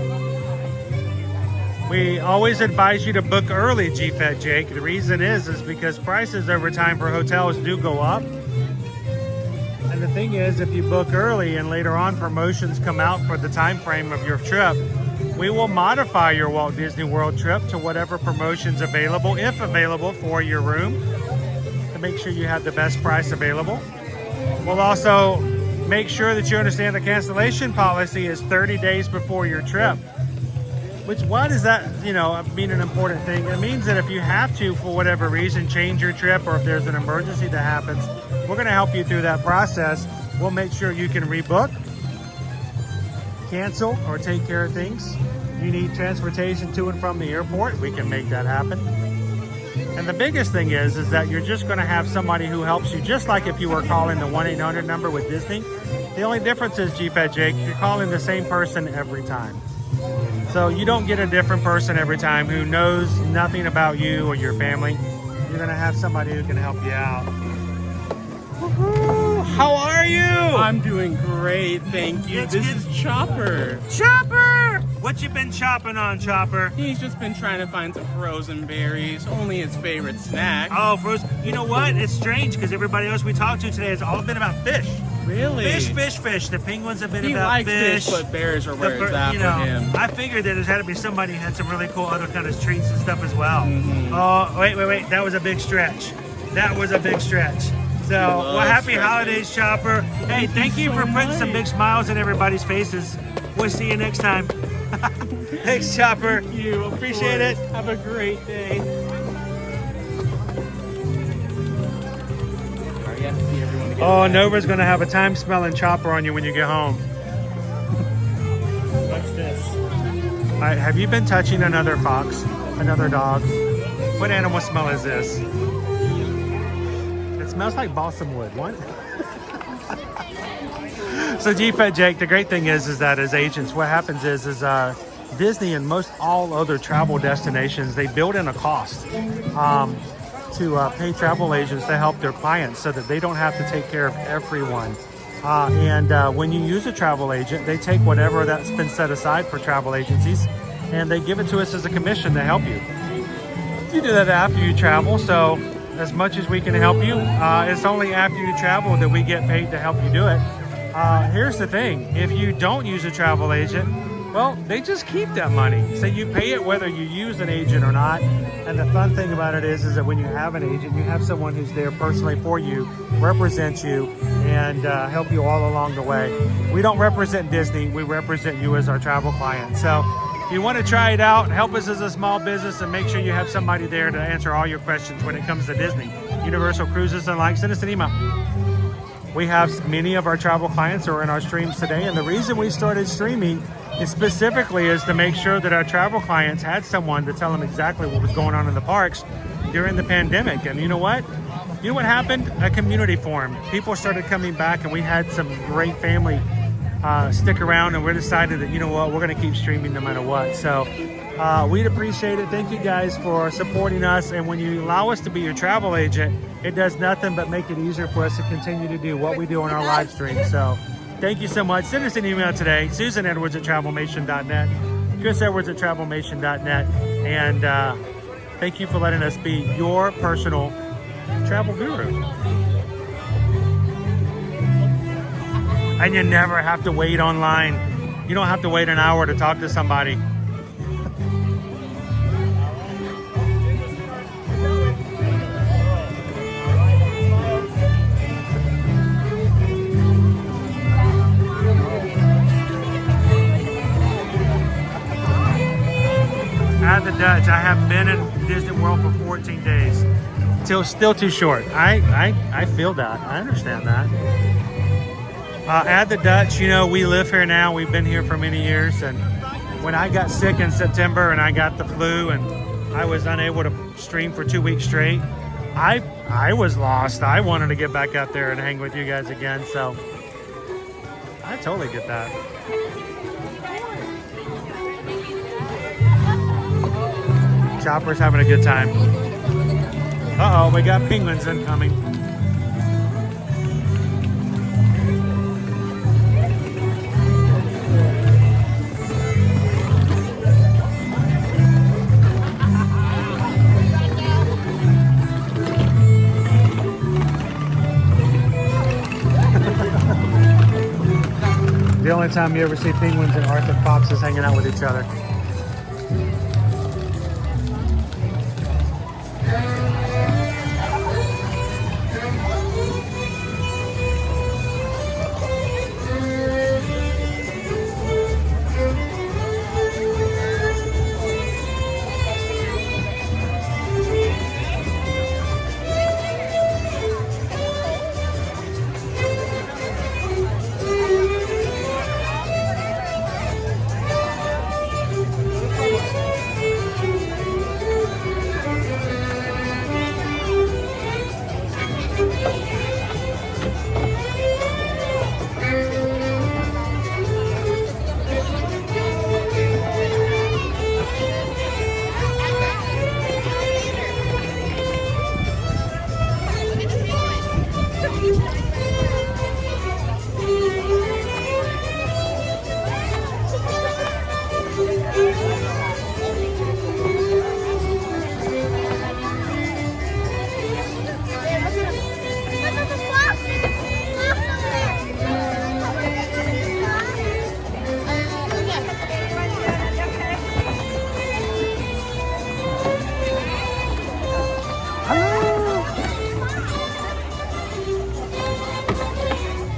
We always advise you to book early, G-Bet Jake. The reason is because prices over time for hotels do go up. And the thing is, if you book early and later on promotions come out for the time frame of your trip, we will modify your Walt Disney World trip to whatever promotions available, if available, for your room to make sure you have the best price available. We'll also make sure that you understand the cancellation policy is 30 days before your trip. Why does that, mean an important thing? It means that if you have to, for whatever reason, change your trip, or if there's an emergency that happens, we're going to help you through that process. We'll make sure you can rebook, cancel, or take care of things. You need transportation to and from the airport, we can make that happen. And the biggest thing is that you're just going to have somebody who helps you, just like if you were calling the 1-800 number with Disney. The only difference is, G-Fed Jake, you're calling the same person every time. So you don't get a different person every time who knows nothing about you or your family. You're going to have somebody who can help you out. How are you? I'm doing great, thank you. This is Chopper. Chopper! What you been chopping on, Chopper? He's just been trying to find some frozen berries, only his favorite snack. Oh, frozen. You know what? It's strange because everybody else we talked to today has all been about fish. Really? Fish. The penguins have been he about likes fish. But berries are where it's at for him. I figured that there had to be somebody who had some really cool other kind of treats and stuff as well. Mm-hmm. Oh, wait. That was a big stretch. So, well, happy holidays, Chopper. Hey, thank you for putting some big smiles on everybody's faces. We'll see you next time. Thanks, Chopper. Thank you. Appreciate it. Have a great day. Are we have to see everyone together. Oh, Nova's gonna have a time smelling chopper on you when you get home. What's this? All right, have you been touching another fox, another dog? What animal smell is this? It smells like balsam wood. What? So G-Fed Jake, the great thing is that as agents, what happens is Disney and most all other travel destinations, they build in a cost to pay travel agents to help their clients so that they don't have to take care of everyone. And when you use a travel agent, they take whatever that's been set aside for travel agencies and they give it to us as a commission to help you. You do that after you travel, so as much as we can help you, it's only after you travel that we get paid to help you do it. Here's the thing, if you don't use a travel agent, well, they just keep that money. So you pay it whether you use an agent or not. And the fun thing about it is that when you have an agent, you have someone who's there personally for you, represent you, and help you all along the way. We don't represent Disney, we represent you as our travel client. So if you want to try it out, help us as a small business and make sure you have somebody there to answer all your questions when it comes to Disney, Universal Cruises and like, send us an email. We have many of our travel clients who are in our streams today, and the reason we started streaming is specifically is to make sure that our travel clients had someone to tell them exactly what was going on in the parks during the pandemic. And you know what? You know what happened? A community formed. People started coming back, and we had some great family stick around, and we decided that, you know what, we're going to keep streaming no matter what. So we'd appreciate it. Thank you guys for supporting us, and when you allow us to be your travel agent, it does nothing but make it easier for us to continue to do what we do on our live stream. So thank you so much. Send us an email today, Susan Edwards at TravelMation.net, Chris Edwards at TravelMation.net, and thank you for letting us be your personal travel guru. And you never have to wait online. You don't have to wait an hour to talk to somebody. At the Dutch, I have been in Disney World for 14 days. Still too short. I feel that. I understand that. At the Dutch, you know, we live here now. We've been here for many years. And when I got sick in September and I got the flu and I was unable to stream for 2 weeks straight, I was lost. I wanted to get back out there and hang with you guys again. So I totally get that. Chopper's having a good time. Uh-oh, we got penguins incoming. The only time you ever see penguins and Arctic foxes hanging out with each other.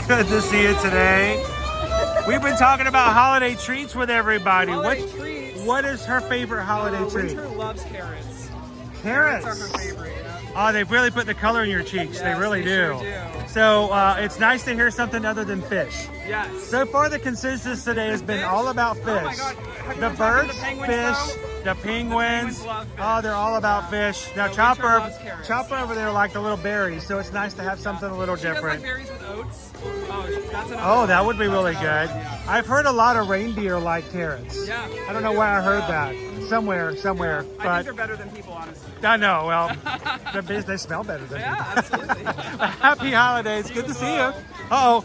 Good to see you today. We've been talking about holiday treats with everybody. What is her favorite holiday treat? Winter loves carrots. Carrots are her favorite, yeah. Oh, they've really put the color in your cheeks. They really do. Sure do. So it's nice to hear something other than fish. Yes. So far, the consensus today has been all about fish. Oh my God. Have you The been talking birds, to the penguins, fish, though? the penguins. love fish. Oh, they're all about fish. Now, Winter Chopper loves carrots. over there like the little berries, so it's nice to have something a little She does like different. berries with oats. Oh, that's another Oh, one. that would be really That's good. another one, I've heard a lot of reindeer like carrots. Yeah. I don't know where I heard that. Somewhere, I think but they're better than people, honestly. I know. Well, they smell better than Yeah, me. absolutely. Happy holidays. Good to see you. Uh-oh.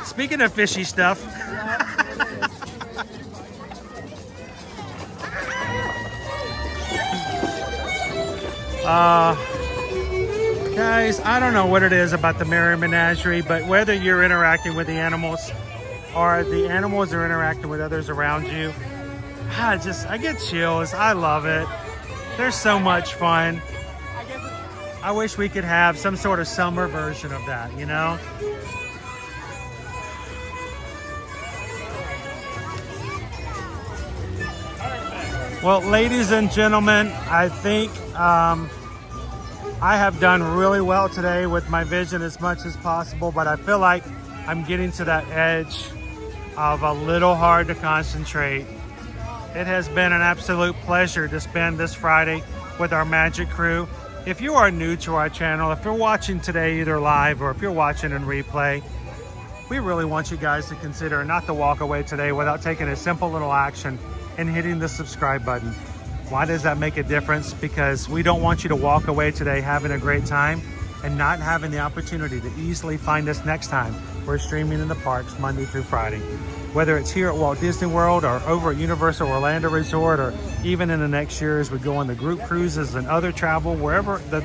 Speaking of fishy stuff. Guys, I don't know what it is about the Menagerie, but whether you're interacting with the animals or the animals are interacting with others around you, I get chills. I love it. They're so much fun. I wish we could have some sort of summer version of that, you know? Well, ladies and gentlemen, I think I have done really well today with my vision as much as possible, but I feel like I'm getting to that edge of a little hard to concentrate. It has been an absolute pleasure to spend this Friday with our magic crew. If you are new to our channel, if you're watching today either live or if you're watching in replay, we really want you guys to consider not to walk away today without taking a simple little action and hitting the subscribe button. Why does that make a difference? Because we don't want you to walk away today having a great time and not having the opportunity to easily find us next time. We're streaming in the parks Monday through Friday. Whether it's here at Walt Disney World or over at Universal Orlando Resort or even in the next year as we go on the group cruises and other travel, wherever the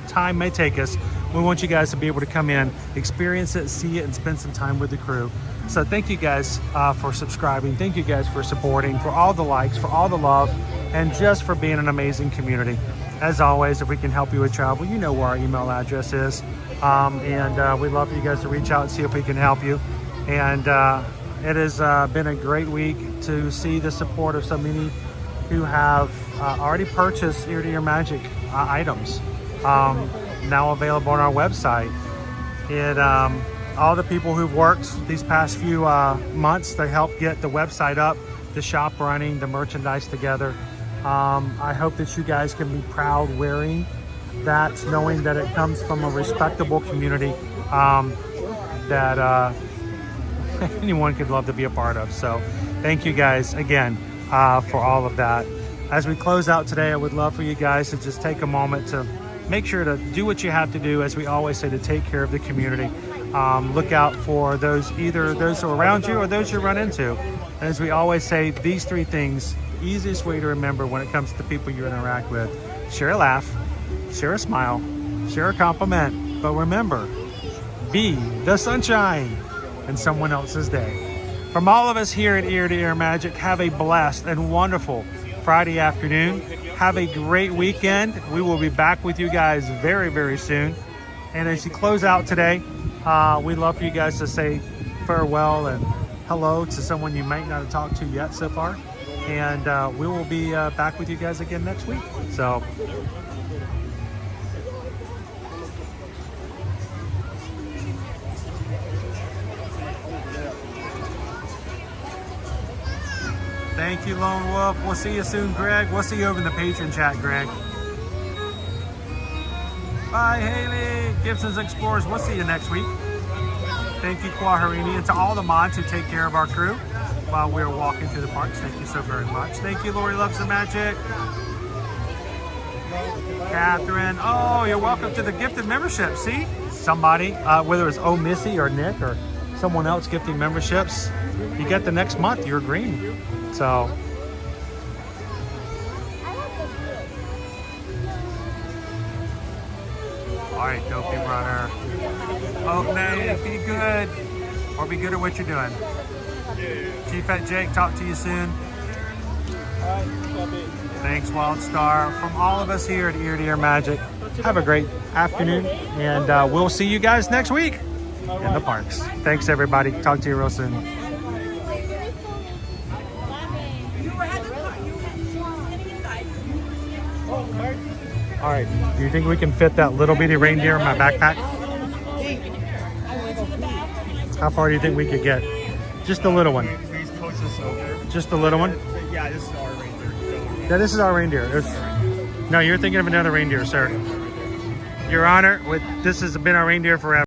time may take us, we want you guys to be able to come in, experience it, see it, and spend some time with the crew. So thank you guys for subscribing. Thank you guys for supporting, for all the likes, for all the love, and just for being an amazing community. As always, if we can help you with travel, you know where our email address is. And we'd love for you guys to reach out and see if we can help you. And it has been a great week to see the support of so many who have already purchased Ear to Ear Magic items now available on our website. And all the people who've worked these past few months to help get the website up, the shop running, the merchandise together. I hope that you guys can be proud wearing that, knowing that it comes from a respectable community that anyone could love to be a part of. So thank you guys again for all of that. As we close out today, I would love for you guys to just take a moment to make sure to do what you have to do, as we always say, to take care of the community. Look out for those, either those who are around you or those you run into. And as we always say, these three things, easiest way to remember when it comes to people you interact with: share a laugh, share a smile, share a compliment, but remember, be the sunshine in someone else's day. From all of us here at Ear to Ear Magic, have a blessed and wonderful Friday afternoon. Have a great weekend. We will be back with you guys very, very soon. And as you close out today, we'd love for you guys to say farewell and hello to someone you might not have talked to yet so far. And we will be back with you guys again next week. So thank you, Lone Wolf. We'll see you soon, Greg. We'll see you over in the Patreon chat, Greg. Bye, Haley. Gibson's Explorers. We'll see you next week. Thank you, Quaharini, and to all the mods who take care of our crew while we're walking through the parks. Thank you so very much. Thank you, Lori Loves the Magic. Catherine. Oh, you're welcome to the gifted membership. See? Somebody, whether it's Missy or Nick or someone else gifting memberships, you get the next month. You're green. So all right, Dopey Runner. Okay, be good. Or be good at what you're doing. Chief at Jake, talk to you soon. Thanks, Wild Star. From all of us here at Ear to Ear Magic, have a great afternoon, and we'll see you guys next week in the parks. Thanks, everybody. Talk to you real soon. All right, do you think we can fit that little bitty reindeer in my backpack? How far do you think we could get? Just the little one. Please coach us over. Just the little one? Yeah, this is our reindeer. Yeah, this is our reindeer. No, you're thinking of another reindeer, sir. Your Honor, this has been our reindeer forever.